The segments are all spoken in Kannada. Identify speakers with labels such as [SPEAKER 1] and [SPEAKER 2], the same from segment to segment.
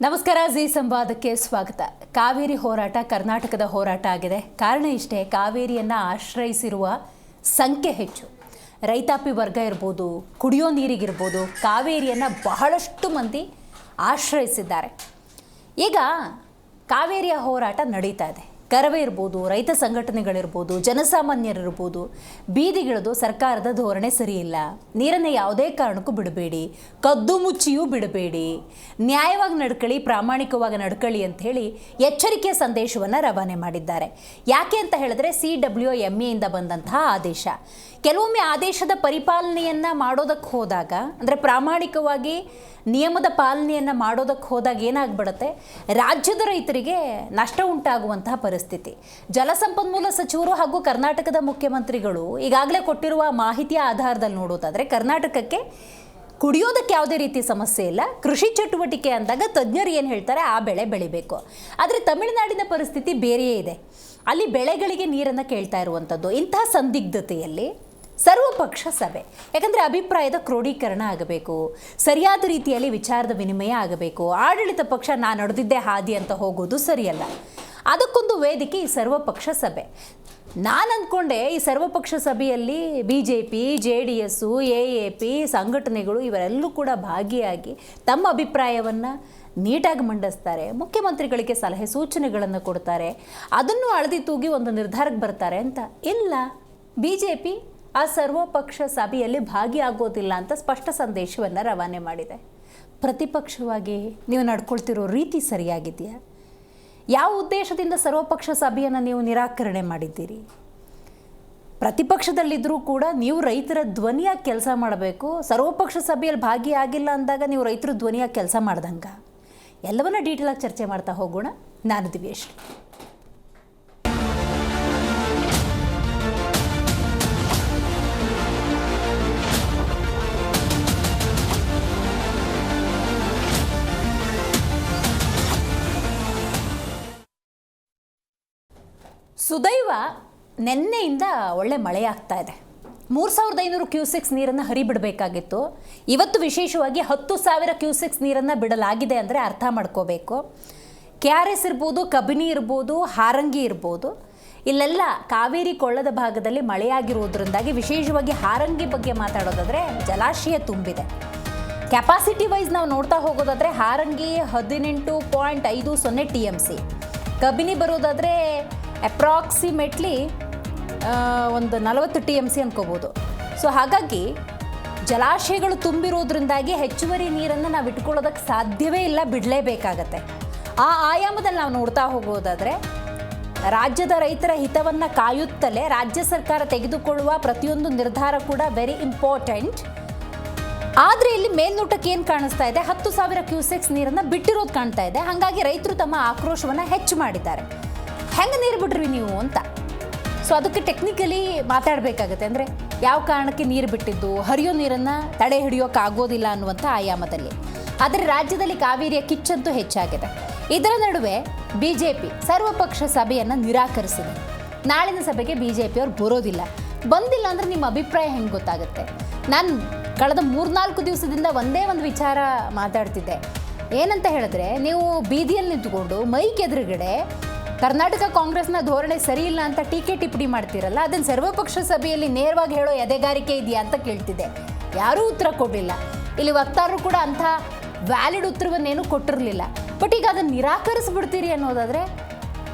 [SPEAKER 1] ನಮಸ್ಕಾರ. ಜಿ ಸಂವಾದಕ್ಕೆ ಸ್ವಾಗತ. ಕಾವೇರಿ ಹೋರಾಟ ಕರ್ನಾಟಕದ ಹೋರಾಟ ಆಗಿದೆ. ಕಾರಣ ಇಷ್ಟೇ, ಕಾವೇರಿಯನ್ನು ಆಶ್ರಯಿಸಿರುವ ಸಂಖ್ಯೆ ಹೆಚ್ಚು. ರೈತಾಪಿ ವರ್ಗ ಇರ್ಬೋದು, ಕುಡಿಯೋ ನೀರಿಗಿರ್ಬೋದು, ಕಾವೇರಿಯನ್ನು ಬಹಳಷ್ಟು ಮಂದಿ ಆಶ್ರಯಿಸಿದ್ದಾರೆ. ಈಗ ಕಾವೇರಿಯ ಹೋರಾಟ ನಡೀತಾ ಇದೆ. ಕರವೇ ಇರ್ಬೋದು, ರೈತ ಸಂಘಟನೆಗಳಿರ್ಬೋದು, ಜನಸಾಮಾನ್ಯರಿರ್ಬೋದು, ಬೀದಿಗಿಳಿದು ಸರ್ಕಾರದ ಧೋರಣೆ ಸರಿಯಿಲ್ಲ, ನೀರನ್ನು ಯಾವುದೇ ಕಾರಣಕ್ಕೂ ಬಿಡಬೇಡಿ, ಕದ್ದು ಮುಚ್ಚಿಯೂ ಬಿಡಬೇಡಿ, ನ್ಯಾಯವಾಗಿ ನಡ್ಕೊಳ್ಳಿ, ಪ್ರಾಮಾಣಿಕವಾಗಿ ನಡ್ಕೊಳ್ಳಿ ಅಂಥೇಳಿ ಎಚ್ಚರಿಕೆಯ ಸಂದೇಶವನ್ನು ರವಾನೆ ಮಾಡಿದ್ದಾರೆ. ಯಾಕೆ ಅಂತ ಹೇಳಿದ್ರೆ CWMAಯಿಂದ ಬಂದಂತಹ ಆದೇಶ. ಕೆಲವೊಮ್ಮೆ ಆದೇಶದ ಪರಿಪಾಲನೆಯನ್ನು ಮಾಡೋದಕ್ಕೆ ಹೋದಾಗ, ಅಂದರೆ ಪ್ರಾಮಾಣಿಕವಾಗಿ ನಿಯಮದ ಪಾಲನೆಯನ್ನು ಮಾಡೋದಕ್ಕೆ ಹೋದಾಗ ಏನಾಗ್ಬಿಡುತ್ತೆ, ರಾಜ್ಯದ ರೈತರಿಗೆ ನಷ್ಟ ಉಂಟಾಗುವಂತಹ ಪರಿಸ್ಥಿತಿ. ಜಲಸಂಪನ್ಮೂಲ ಸಚಿವರು ಹಾಗೂ ಕರ್ನಾಟಕದ ಮುಖ್ಯಮಂತ್ರಿಗಳು ಈಗಾಗಲೇ ಕೊಟ್ಟಿರುವ ಮಾಹಿತಿಯ ಆಧಾರದಲ್ಲಿ ನೋಡೋದಾದರೆ ಕರ್ನಾಟಕಕ್ಕೆ ಕುಡಿಯೋದಕ್ಕೆ ಯಾವುದೇ ರೀತಿ ಸಮಸ್ಯೆ ಇಲ್ಲ. ಕೃಷಿ ಚಟುವಟಿಕೆ ಅಂದಾಗ ತಜ್ಞರು ಏನು ಹೇಳ್ತಾರೆ, ಆ ಬೆಳೆ ಬೆಳಿಬೇಕು. ಆದರೆ ತಮಿಳುನಾಡಿನ ಪರಿಸ್ಥಿತಿ ಬೇರೆಯೇ ಇದೆ. ಅಲ್ಲಿ ಬೆಳೆಗಳಿಗೆ ನೀರನ್ನು ಕೇಳ್ತಾ ಇರುವಂಥದ್ದು. ಇಂತಹ ಸಂದಿಗ್ಧತೆಯಲ್ಲಿ ಸರ್ವಪಕ್ಷ ಸಭೆ, ಯಾಕಂದರೆ ಅಭಿಪ್ರಾಯದ ಕ್ರೋಢೀಕರಣ ಆಗಬೇಕು, ಸರಿಯಾದ ರೀತಿಯಲ್ಲಿ ವಿಚಾರದ ವಿನಿಮಯ ಆಗಬೇಕು. ಆಡಳಿತ ಪಕ್ಷ ನಾನು ನಡೆದಿದ್ದೇ ಹಾದಿ ಅಂತ ಹೋಗೋದು ಸರಿಯಲ್ಲ. ಅದಕ್ಕೊಂದು ವೇದಿಕೆ ಈ ಸರ್ವಪಕ್ಷ ಸಭೆ. ನಾನು ಅಂದ್ಕೊಂಡೆ ಈ ಸರ್ವಪಕ್ಷ ಸಭೆಯಲ್ಲಿ BJP, JDS, AAP ಸಂಘಟನೆಗಳು ಇವರೆಲ್ಲೂ ಕೂಡ ಭಾಗಿಯಾಗಿ ತಮ್ಮ ಅಭಿಪ್ರಾಯವನ್ನು ನೀಟಾಗಿ ಮಂಡಿಸ್ತಾರೆ, ಮುಖ್ಯಮಂತ್ರಿಗಳಿಗೆ ಸಲಹೆ ಸೂಚನೆಗಳನ್ನು ಕೊಡ್ತಾರೆ, ಅದನ್ನು ಅಳದಿ ತೂಗಿ ಒಂದು ನಿರ್ಧಾರಕ್ಕೆ ಬರ್ತಾರೆ ಅಂತ. ಇಲ್ಲ, BJP ಆ ಸರ್ವಪಕ್ಷ ಸಭೆಯಲ್ಲಿ ಭಾಗಿಯಾಗೋದಿಲ್ಲ ಅಂತ ಸ್ಪಷ್ಟ ಸಂದೇಶವನ್ನು ರವಾನೆ ಮಾಡಿದೆ. ಪ್ರತಿಪಕ್ಷವಾಗಿ ನೀವು ನಡ್ಕೊಳ್ತಿರೋ ರೀತಿ ಸರಿಯಾಗಿದೆಯಾ? ಯಾವ ಉದ್ದೇಶದಿಂದ ಸರ್ವಪಕ್ಷ ಸಭೆಯನ್ನು ನೀವು ನಿರಾಕರಣೆ ಮಾಡಿದ್ದೀರಿ? ಪ್ರತಿಪಕ್ಷದಲ್ಲಿದ್ದರೂ ಕೂಡ ನೀವು ರೈತರ ಧ್ವನಿಯಾಗಿ ಕೆಲಸ ಮಾಡಬೇಕು. ಸರ್ವಪಕ್ಷ ಸಭೆಯಲ್ಲಿ ಭಾಗಿಯಾಗಿಲ್ಲ ಅಂದಾಗ ನೀವು ರೈತರ ಧ್ವನಿಯಾಗಿ ಕೆಲಸ ಮಾಡ್ದಂಗ? ಎಲ್ಲವನ್ನ ಡೀಟೇಲಾಗಿ ಚರ್ಚೆ ಮಾಡ್ತಾ ಹೋಗೋಣ. ನಾನು ದಿವ್ಯೇಶ್. ಸುದೈವ ನೆನ್ನೆಯಿಂದ ಒಳ್ಳೆ ಮಳೆಯಾಗ್ತಾ ಇದೆ. 3500 ಕ್ಯೂಸೆಕ್ಸ್ ನೀರನ್ನು ಹರಿಬಿಡಬೇಕಾಗಿತ್ತು. ಇವತ್ತು ವಿಶೇಷವಾಗಿ 10,000 ಕ್ಯೂಸೆಕ್ಸ್ ನೀರನ್ನು ಬಿಡಲಾಗಿದೆ ಅಂದರೆ ಅರ್ಥ ಮಾಡ್ಕೋಬೇಕು. KRS ಇರ್ಬೋದು, ಕಬಿನಿ ಇರ್ಬೋದು, ಹಾರಂಗಿ ಇರ್ಬೋದು, ಇಲ್ಲೆಲ್ಲ ಕಾವೇರಿ ಕೊಳ್ಳದ ಭಾಗದಲ್ಲಿ ಮಳೆಯಾಗಿರೋದ್ರಿಂದಾಗಿ ವಿಶೇಷವಾಗಿ ಹಾರಂಗಿ ಬಗ್ಗೆ ಮಾತಾಡೋದಾದರೆ ಜಲಾಶಯ ತುಂಬಿದೆ. ಕೆಪಾಸಿಟಿ ವೈಸ್ ನಾವು ನೋಡ್ತಾ ಹೋಗೋದಾದರೆ ಹಾರಂಗಿ 18.50 TMC, ಕಬಿನಿ ಬರೋದಾದರೆ ಅಪ್ರಾಕ್ಸಿಮೇಟ್ಲಿ ಒಂದು 40 TMC ಅನ್ಕೋಬೋದು. ಸೊ ಹಾಗಾಗಿ ಜಲಾಶಯಗಳು ತುಂಬಿರೋದ್ರಿಂದಾಗಿ ಹೆಚ್ಚುವರಿ ನೀರನ್ನು ನಾವು ಇಟ್ಕೊಳ್ಳೋದಕ್ಕೆ ಸಾಧ್ಯವೇ ಇಲ್ಲ, ಬಿಡಲೇಬೇಕಾಗತ್ತೆ. ಆ ಆಯಾಮದಲ್ಲಿ ನಾವು ನೋಡ್ತಾ ಹೋಗೋದಾದರೆ ರಾಜ್ಯದ ರೈತರ ಹಿತವನ್ನು ಕಾಯುತ್ತಲೇ ರಾಜ್ಯ ಸರ್ಕಾರ ತೆಗೆದುಕೊಳ್ಳುವ ಪ್ರತಿಯೊಂದು ನಿರ್ಧಾರ ಕೂಡ ವೆರಿ ಇಂಪಾರ್ಟೆಂಟ್. ಆದರೆ ಇಲ್ಲಿ ಮೇಲ್ನೋಟಕ್ಕೆ ಏನು ಕಾಣಿಸ್ತಾ ಇದೆ, 10,000 ಕ್ಯೂಸೆಕ್ಸ್ ನೀರನ್ನು ಬಿಟ್ಟಿರೋದು ಕಾಣ್ತಾ ಇದೆ. ಹಾಗಾಗಿ ರೈತರು ತಮ್ಮ ಆಕ್ರೋಶವನ್ನು ಹೆಚ್ಚು ಮಾಡಿದ್ದಾರೆ. ಹೆಂಗೆ ನೀರು ಬಿಡ್ರಿ ನೀವು ಅಂತ. ಸೊ ಅದಕ್ಕೆ ಟೆಕ್ನಿಕಲಿ ಮಾತಾಡಬೇಕಾಗತ್ತೆ. ಅಂದರೆ ಯಾವ ಕಾರಣಕ್ಕೆ ನೀರು ಬಿಟ್ಟಿದ್ದು, ಹರಿಯೋ ನೀರನ್ನು ತಡೆ ಹಿಡಿಯೋಕ್ಕಾಗೋದಿಲ್ಲ ಅನ್ನುವಂಥ ಆಯಾಮದಲ್ಲಿ. ಆದರೆ ರಾಜ್ಯದಲ್ಲಿ ಕಾವೇರಿಯ ಕಿಚ್ಚಂತೂ ಹೆಚ್ಚಾಗಿದೆ. ಇದರ ನಡುವೆ BJP ಸರ್ವಪಕ್ಷ ಸಭೆಯನ್ನು ನಿರಾಕರಿಸಿದೆ. ನಾಳಿನ ಸಭೆಗೆ BJP ಅವ್ರು ಬರೋದಿಲ್ಲ. ಬಂದಿಲ್ಲ ಅಂದರೆ ನಿಮ್ಮ ಅಭಿಪ್ರಾಯ ಹೆಂಗೆ ಗೊತ್ತಾಗುತ್ತೆ? ನಾನು ಕಳೆದ 3-4 ದಿವಸದಿಂದ ಒಂದೇ ಒಂದು ವಿಚಾರ ಮಾತಾಡ್ತಿದ್ದೆ. ಏನಂತ ಹೇಳಿದ್ರೆ, ನೀವು ಬೀದಿಯಲ್ಲಿ ನಿಂತುಕೊಂಡು ಮೈಕ್ ಎದುರುಗಡೆ ಕರ್ನಾಟಕ ಕಾಂಗ್ರೆಸ್ನ ಧೋರಣೆ ಸರಿ ಇಲ್ಲ ಅಂತ ಟೀಕೆ ಟಿಪ್ಪಣಿ ಮಾಡ್ತಿರಲ್ಲ, ಅದನ್ನು ಸರ್ವಪಕ್ಷ ಸಭೆಯಲ್ಲಿ ನೇರವಾಗಿ ಹೇಳೋ ಎದೆಗಾರಿಕೆ ಇದೆಯಾ ಅಂತ ಕೇಳ್ತಿದ್ದೆ. ಯಾರೂ ಉತ್ತರ ಕೊಡಲಿಲ್ಲ. ಇಲ್ಲಿ ವಕ್ತಾರರು ಕೂಡ ಅಂಥ ವ್ಯಾಲಿಡ್ ಉತ್ತರವನ್ನೇನು ಕೊಟ್ಟಿರಲಿಲ್ಲ. ಬಟ್ ಈಗ ಅದನ್ನು ನಿರಾಕರಿಸ್ಬಿಡ್ತೀರಿ ಅನ್ನೋದಾದರೆ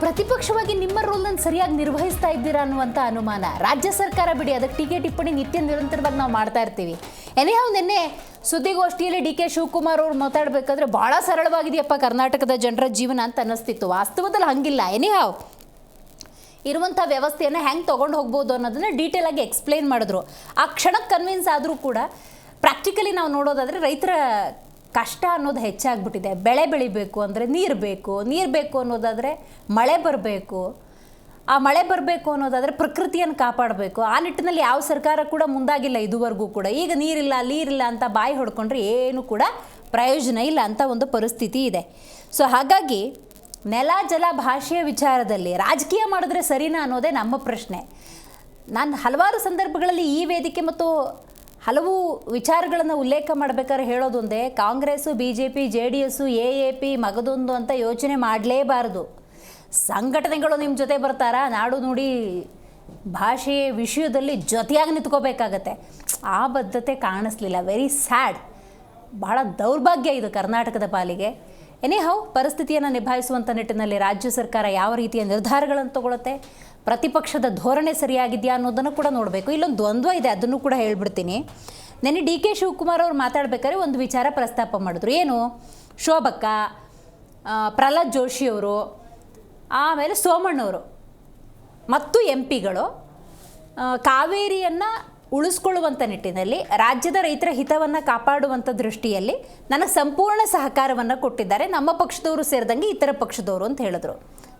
[SPEAKER 1] ಪ್ರತಿಪಕ್ಷವಾಗಿ ನಿಮ್ಮ ರೋಲನ್ನು ಸರಿಯಾಗಿ ನಿರ್ವಹಿಸ್ತಾ ಇದ್ದೀರಾ ಅನ್ನುವಂಥ ಅನುಮಾನ. ರಾಜ್ಯ ಸರ್ಕಾರ ಬಿಡಿ, ಅದಕ್ಕೆ ಟೀಕೆ ಟಿಪ್ಪಣಿ ನಿತ್ಯ ನಿರಂತರವಾಗಿ ನಾವು ಮಾಡ್ತಾ ಇರ್ತೀವಿ. ನಿನ್ನೆ ಸುದ್ದಿಗೋಷ್ಠಿಯಲ್ಲಿ DK ಶಿವಕುಮಾರ್ ಅವರು ಮಾತಾಡಬೇಕಾದ್ರೆ ಭಾಳ ಸರಳವಾಗಿದೆಯಪ್ಪ ಕರ್ನಾಟಕದ ಜನರ ಜೀವನ ಅಂತ ಅನ್ನಿಸ್ತಿತ್ತು. ವಾಸ್ತವದಲ್ಲಿ ಹಂಗಿಲ್ಲ. ಇರುವಂಥ ವ್ಯವಸ್ಥೆಯನ್ನು ಹೆಂಗೆ ತೊಗೊಂಡು ಹೋಗ್ಬೋದು ಅನ್ನೋದನ್ನು ಡೀಟೇಲಾಗಿ ಎಕ್ಸ್ಪ್ಲೇನ್ ಮಾಡಿದ್ರು. ಆ ಕ್ಷಣಕ್ಕೆ ಕನ್ವಿನ್ಸ್ ಆದರೂ ಕೂಡ ಪ್ರಾಕ್ಟಿಕಲಿ ನಾವು ನೋಡೋದಾದರೆ ರೈತರ ಕಷ್ಟ ಅನ್ನೋದು ಹೆಚ್ಚಾಗ್ಬಿಟ್ಟಿದೆ. ಬೆಳೆ ಬೆಳಿಬೇಕು ಅಂದರೆ ನೀರು ಬೇಕು, ನೀರು ಬೇಕು ಅನ್ನೋದಾದರೆ ಮಳೆ ಬರಬೇಕು, ಆ ಮಳೆ ಬರಬೇಕು ಅನ್ನೋದಾದರೆ ಪ್ರಕೃತಿಯನ್ನು ಕಾಪಾಡಬೇಕು. ಆ ನಿಟ್ಟಿನಲ್ಲಿ ಯಾವ ಸರ್ಕಾರ ಕೂಡ ಮುಂದಾಗಿಲ್ಲ ಇದುವರೆಗೂ ಕೂಡ. ಈಗ ನೀರಿಲ್ಲ ಅಂತ ಬಾಯಿ ಹೊಡ್ಕೊಂಡ್ರೆ ಏನು ಕೂಡ ಪ್ರಯೋಜನ ಇಲ್ಲ ಅಂತ ಒಂದು ಪರಿಸ್ಥಿತಿ ಇದೆ. ಸೊ ಹಾಗಾಗಿ ನೆಲ ಜಲ ಭಾಷೆಯ ವಿಚಾರದಲ್ಲಿ ರಾಜಕೀಯ ಮಾಡಿದ್ರೆ ಸರಿನಾ ಅನ್ನೋದೇ ನಮ್ಮ ಪ್ರಶ್ನೆ. ನಾನು ಹಲವಾರು ಸಂದರ್ಭಗಳಲ್ಲಿ ಈ ವೇದಿಕೆ ಮತ್ತು ಹಲವು ವಿಚಾರಗಳನ್ನು ಉಲ್ಲೇಖ ಮಾಡಬೇಕಾದ್ರೆ ಹೇಳೋದೊಂದೇ, ಕಾಂಗ್ರೆಸ್ಸು BJP JDS AAP ಮಗದೊಂದು ಅಂತ ಯೋಚನೆ ಮಾಡಲೇಬಾರದು. ಸಂಘಟನೆಗಳು ನಿಮ್ಮ ಜೊತೆ ಬರ್ತಾರಾ, ನಾಡು ನುಡಿ ಭಾಷೆ ವಿಷಯದಲ್ಲಿ ಜೊತೆಯಾಗಿ ನಿಂತ್ಕೋಬೇಕಾಗತ್ತೆ. ಆ ಬದ್ಧತೆ ಕಾಣಿಸ್ಲಿಲ್ಲ. Very sad. ಬಹಳ ದೌರ್ಭಾಗ್ಯ ಇದು ಕರ್ನಾಟಕದ ಪಾಲಿಗೆ. ಎನಿಹೌ, ಪರಿಸ್ಥಿತಿಯನ್ನು ನಿಭಾಯಿಸುವಂಥ ನಿಟ್ಟಿನಲ್ಲಿ ರಾಜ್ಯ ಸರ್ಕಾರ ಯಾವ ರೀತಿಯ ನಿರ್ಧಾರಗಳನ್ನು ತಗೊಳುತ್ತೆ, ಪ್ರತಿಪಕ್ಷದ ಧೋರಣೆ ಸರಿಯಾಗಿದೆಯಾ ಅನ್ನೋದನ್ನು ಕೂಡ ನೋಡಬೇಕು. ಇಲ್ಲೊಂದು ದ್ವಂದ್ವ ಇದೆ, ಅದನ್ನು ಕೂಡ ಹೇಳ್ಬಿಡ್ತೀನಿ. ನೆನ್ನೆ DK ಶಿವಕುಮಾರ್ ಅವರು ಮಾತಾಡಬೇಕಾದ್ರೆ ಒಂದು ವಿಚಾರ ಪ್ರಸ್ತಾಪ ಮಾಡಿದ್ರು. ಏನು? ಶೋಭಕ್ಕ, ಪ್ರಹ್ಲಾದ್ ಜೋಶಿಯವರು, ಆಮೇಲೆ ಸೋಮಣ್ಣವರು ಮತ್ತು MP ಗಳು ಕಾವೇರಿಯನ್ನು ಉಳಿಸ್ಕೊಳ್ಳುವಂಥ ನಿಟ್ಟಿನಲ್ಲಿ ರಾಜ್ಯದ ರೈತರ ಹಿತವನ್ನು ಕಾಪಾಡುವಂಥ ದೃಷ್ಟಿಯಲ್ಲಿ ನನಗೆ ಸಂಪೂರ್ಣ ಸಹಕಾರವನ್ನು ಕೊಟ್ಟಿದ್ದಾರೆ, ನಮ್ಮ ಪಕ್ಷದವರು ಸೇರಿದಂಗೆ ಇತರ ಪಕ್ಷದವರು ಅಂತ ಹೇಳಿದ್ರು.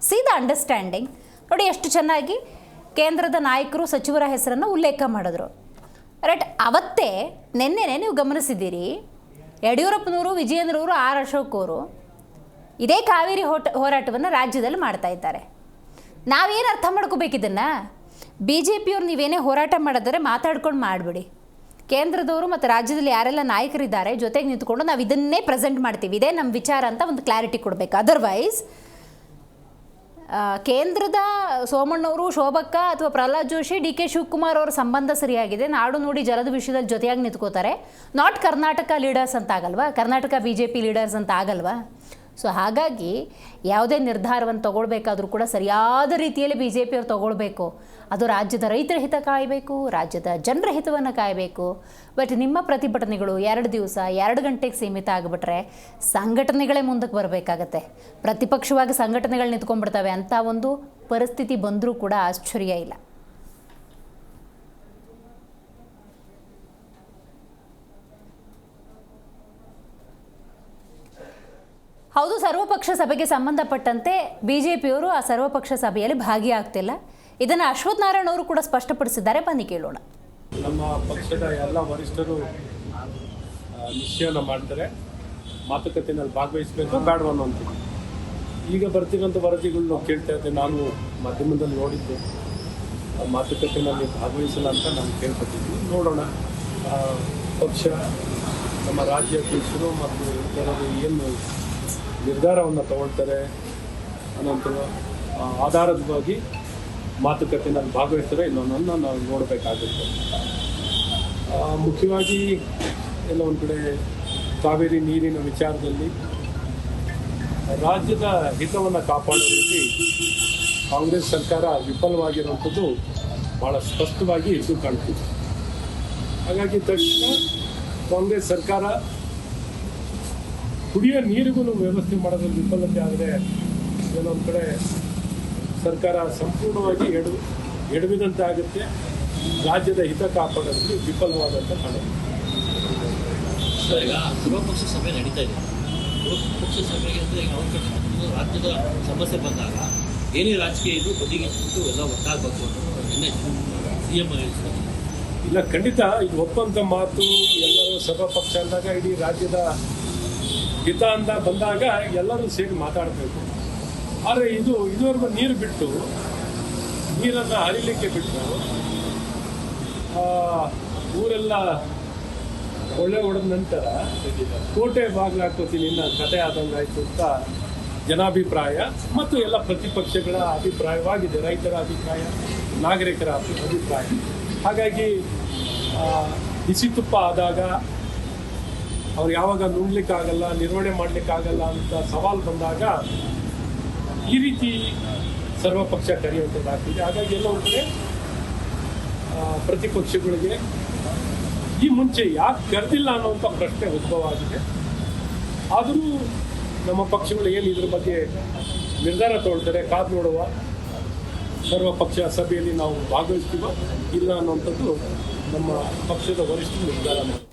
[SPEAKER 1] ಸಿ ದ ಅಂಡರ್ಸ್ಟ್ಯಾಂಡಿಂಗ್ ನೋಡಿ, ಎಷ್ಟು ಚೆನ್ನಾಗಿ ಕೇಂದ್ರದ ನಾಯಕರು ಸಚಿವರ ಹೆಸರನ್ನು ಉಲ್ಲೇಖ ಮಾಡಿದ್ರು. ರೈಟ್. ಅವತ್ತೇ ನೆನ್ನೆನೇ ನೀವು ಗಮನಿಸಿದ್ದೀರಿ, ಯಡಿಯೂರಪ್ಪನವರು, ವಿಜಯೇಂದ್ರವರು, ಅಶೋಕ್ ಅವರು ಇದೇ ಕಾವೇರಿ ಹೋರಾಟವನ್ನು ರಾಜ್ಯದಲ್ಲಿ ಮಾಡ್ತಾ ಇದ್ದಾರೆ. ನಾವೇನು ಅರ್ಥ ಮಾಡ್ಕೋಬೇಕಿದನ್ನು? BJPಯವ್ರು ನೀವೇನೇ ಹೋರಾಟ ಮಾಡಿದರೆ ಮಾತಾಡ್ಕೊಂಡು ಮಾಡಿಬಿಡಿ. ಕೇಂದ್ರದವರು ಮತ್ತು ರಾಜ್ಯದಲ್ಲಿ ಯಾರೆಲ್ಲ ನಾಯಕರಿದ್ದಾರೆ ಜೊತೆಗೆ ನಿಂತ್ಕೊಂಡು ನಾವು ಇದನ್ನೇ ಪ್ರೆಸೆಂಟ್ ಮಾಡ್ತೀವಿ, ಇದೇ ನಮ್ಮ ವಿಚಾರ ಅಂತ ಒಂದು ಕ್ಲಾರಿಟಿ ಕೊಡಬೇಕು. ಅದರ್ವೈಸ್ ಕೇಂದ್ರದ ಸೋಮಣ್ಣವರು, ಶೋಭಕ್ಕ ಅಥವಾ ಪ್ರಹ್ಲಾದ್ ಜೋಶಿ, DK ಶಿವಕುಮಾರ್ ಅವರ ಸಂಬಂಧ ಸರಿಯಾಗಿದೆ, ನಾಡು ನೋಡಿ ಜಲದ ವಿಷಯದಲ್ಲಿ ಜೊತೆಯಾಗಿ ನಿಂತ್ಕೋತಾರೆ, ನಾಟ್ ಕರ್ನಾಟಕ ಲೀಡರ್ಸ್ ಅಂತ ಆಗಲ್ವಾ, ಕರ್ನಾಟಕ BJP ಲೀಡರ್ಸ್ ಅಂತ ಆಗಲ್ವಾ? ಸೊ ಹಾಗಾಗಿ ಯಾವುದೇ ನಿರ್ಧಾರವನ್ನು ತಗೊಳ್ಬೇಕಾದ್ರೂ ಕೂಡ ಸರಿಯಾದ ರೀತಿಯಲ್ಲಿ BJPಯವ್ರು ತಗೊಳ್ಬೇಕು. ಅದು ರಾಜ್ಯದ ರೈತರ ಹಿತ ಕಾಯಬೇಕು, ರಾಜ್ಯದ ಜನರ ಹಿತವನ್ನು ಕಾಯಬೇಕು. ಬಟ್ ನಿಮ್ಮ ಪ್ರತಿಭಟನೆಗಳು 2 ದಿವಸ 2 ಗಂಟೆಗೆ ಸೀಮಿತ ಆಗಿಬಿಟ್ರೆ ಸಂಘಟನೆಗಳೇ ಮುಂದಕ್ಕೆ ಬರಬೇಕಾಗತ್ತೆ. ಪ್ರತಿಪಕ್ಷವಾಗಿ ಸಂಘಟನೆಗಳು ನಿಂತ್ಕೊಂಡ್ಬಿಡ್ತವೆ. ಅಂಥ ಒಂದು ಪರಿಸ್ಥಿತಿ ಬಂದರೂ ಕೂಡ ಆಶ್ಚರ್ಯ ಇಲ್ಲ. ಹೌದು, ಸರ್ವಪಕ್ಷ ಸಭೆಗೆ ಸಂಬಂಧಪಟ್ಟಂತೆ BJPಯವರು ಆ ಸರ್ವಪಕ್ಷ ಸಭೆಯಲ್ಲಿ ಭಾಗಿಯಾಗ್ತಿಲ್ಲ. ಇದನ್ನು ಅಶ್ವಥ್ ನಾರಾಯಣ ಅವರು ಕೂಡ ಸ್ಪಷ್ಟಪಡಿಸಿದ್ದಾರೆ. ಬನ್ನಿ ಕೇಳೋಣ.
[SPEAKER 2] ನಮ್ಮ ಪಕ್ಷದ ಎಲ್ಲ ವರಿಷ್ಠರು ನಿಶ್ಚಯನ ಮಾಡ್ತಾರೆ, ಮಾತುಕತೆಯಲ್ಲಿ ಭಾಗವಹಿಸಬೇಕು ಬೇಡವ ಅಂತ. ಈಗ ಬರ್ತಿರೋಂಥ ವರದಿಗಳನ್ನ ಕೇಳ್ತಾ ಇದ್ದೆ, ನಾನು ಮಾಧ್ಯಮದಲ್ಲಿ ನೋಡಿದ್ದೆ. ಮಾತುಕತೆಯಲ್ಲಿ ಭಾಗವಹಿಸಲ್ಲ ಅಂತ ನಾನು ಕೇಳ್ಕೊತಿದ್ವಿ. ನೋಡೋಣ, ಪಕ್ಷ ನಮ್ಮ ರಾಜ್ಯ ಅಧ್ಯಕ್ಷರು ಮತ್ತು ಇತರರು ಏನು ನಿರ್ಧಾರವನ್ನು ತಗೊಳ್ತಾರೆ ಅನ್ನೋಂಥ ಆಧಾರವಾಗಿ ಮಾತುಕತೆಯಲ್ಲಿ ಭಾಗವಹಿಸ್ತಾರೆ ಇನ್ನೊಂದನ್ನು ನಾವು ನೋಡಬೇಕಾಗುತ್ತೆ. ಮುಖ್ಯವಾಗಿ ಎಲ್ಲ ಒಂದು ಕಡೆ ಕಾವೇರಿ ನೀರಿನ ವಿಚಾರದಲ್ಲಿ ರಾಜ್ಯದ ಹಿತವನ್ನು ಕಾಪಾಡುವಲ್ಲಿ ಕಾಂಗ್ರೆಸ್ ಸರ್ಕಾರ ವಿಫಲವಾಗಿರುವಂಥದ್ದು ಭಾಳ ಸ್ಪಷ್ಟವಾಗಿ ಇದು ಕಾಣ್ತಿದೆ. ಹಾಗಾಗಿ ತಕ್ಷಣ ಕಾಂಗ್ರೆಸ್ ಸರ್ಕಾರ ಕುಡಿಯೋ ನೀರಿಗೂ ವ್ಯವಸ್ಥೆ ಮಾಡೋದ್ರಲ್ಲಿ ವಿಫಲತೆ ಆದರೆ ಕೆಲವೊಂದು ಕಡೆ ಸರ್ಕಾರ ಸಂಪೂರ್ಣವಾಗಿ ಎಡವಿದಂತೆ ಆಗುತ್ತೆ, ರಾಜ್ಯದ ಹಿತ ಕಾಪಾಡೋದ್ರಲ್ಲಿ ವಿಫಲವಾದಂಥ ಕಾಣುತ್ತೆ.
[SPEAKER 3] ಈಗ ಸರ್ವಪಕ್ಷ ಸಭೆ ನಡೀತಾ ಇದೆ. ಸರ್ವಪಕ್ಷ ಸಭೆಗೆ ಅಂದರೆ ಈಗ ಅವಕಾಶ ರಾಜ್ಯದ ಸಮಸ್ಯೆ ಬಂದಾಗ ಏನೇ ರಾಜಕೀಯ ಇದ್ರೂ ಬದಿಗಿಟ್ಟು ಎಲ್ಲ ಒಟ್ಟಾಗಬೇಕು ಅನ್ನೋದು ನಿನ್ನೆ CM ಹೇಳಿದ್ದಾರೆ.
[SPEAKER 2] ಇಲ್ಲ, ಖಂಡಿತ ಇದು ಒಪ್ಪಂತ ಮಾತು. ಎಲ್ಲರೂ ಸರ್ವಪಕ್ಷ ಅಂದಾಗ ಇಡೀ ರಾಜ್ಯದ ಹಿತ ಅಂತ ಬಂದಾಗ ಎಲ್ಲರೂ ಸೇರಿ ಮಾತಾಡಬೇಕು. ಆದರೆ ಇದುವರೆಗೂ ನೀರು ಬಿಟ್ಟು, ನೀರನ್ನು ಹರಿಲಿಕ್ಕೆ ಬಿಟ್ಟು ಊರೆಲ್ಲ ಒಳ್ಳೆ ಹೊಡೆದ ನಂತರ ಕೋಟೆ ಬಾಗಿಲಾಕೋತೀನಿ ಇನ್ನು ಕತೆ ಆದಂಗೆ ಆಯಿತು ಅಂತ ಜನಾಭಿಪ್ರಾಯ ಮತ್ತು ಎಲ್ಲ ಪ್ರತಿಪಕ್ಷಗಳ ಅಭಿಪ್ರಾಯವಾಗಿದೆ. ರೈತರ ಅಭಿಪ್ರಾಯ, ನಾಗರಿಕರ ಅಭಿಪ್ರಾಯ. ಹಾಗಾಗಿ ಬಿಸಿ ತುಪ್ಪ ಆದಾಗ ಅವ್ರು ಯಾವಾಗ ನುಂಗ್ಲಿಕ್ಕಾಗಲ್ಲ, ನಿರ್ವಹಣೆ ಮಾಡಲಿಕ್ಕಾಗಲ್ಲ ಅಂತ ಸವಾಲು ಬಂದಾಗ ಈ ರೀತಿ ಸರ್ವಪಕ್ಷ ಕರೆಯುವಂಥದ್ದಾಗ್ತಿದೆ. ಹಾಗಾಗಿ ಎಲ್ಲ ಒಂದು ಕಡೆ ಪ್ರತಿಪಕ್ಷಗಳಿಗೆ ಈ ಮುಂಚೆ ಯಾಕೆ ಕರೆದಿಲ್ಲ ಅನ್ನೋಂಥ ಪ್ರಶ್ನೆ ಉದ್ಭವ ಆಗಿದೆ. ಆದರೂ ನಮ್ಮ ಪಕ್ಷಗಳು ಏನು ಇದ್ರ ಬಗ್ಗೆ ನಿರ್ಧಾರ ತಗೊಳ್ತಾರೆ ಕಾದು ನೋಡುವ. ಸರ್ವಪಕ್ಷ ಸಭೆಯಲ್ಲಿ ನಾವು ಭಾಗವಹಿಸ್ತೀವ ಇಲ್ಲ ಅನ್ನುವಂಥದ್ದು ನಮ್ಮ ಪಕ್ಷದ ವರಿಷ್ಠರು ನಿರ್ಧಾರ ಮಾಡಿ.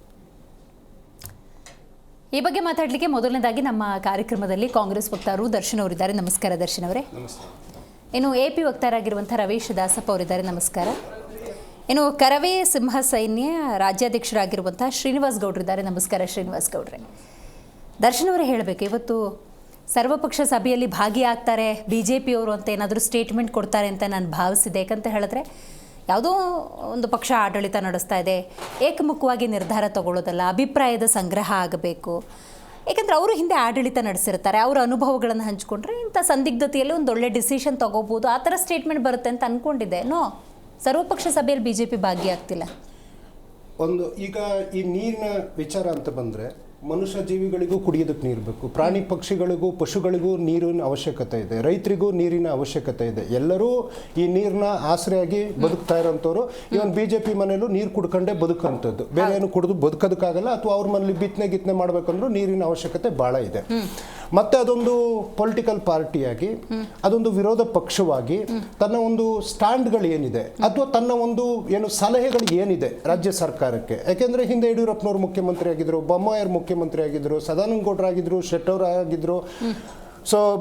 [SPEAKER 1] ಈ ಬಗ್ಗೆ ಮಾತಾಡಲಿಕ್ಕೆ ಮೊದಲನೇದಾಗಿ ನಮ್ಮ ಕಾರ್ಯಕ್ರಮದಲ್ಲಿ ಕಾಂಗ್ರೆಸ್ ವಕ್ತಾರರು ದರ್ಶನ್ ಅವರಿದ್ದಾರೆ. ನಮಸ್ಕಾರ ದರ್ಶನ್ ಅವರೇ. ಇನ್ನು AP ವಕ್ತಾರಾಗಿರುವಂಥ ರವೀಶ್ ದಾಸಪ್ಪ ಅವರಿದ್ದಾರೆ. ನಮಸ್ಕಾರ. ಇನ್ನು ಕರವೇ ಸಿಂಹ ಸೈನ್ಯ ರಾಜ್ಯಾಧ್ಯಕ್ಷರಾಗಿರುವಂಥ ಶ್ರೀನಿವಾಸ್ ಗೌಡ್ರಿದ್ದಾರೆ. ನಮಸ್ಕಾರ ಶ್ರೀನಿವಾಸ್ ಗೌಡ್ರೆ. ದರ್ಶನ್ ಅವರೇ ಹೇಳಬೇಕು, ಇವತ್ತು ಸರ್ವಪಕ್ಷ ಸಭೆಯಲ್ಲಿ ಭಾಗಿಯಾಗ್ತಾರೆ BJPಯವರು ಅಂತ ಏನಾದರೂ ಸ್ಟೇಟ್ಮೆಂಟ್ ಕೊಡ್ತಾರೆ ಅಂತ ನಾನು ಭಾವಿಸಿದೆ. ಯಾಕಂತ ಹೇಳಿದ್ರೆ ಯಾವುದೋ ಒಂದು ಪಕ್ಷ ಆಡಳಿತ ನಡೆಸ್ತಾ ಇದೆ, ಏಕಮುಖವಾಗಿ ನಿರ್ಧಾರ ತಗೊಳ್ಳೋದಲ್ಲ, ಅಭಿಪ್ರಾಯದ ಸಂಗ್ರಹ ಆಗಬೇಕು. ಏಕೆಂದರೆ ಅವರು ಹಿಂದೆ ಆಡಳಿತ ನಡೆಸಿರ್ತಾರೆ, ಅವರ ಅನುಭವಗಳನ್ನು ಹಂಚ್ಕೊಂಡ್ರೆ ಇಂಥ ಸಂದಿಗ್ಧತೆಯಲ್ಲಿ ಒಂದು ಒಳ್ಳೆ ಡಿಸಿಷನ್ ತೊಗೋಬೋದು, ಆ ಥರ ಸ್ಟೇಟ್ಮೆಂಟ್ ಬರುತ್ತೆ ಅಂತ ಅಂದ್ಕೊಂಡಿದ್ದೆ. ಸರ್ವಪಕ್ಷ ಸಭೆಯಲ್ಲಿ BJP ಭಾಗಿಯಾಗ್ತಿಲ್ಲ.
[SPEAKER 4] ಈಗ ಈ ನೀರಿನ ವಿಚಾರ ಅಂತ ಬಂದರೆ, ಮನುಷ್ಯ ಜೀವಿಗಳಿಗೂ ಕುಡಿಯೋದಕ್ಕೆ ನೀರು ಬೇಕು, ಪ್ರಾಣಿ ಪಕ್ಷಿಗಳಿಗೂ ಪಶುಗಳಿಗೂ ನೀರಿನ ಅವಶ್ಯಕತೆ ಇದೆ, ರೈತರಿಗೂ ನೀರಿನ ಅವಶ್ಯಕತೆ ಇದೆ. ಎಲ್ಲರೂ ಈ ನೀರನ್ನ ಆಸರೆಯಾಗಿ ಬದುಕ್ತಾ ಇರೋಂಥವ್ರು. ಇವನ್ BJP ಮನೇಲೂ ನೀರು ಕುಡ್ಕೊಂಡೇ ಬದುಕಂಥದ್ದು, ಬೇರೆ ಏನು ಕುಡಿದು ಬದುಕೋದಕ್ಕಾಗಲ್ಲ. ಅಥವಾ ಅವ್ರ ಮನೇಲಿ ಗಿತ್ನೆ ಮಾಡಬೇಕಂದ್ರೂ ನೀರಿನ ಅವಶ್ಯಕತೆ ಭಾಳ ಇದೆ. ಮತ್ತೆ ಅದೊಂದು ಪೊಲಿಟಿಕಲ್ ಪಾರ್ಟಿಯಾಗಿ, ಅದೊಂದು ವಿರೋಧ ಪಕ್ಷವಾಗಿ ತನ್ನ ಒಂದು ಸ್ಟ್ಯಾಂಡ್ಗಳು ಏನಿದೆ ಅಥವಾ ತನ್ನ ಒಂದು ಏನು ಸಲಹೆಗಳು ಏನಿದೆ ರಾಜ್ಯ ಸರ್ಕಾರಕ್ಕೆ. ಯಾಕೆಂದರೆ ಹಿಂದೆ ಯಡಿಯೂರಪ್ಪನವರು ಮುಖ್ಯಮಂತ್ರಿ ಆಗಿದ್ರು, ಬೊಮ್ಮಾಯಿಯವರು ಮುಖ್ಯಮಂತ್ರಿ ಆಗಿದ್ರು, ಸದಾನಂದ ಗೌಡರು ಆಗಿದ್ರು, ಶೆಟ್ಟರ್ ಆಗಿದ್ರು,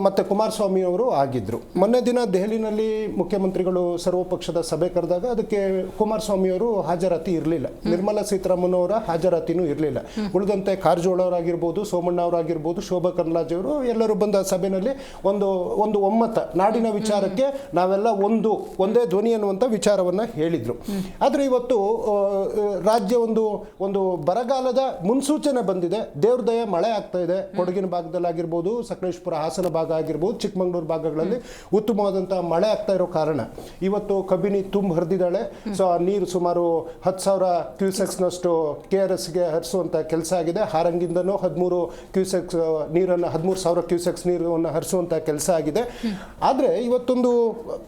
[SPEAKER 4] ಮತ್ತು ಕುಮಾರಸ್ವಾಮಿ ಅವರು ಆಗಿದ್ದರು. ಮೊನ್ನೆ ದಿನ ದೆಹಲಿನಲ್ಲಿ ಮುಖ್ಯಮಂತ್ರಿಗಳು ಸರ್ವಪಕ್ಷದ ಸಭೆ ಕರೆದಾಗ ಅದಕ್ಕೆ ಕುಮಾರಸ್ವಾಮಿಯವರು ಹಾಜರಾತಿ ಇರಲಿಲ್ಲ, ನಿರ್ಮಲಾ ಸೀತಾರಾಮನ್ ಅವರ ಹಾಜರಾತಿನೂ ಇರಲಿಲ್ಲ. ಉಳಿದಂತೆ ಕಾರಜೋಳ ಅವರಾಗಿರ್ಬೋದು, ಸೋಮಣ್ಣ ಅವರಾಗಿರ್ಬೋದು, ಶೋಭಾ ಕರಂದ್ಲಾಜೆ ಅವರು ಎಲ್ಲರೂ ಬಂದ ಸಭೆಯಲ್ಲಿ ಒಂದು ಒಮ್ಮತ, ನಾಡಿನ ವಿಚಾರಕ್ಕೆ ನಾವೆಲ್ಲ ಒಂದೇ ಧ್ವನಿ ಅನ್ನುವಂಥ ವಿಚಾರವನ್ನು ಹೇಳಿದರು. ಆದರೆ ಇವತ್ತು ರಾಜ್ಯ ಒಂದು ಬರಗಾಲದ ಮುನ್ಸೂಚನೆ ಬಂದಿದೆ. ದೇವ್ರ ದಯ ಮಳೆ ಆಗ್ತಾ ಇದೆ. ಕೊಡಗಿನ ಭಾಗದಲ್ಲಾಗಿರ್ಬೋದು, ಸಕಲೇಶ್ಪುರ ಹಾಸನ ಭಾಗ ಆಗಿರ್ಬೋದು, ಚಿಕ್ಕಮಗಳೂರು ಭಾಗಗಳಲ್ಲಿ ಉತ್ತಮವಾದಂಥ ಮಳೆ ಆಗ್ತಾ ಇರೋ ಕಾರಣ ಇವತ್ತು ಕಬಿನಿ ಹರಿದಿದ್ದಾಳೆ. ಸೊ ಆ ನೀರು ಸುಮಾರು 10,000 ಕ್ಯೂಸೆಕ್ಸ್ನಷ್ಟು KRSಗೆ ಹರಿಸುವಂಥ ಕೆಲಸ ಆಗಿದೆ. ಹಾರಂಗಿಂದನೂ 13,000 ಕ್ಯೂಸೆಕ್ಸ್ ನೀರನ್ನು ಹರಿಸುವಂಥ ಕೆಲಸ ಆಗಿದೆ. ಆದರೆ ಇವತ್ತೊಂದು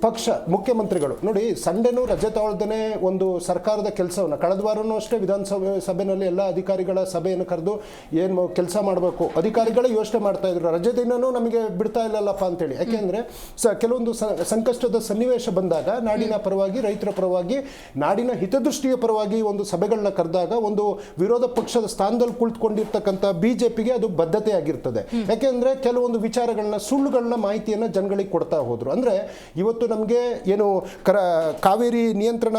[SPEAKER 4] ಪಕ್ಷ ಮುಖ್ಯಮಂತ್ರಿಗಳು ನೋಡಿ, ಸಂಡೇನೂ ರಜೆ ತಗೊಳ್ದೇ ಒಂದು ಸರ್ಕಾರದ ಕೆಲಸವನ್ನು, ಕಳೆದ ವಾರನೂ ಅಷ್ಟೇ ಸಭೆಯಲ್ಲಿ ಎಲ್ಲ ಅಧಿಕಾರಿಗಳ ಸಭೆಯನ್ನು ಕರೆದು ಏನು ಕೆಲಸ ಮಾಡಬೇಕು ಅಧಿಕಾರಿಗಳೇ ಯೋಚನೆ ಮಾಡ್ತಾ ಇದ್ರು. ರಜೆ ದಿನನೂ ನಮಗೆ ಬಿಡ್ತಾ ಇಲ್ಲಲ್ಲಪ್ಪ ಅಂತೇಳಿ. ಯಾಕೆಂದರೆ ಕೆಲವೊಂದು ಸಂಕಷ್ಟದ ಸನ್ನಿವೇಶ ಬಂದಾಗ ನಾಡಿನ ಪರವಾಗಿ, ರೈತರ ಪರವಾಗಿ, ನಾಡಿನ ಹಿತದೃಷ್ಟಿಯ ಪರವಾಗಿ ಒಂದು ಸಭೆಗಳನ್ನ ಕರೆದಾಗ ಒಂದು ವಿರೋಧ ಪಕ್ಷದ ಸ್ಥಾನದಲ್ಲಿ ಕುಳಿತುಕೊಂಡಿರ್ತಕ್ಕಂಥ BJPಗೆ ಅದು ಬದ್ಧತೆ ಆಗಿರ್ತದೆ. ಯಾಕೆಂದರೆ ಕೆಲವೊಂದು ವಿಚಾರಗಳನ್ನ, ಸುಳ್ಳುಗಳನ್ನ, ಮಾಹಿತಿಯನ್ನು ಜನಗಳಿಗೆ ಕೊಡ್ತಾ ಹೋದರು. ಅಂದರೆ ಇವತ್ತು ನಮಗೆ ಏನು ಕಾವೇರಿ ನಿಯಂತ್ರಣ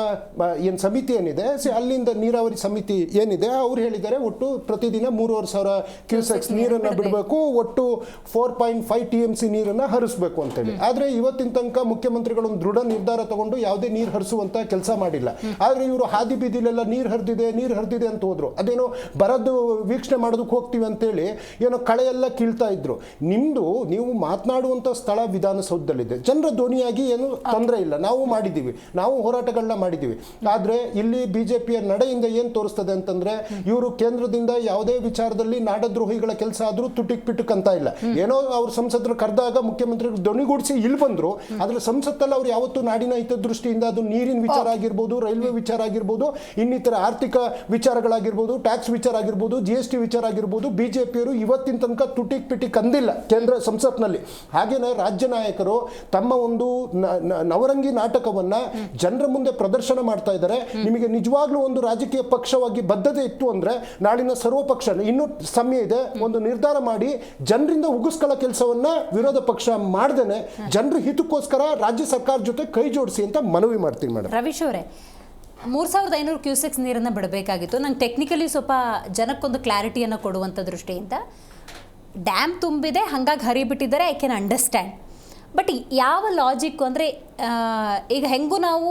[SPEAKER 4] ಏನು ಸಮಿತಿ ಏನಿದೆ, ಅಲ್ಲಿಂದ ನೀರಾವರಿ ಸಮಿತಿ ಏನಿದೆ, ಅವ್ರು ಹೇಳಿದ್ದಾರೆ ಒಟ್ಟು ಪ್ರತಿದಿನ 3,500 ಕ್ಯೂಸೆಕ್ಸ್ ನೀರನ್ನು ಬಿಡಬೇಕು, ಒಟ್ಟು 4.5 TMC ನೀರನ್ನು ಹರಿಸಬೇಕು ಅಂತೇಳಿ. ಆದರೆ ಇವತ್ತಿನ ತನಕ ಮುಖ್ಯಮಂತ್ರಿಗಳು ಒಂದು ದೃಢ ನಿರ್ಧಾರ ತಗೊಂಡು ಯಾವುದೇ ನೀರು ಹರಿಸುವಂತ ಕೆಲಸ ಮಾಡಿಲ್ಲ. ಆದರೆ ಇವರು ಹಾದಿ ಬೀದಿಲೆಲ್ಲ ನೀರು ಹರಿದಿದೆ ಅಂತ ಹೋದ್ರು. ಅದೇನೋ ಬರದ್ದು ವೀಕ್ಷಣೆ ಮಾಡೋದಕ್ಕೆ ಹೋಗ್ತೀವಿ ಅಂತೇಳಿ ಏನೋ ಕಳೆಯೆಲ್ಲ ಕೀಳ್ತಾ ಇದ್ರು. ನೀವು ಮಾತನಾಡುವಂಥ ಸ್ಥಳ ವಿಧಾನಸೌಧದಲ್ಲಿದೆ, ಜನರ ಧ್ವನಿಯಾಗಿ ಏನು ತೊಂದರೆ ಇಲ್ಲ, ನಾವು ಮಾಡಿದ್ದೀವಿ, ನಾವು ಹೋರಾಟಗಳನ್ನ ಮಾಡಿದ್ದೀವಿ. ಆದರೆ ಇಲ್ಲಿ BJPಯ ನಡೆಯಿಂದ ಏನು ತೋರಿಸ್ತದೆ ಅಂತಂದ್ರೆ, ಇವರು ಕೇಂದ್ರದಿಂದ ಯಾವುದೇ ವಿಚಾರದಲ್ಲಿ ನಾಡದ್ರೋಹಿಗಳ ಕೆಲಸ ಆದರೂ ತುಟಿಕ್ ಅಂತ ಇಲ್ಲ. ಏನೋ ಅವ್ರು ಸಂಸದರು ಕರೆದಾಗ ಮುಖ್ಯಮಂತ್ರಿಗಳು ಧ್ವನಿಗೂಡಿಸಿ ಇಲ್ಲಿ ಬಂದ್ರು. ಆದ್ರೆ ಸಂಸತ್ತಲ್ಲಿ ಅವ್ರು ಯಾವತ್ತೂ ನಾಡಿನ ಹಿತದೃಷ್ಟಿಯಿಂದ ಅದು ನೀರಿನ ವಿಚಾರ ಆಗಿರ್ಬೋದು, ರೈಲ್ವೆ ವಿಚಾರ ಆಗಿರ್ಬೋದು, ಇನ್ನಿತರ ಆರ್ಥಿಕ ವಿಚಾರಗಳಾಗಿರ್ಬೋದು, ಟ್ಯಾಕ್ಸ್ ವಿಚಾರ ಆಗಿರ್ಬೋದು, GST ವಿಚಾರ ಆಗಿರ್ಬೋದು, BJPಯವರು ಇವತ್ತಿನ ತನಕ ತುಟಿಕ್ ಅಂದಿಲ್ಲ ಕೇಂದ್ರ ಸಂಸತ್ನಲ್ಲಿ. ಹಾಗೇನೆ ರಾಜ್ಯ ನಾಯಕರು ತಮ್ಮ ಒಂದು ನವರಂಗಿ ನಾಟಕವನ್ನ ಜನರ ಮುಂದೆ ಪ್ರದರ್ಶನ ಮಾಡ್ತಾ ಇದ್ದಾರೆ. ನಿಮಗೆ ನಿಜವಾಗ್ಲೂ ಒಂದು ರಾಜಕೀಯ ಪಕ್ಷವಾಗಿ ಬದ್ಧತೆ ಇತ್ತು ಅಂದ್ರೆ ನಾಳಿನ ಸರ್ವಪಕ್ಷ ಇನ್ನೂ ಸಮಯ ಇದೆ, ಒಂದು ನಿರ್ಧಾರ ಮಾಡಿ ಜನರಿಂದ ಉಗಿಸ್ಕೊಳ್ಳೋ ಕೆಲಸವನ್ನ ವಿರೋಧ ಪಕ್ಷ ಮಾಡ್ದೇನೆ ಜನರ ಹಿತಕ್ಕೋಸ್ಕರ ರಾಜ್ಯ ಸರ್ಕಾರ ಜೊತೆ ಕೈ ಜೋಡಿಸಿ ಅಂತ ಮನವಿ ಮಾಡ್ತೀನಿ ಮೇಡಮ್.
[SPEAKER 1] ರವೀಶ್ ಅವರೇ, 3,500 ಕ್ಯೂಸೆಕ್ಸ್ ನೀರನ್ನು ಬಿಡಬೇಕಾಗಿತ್ತು. ನಂಗೆ ಟೆಕ್ನಿಕಲಿ ಸ್ವಲ್ಪ ಜನಕ್ಕೊಂದು ಕ್ಲಾರಿಟಿಯನ್ನು ಕೊಡುವಂಥ ದೃಷ್ಟಿಯಿಂದ ಡ್ಯಾಮ್ ತುಂಬಿದೆ, ಹಾಗಾಗಿ ಹರಿಬಿಟ್ಟಿದ್ದಾರೆ, ಐ ಕ್ಯಾನ್ ಅಂಡರ್ಸ್ಟ್ಯಾಂಡ್. ಬಟ್ ಯಾವ ಲಾಜಿಕ್ಕು ಅಂದರೆ, ಈಗ ಹೆಂಗೂ ನಾವು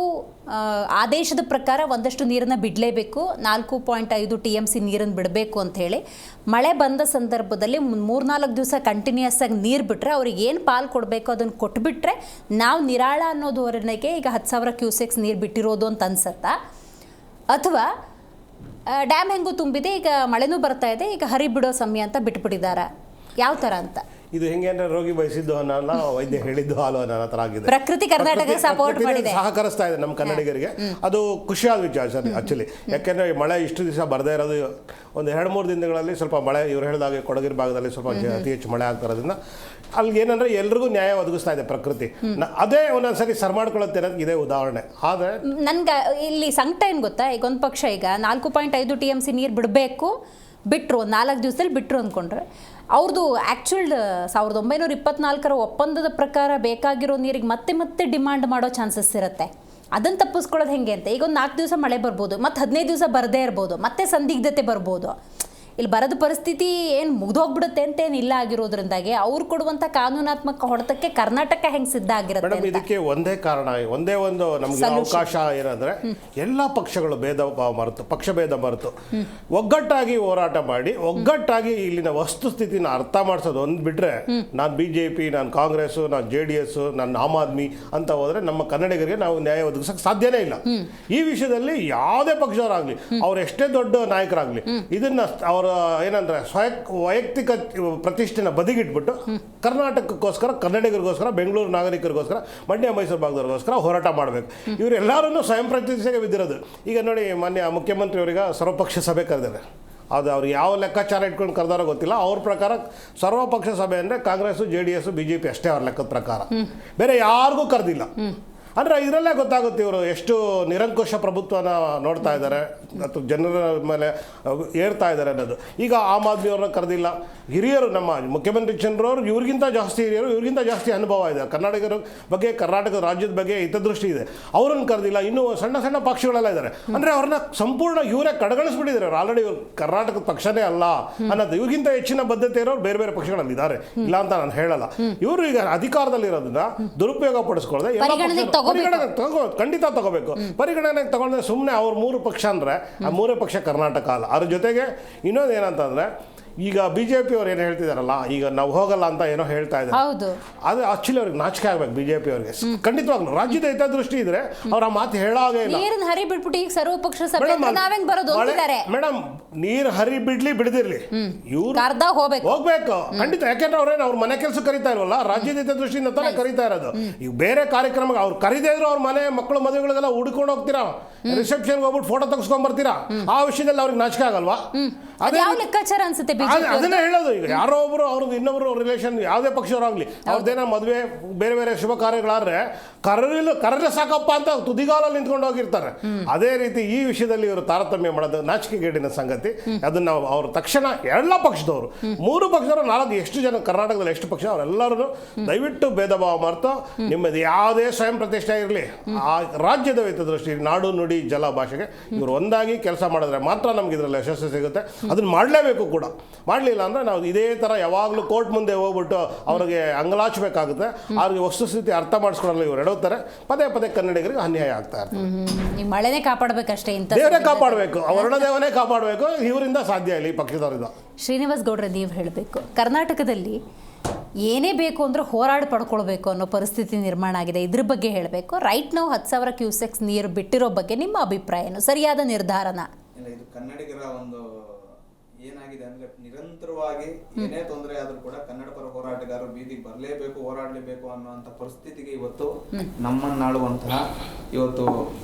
[SPEAKER 1] ಆದೇಶದ ಪ್ರಕಾರ ಒಂದಷ್ಟು ನೀರನ್ನು ಬಿಡಲೇಬೇಕು, 4.5 TMC ನೀರನ್ನು ಬಿಡಬೇಕು ಅಂಥೇಳಿ ಮಳೆ ಬಂದ ಸಂದರ್ಭದಲ್ಲಿ 3-4 ದಿವಸ ಕಂಟಿನ್ಯೂಸ್ ಆಗಿ ನೀರು ಬಿಟ್ಟರೆ ಅವ್ರಿಗೆ ಏನು ಪಾಲು ಕೊಡಬೇಕು ಅದನ್ನು ಕೊಟ್ಬಿಟ್ರೆ ನಾವು ನಿರಾಳ ಅನ್ನೋ ಧೋರಣೆಗೆ ಈಗ 10,000 ಕ್ಯೂಸೆಕ್ಸ್ ನೀರು ಬಿಟ್ಟಿರೋದು ಅಂತ ಅನ್ಸತ್ತಾ, ಅಥವಾ ಡ್ಯಾಮ್ ಹೆಂಗೂ ತುಂಬಿದೆ, ಈಗ ಮಳೆನೂ ಬರ್ತಾ ಇದೆ, ಈಗ ಹರಿ ಬಿಡೋ ಸಮಯ ಅಂತ ಬಿಟ್ಬಿಟ್ಟಿದ್ದಾರ, ಯಾವ ಥರ ಅಂತ?
[SPEAKER 5] ಇದು ಹೆಂಗೆ ಅಂದ್ರೆ ರೋಗಿ ಬಯಸಿದ್ದು ಅನ್ನಲ್ಲ, ವೈದ್ಯ ಹೇಳಿದ್ದು ಹಾಲು ಅನ್ನೋ ಥರ ಆಗಿದೆ.
[SPEAKER 1] ಪ್ರಕೃತಿ ಕರ್ನಾಟಕ ಸಪೋರ್ಟ್ ಮಾಡಿದೆ,
[SPEAKER 5] ಸಹಕರಿಸ್ತಾ ಇದೆ ನಮ್ಮ ಕನ್ನಡಿಗರಿಗೆ. ಅದು ಖುಷಿಯಾದ ವಿಚಾರ ಸರ್ ಆ್ಯಕ್ಚುಲಿ. ಯಾಕೆಂದರೆ ಮಳೆ ಇಷ್ಟು ದಿವಸ ಬರದೇ ಇರೋದು, ಒಂದು 2-3 ದಿನಗಳಲ್ಲಿ ಸ್ವಲ್ಪ ಮಳೆ, ಇವ್ರು ಹೇಳಿದಾಗೆ ಕೊಡಗಿನ ಭಾಗದಲ್ಲಿ ಸ್ವಲ್ಪ ಅತಿ ಹೆಚ್ಚು ಮಳೆ ಆಗ್ತಾ ಇರೋದ್ರಿಂದ ಅಲ್ಲಿಗೆ ಏನಂದ್ರೆ ಎಲ್ರಿಗೂ ನ್ಯಾಯ ಒದಗಿಸ್ತಾ ಇದೆ ಪ್ರಕೃತಿ. ಅದೇ ಒಂದೊಂದ್ಸರಿ ಸರ್ ಮಾಡ್ಕೊಳ್ಳುತ್ತೆ ಅನ್ನೋದು ಇದೇ ಉದಾಹರಣೆ. ಆದರೆ ನನ್ಗೆ
[SPEAKER 1] ಇಲ್ಲಿ ಸಂಕಟ ಏನು ಗೊತ್ತಾ, ಈಗ ಒಂದು ಪಕ್ಷ ಈಗ 4.5 TMC ನೀರು ಬಿಡಬೇಕು, ಬಿಟ್ಟರು 4 ದಿವಸದಲ್ಲಿ ಬಿಟ್ಟರು ಅಂದ್ಕೊಂಡ್ರೆ, ಅವ್ರದ್ದು ಆ್ಯಕ್ಚುಲ್ 1924 ಒಪ್ಪಂದದ ಪ್ರಕಾರ ಬೇಕಾಗಿರೋ ನೀರಿಗೆ ಮತ್ತೆ ಡಿಮಾಂಡ್ ಮಾಡೋ ಚಾನ್ಸಸ್ ಇರುತ್ತೆ. ಅದನ್ನು ತಪ್ಪಿಸ್ಕೊಳ್ಳೋದು ಹೆಂಗೆ ಅಂತ, ಈಗ ಒಂದು 4 ದಿವಸ ಮಳೆ ಬರ್ಬೋದು, ಮತ್ತು 15 ದಿವಸ ಬರದೇ ಇರ್ಬೋದು, ಮತ್ತೆ ಸಂದಿಗ್ಧತೆ ಬರ್ಬೋದು. ಇಲ್ಲಿ ಬರದ ಪರಿಸ್ಥಿತಿ ಏನು ಮುಗ್ದೋಗ್ಬಿಡುತ್ತೆ ಅಂತ ಏನಿಲ್ಲ ಆಗಿರೋದ್ರಿಂದಾಗಿ ಅವ್ರು ಕೊಡುವಂಥ ಕಾನೂನಾತ್ಮಕ ಹೊಡೆತಕ್ಕೆ ಕರ್ನಾಟಕ ಹೆಂಗೆ ಸಿದ್ಧ ಆಗಿರುತ್ತೆ
[SPEAKER 5] ಮೇಡಮ್, ಇದಕ್ಕೆ ಒಂದೇ ಕಾರಣ, ಒಂದೇ ಒಂದು ನಮಗೆ ಅವಕಾಶ ಏನಂದ್ರೆ ಎಲ್ಲ ಪಕ್ಷಗಳು ಪಕ್ಷ ಭೇದ ಮರೆತು ಒಗ್ಗಟ್ಟಾಗಿ ಹೋರಾಟ ಮಾಡಿ ಒಗ್ಗಟ್ಟಾಗಿ ಇಲ್ಲಿನ ವಸ್ತುಸ್ಥಿತಿನ ಅರ್ಥ ಮಾಡಿಸೋದು ಒಂದು ಬಿಟ್ರೆ, ನಾನು BJP, ನಾನು ಕಾಂಗ್ರೆಸ್, ನಾನು JDS, ನಾನು ಆಮ್ ಆದ್ಮಿ ಅಂತ ಹೋದ್ರೆ ನಮ್ಮ ಕನ್ನಡಿಗರಿಗೆ ನಾವು ನ್ಯಾಯ ಒದಗಿಸಕ್ಕೆ ಸಾಧ್ಯನೇ ಇಲ್ಲ. ಈ ವಿಷಯದಲ್ಲಿ ಯಾವುದೇ ಪಕ್ಷದವರಾಗ್ಲಿ, ಅವ್ರು ಎಷ್ಟೇ ದೊಡ್ಡ ನಾಯಕರಾಗ್ಲಿ, ಇದನ್ನ ಅವರ ಏನಂದ್ರೆ ವೈಯಕ್ತಿಕ ಪ್ರತಿಷ್ಠೆನ ಬದಿಗಿಟ್ಬಿಟ್ಟು ಕರ್ನಾಟಕಕ್ಕೋಸ್ಕರ, ಕನ್ನಡಿಗರಿಗೋಸ್ಕರ, ಬೆಂಗಳೂರು ನಾಗರಿಕರಿಗೋಸ್ಕರ, ಮಂಡ್ಯ ಮೈಸೂರು ಭಾಗದವ್ರಿಗೋಸ್ಕರ ಹೋರಾಟ ಮಾಡಬೇಕು. ಇವರೆಲ್ಲರೂ ಸ್ವಯಂ ಪ್ರತಿಷ್ಠೆಗೆ ಬಿದ್ದಿರೋದು. ಈಗ ನೋಡಿ, ಮಾನ್ಯ ಮುಖ್ಯಮಂತ್ರಿ ಅವರಿಗೆ ಸರ್ವಪಕ್ಷ ಸಭೆ ಕರೆದಿದ್ದಾರೆ. ಅದು ಅವ್ರು ಯಾವ ಲೆಕ್ಕಾಚಾರ ಇಟ್ಕೊಂಡು ಕರೆದಾರೋ ಗೊತ್ತಿಲ್ಲ. ಅವ್ರ ಪ್ರಕಾರ ಸರ್ವಪಕ್ಷ ಸಭೆ ಅಂದರೆ ಕಾಂಗ್ರೆಸ್, JDS, BJP ಅಷ್ಟೇ ಅವ್ರ ಲೆಕ್ಕದ ಪ್ರಕಾರ, ಬೇರೆ ಯಾರಿಗೂ ಕರೆದಿಲ್ಲ. ಅಂದರೆ ಇದರಲ್ಲೇ ಗೊತ್ತಾಗುತ್ತೆ ಇವರು ಎಷ್ಟು ನಿರಂಕುಶ ಪ್ರಭುತ್ವನ ನೋಡ್ತಾ ಇದ್ದಾರೆ ಅಥವಾ ಜನರ ಮೇಲೆ ಏರ್ತಾ ಇದ್ದಾರೆ ಅನ್ನೋದು. ಈಗ ಆಮ್ ಆದ್ಮಿ ಅವ್ರನ್ನ ಕರೆದಿಲ್ಲ. ಹಿರಿಯರು, ನಮ್ಮ ಮುಖ್ಯಮಂತ್ರಿ ಚಂದ್ರವರು ಇವ್ರಿಗಿಂತ ಜಾಸ್ತಿ ಹಿರಿಯರು, ಇವ್ರಿಗಿಂತ ಜಾಸ್ತಿ ಅನುಭವ ಇದೆ, ಕರ್ನಾಟಕದ ಬಗ್ಗೆ, ಕರ್ನಾಟಕ ರಾಜ್ಯದ ಬಗ್ಗೆ ಹಿತದೃಷ್ಟಿ ಇದೆ, ಅವರನ್ನು ಕರೆದಿಲ್ಲ. ಇನ್ನೂ ಸಣ್ಣ ಸಣ್ಣ ಪಕ್ಷಗಳೆಲ್ಲ ಇದ್ದಾರೆ. ಅಂದರೆ ಅವ್ರನ್ನ ಸಂಪೂರ್ಣ ಇವರೇ ಕಡೆಗಣಿಸ್ಬಿಟ್ಟಿದ್ದಾರೆ. ಅವ್ರು ಆಲ್ರೆಡಿ ಇವ್ರು ಕರ್ನಾಟಕದ ಪಕ್ಷನೇ ಅಲ್ಲ ಅನ್ನೋದು. ಇವ್ರಿಗಿಂತ ಹೆಚ್ಚಿನ ಬದ್ಧತೆ ಇರೋರು ಬೇರೆ ಬೇರೆ ಪಕ್ಷಗಳಲ್ಲಿ ಇದ್ದಾರೆ, ಇಲ್ಲ ಅಂತ ನಾನು ಹೇಳಲ್ಲ. ಇವರು ಈಗ ಅಧಿಕಾರದಲ್ಲಿರೋದನ್ನ ದುರುಪಯೋಗ ಪಡಿಸ್ಕೊಳ್ಳದೆ ಖಂಡಿತ ತಗೋಬೇಕು. ಪರಿಗಣನೆಗೆ ತಗೊಂಡ್ರೆ ಸುಮ್ಮನೆ ಅವ್ರ 3 ಪಕ್ಷ ಅಂದ್ರೆ ಆ 3 ಪಕ್ಷ ಕರ್ನಾಟಕ ಅಲ್ಲ. ಅದ್ರ ಜೊತೆಗೆ ಇನ್ನೊಂದು ಏನಂತಂದ್ರೆ, ಈಗ BJP ಅವ್ರು ಏನು ಹೇಳ್ತಿದಾರಲ್ಲ, ಈಗ ನಾವು ಹೋಗಲ್ಲ ಅಂತ ಏನೋ ಹೇಳ್ತಾ ಇದ್ದಾರೆ. ಅದು ಆಕ್ಚುಲಿ ಅವ್ರಿಗೆ ನಾಚಿಕೆ ಆಗ್ಬೇಕು. BJP ಅವ್ರಿಗೆ ಖಂಡಿತವಾಗ್ಲು ರಾಜ್ಯದ ಹಿತದೃಷ್ಟಿ ಇದ್ರೆ ಅವ್ರ ಆ ಮಾತು ಹೇಳಾಗೇ ಇಲ್ಲ. ಮೇಡಮ್, ನೀರು ಹರಿ ಬಿಡ್ಲಿ ಬಿಡದಿರ್ಲಿ, ಇವ್ರು ಹೋಗ್ಬೇಕು ಖಂಡಿತ. ಯಾಕೆಂದ್ರೆ ಅವ್ರ ಮನೆ ಕೆಲಸ ಕರಿತಾ ಇಲ್ವಲ್ಲ, ರಾಜ್ಯದ ಹಿತದೃಷ್ಟಿಯಿಂದ ತಾನೇ ಕರಿತಾ ಇರೋದು. ಈಗ ಬೇರೆ ಕಾರ್ಯಕ್ರಮ ಅವ್ರು ಕರಿದೇ ಇದ್ರು ಅವ್ರ ಮನೆ ಮಕ್ಕಳು ಮದುವೆಗಳಿಗೆಲ್ಲ ಹುಡ್ಕೊಂಡು ಹೋಗ್ತೀರಾ, ರಿಸೆಪ್ಷನ್ಗೆ ಹೋಗ್ಬಿಟ್ಟು ಫೋಟೋ ತೆಗೆಸ್ಕೊಂಡ್ ಬರ್ತೀರಾ, ಆ ವಿಷಯದಲ್ಲಿ ಅವ್ರಿಗೆ ನಾಚಿಕೆ ಆಗಲ್ವಾ? ಅದನ್ನೇ ಹೇಳೋದು. ಈಗ ಯಾರೋ ಒಬ್ರು ಅವ್ರದ್ದು ಇನ್ನೊಬ್ರು ರಿಲೇಷನ್, ಯಾವುದೇ ಪಕ್ಷವರಾಗ್ಲಿ, ಅವ್ರದ್ದೇನೋ ಮದುವೆ ಬೇರೆ ಬೇರೆ ಶುಭ ಕಾರ್ಯಗಳಾದ್ರೆ ಕರೆದ್ರೆ ಸಾಕಪ್ಪ ಅಂತ ತುದಿಗಾಲಲ್ಲಿ ನಿಂತ್ಕೊಂಡು ಹೋಗಿರ್ತಾರೆ. ಅದೇ ರೀತಿ ಈ ವಿಷಯದಲ್ಲಿ ಇವರು ತಾರತಮ್ಯ ಮಾಡೋದು ನಾಚಿಕೆಗೇಡಿನ ಸಂಗತಿ. ಅದನ್ನ ಅವ್ರ ತಕ್ಷಣ ಎಲ್ಲ ಪಕ್ಷದವರು, 3 ಪಕ್ಷದವರು, 4 ಎಷ್ಟು ಜನ ಕರ್ನಾಟಕದಲ್ಲಿ ಎಷ್ಟು ಪಕ್ಷ, ಅವರೆಲ್ಲರೂ ದಯವಿಟ್ಟು ಭೇದ ಭಾವ ಮರೆತು ನಿಮ್ಮದು ಯಾವುದೇ ಸ್ವಯಂ ಪ್ರತಿಷ್ಠೆ ಇರಲಿ, ಆ ರಾಜ್ಯದ ಹಿತದೃಷ್ಟಿ, ನಾಡು ನುಡಿ ಜಲ ಭಾಷೆಗೆ ಇವರು ಒಂದಾಗಿ ಕೆಲಸ ಮಾಡಿದ್ರೆ ಮಾತ್ರ ನಮ್ಗೆ ಇದರಲ್ಲಿ ಯಶಸ್ಸು ಸಿಗುತ್ತೆ. ಅದನ್ನ ಮಾಡಲೇಬೇಕು ಕೂಡ. ಮಾಡಲಿಲ್ಲ ಅಂದರೆ ನಾವು ಇದೇ ಥರ ಯಾವಾಗಲೂ ಕೋರ್ಟ್ ಮುಂದೆ ಹೋಗ್ಬಿಟ್ಟು ಅವ್ರಿಗೆ ಅಂಗಲಾಚಬೇಕಾಗುತ್ತೆ. ಅವ್ರಿಗೆ ವಸ್ತುಸ್ಥಿತಿ ಅರ್ಥ ಮಾಡಿಸ್ಕೊಳ್ಳಲು ಇವ್ರು ಎಡವುತ್ತಾರೆ. ಪದೇ ಪದೇ ಕನ್ನಡಿಗರಿಗೆ ಅನ್ಯಾಯ ಆಗ್ತಾ ಇರ್ತದೆ.
[SPEAKER 1] ಮಳೆನೇ ಕಾಪಾಡಬೇಕಷ್ಟೇ,
[SPEAKER 5] ದೇವರೇ ಕಾಪಾಡಬೇಕು, ಅವರಣ ದೇವನೇ ಕಾಪಾಡಬೇಕು. ಇವರಿಂದ ಸಾಧ್ಯ ಇಲ್ಲ, ಈ ಪಕ್ಷದವರಿಂದ.
[SPEAKER 1] ಶ್ರೀನಿವಾಸ್ ಗೌಡ್ರೆ, ನೀವು ಹೇಳಬೇಕು, ಕರ್ನಾಟಕದಲ್ಲಿ ಏನೇ ಬೇಕು ಅಂದರೆ ಹೋರಾಡಿ ಪಡ್ಕೊಳ್ಬೇಕು ಅನ್ನೋ ಪರಿಸ್ಥಿತಿ ನಿರ್ಮಾಣ ಆಗಿದೆ. ಇದ್ರ ಬಗ್ಗೆ ಹೇಳಬೇಕು. ರೈಟ್ ನಾವು 10,000 ಕ್ಯೂಸೆಕ್ಸ್ ನೀರು ಬಿಟ್ಟಿರೋ ಬಗ್ಗೆ ನಿಮ್ಮ ಅಭಿಪ್ರಾಯ ಏನು? ಸರಿಯಾದ ನಿರ್ಧಾರನ?
[SPEAKER 6] ಇಲ್ಲ, ಇದು ಕನ್ನಡಿಗರ ಒಂದು ಏನಾಗಿದೆ ಅಂದ್ರೆ, ನಿರಂತರವಾಗಿ ಏನೇ ತೊಂದರೆ ಆದ್ರೂ ಕೂಡ ಕನ್ನಡ ಪರ ಹೋರಾಟಗಾರರು ಬೀದಿಗೆ ಬರಲೇಬೇಕು, ಹೋರಾಡಲೇಬೇಕು ಅನ್ನುವಂಥ ಪರಿಸ್ಥಿತಿಗೆ ಇವತ್ತು ನಮ್ಮನ್ನಾಳುವಂತಹ, ಇವತ್ತು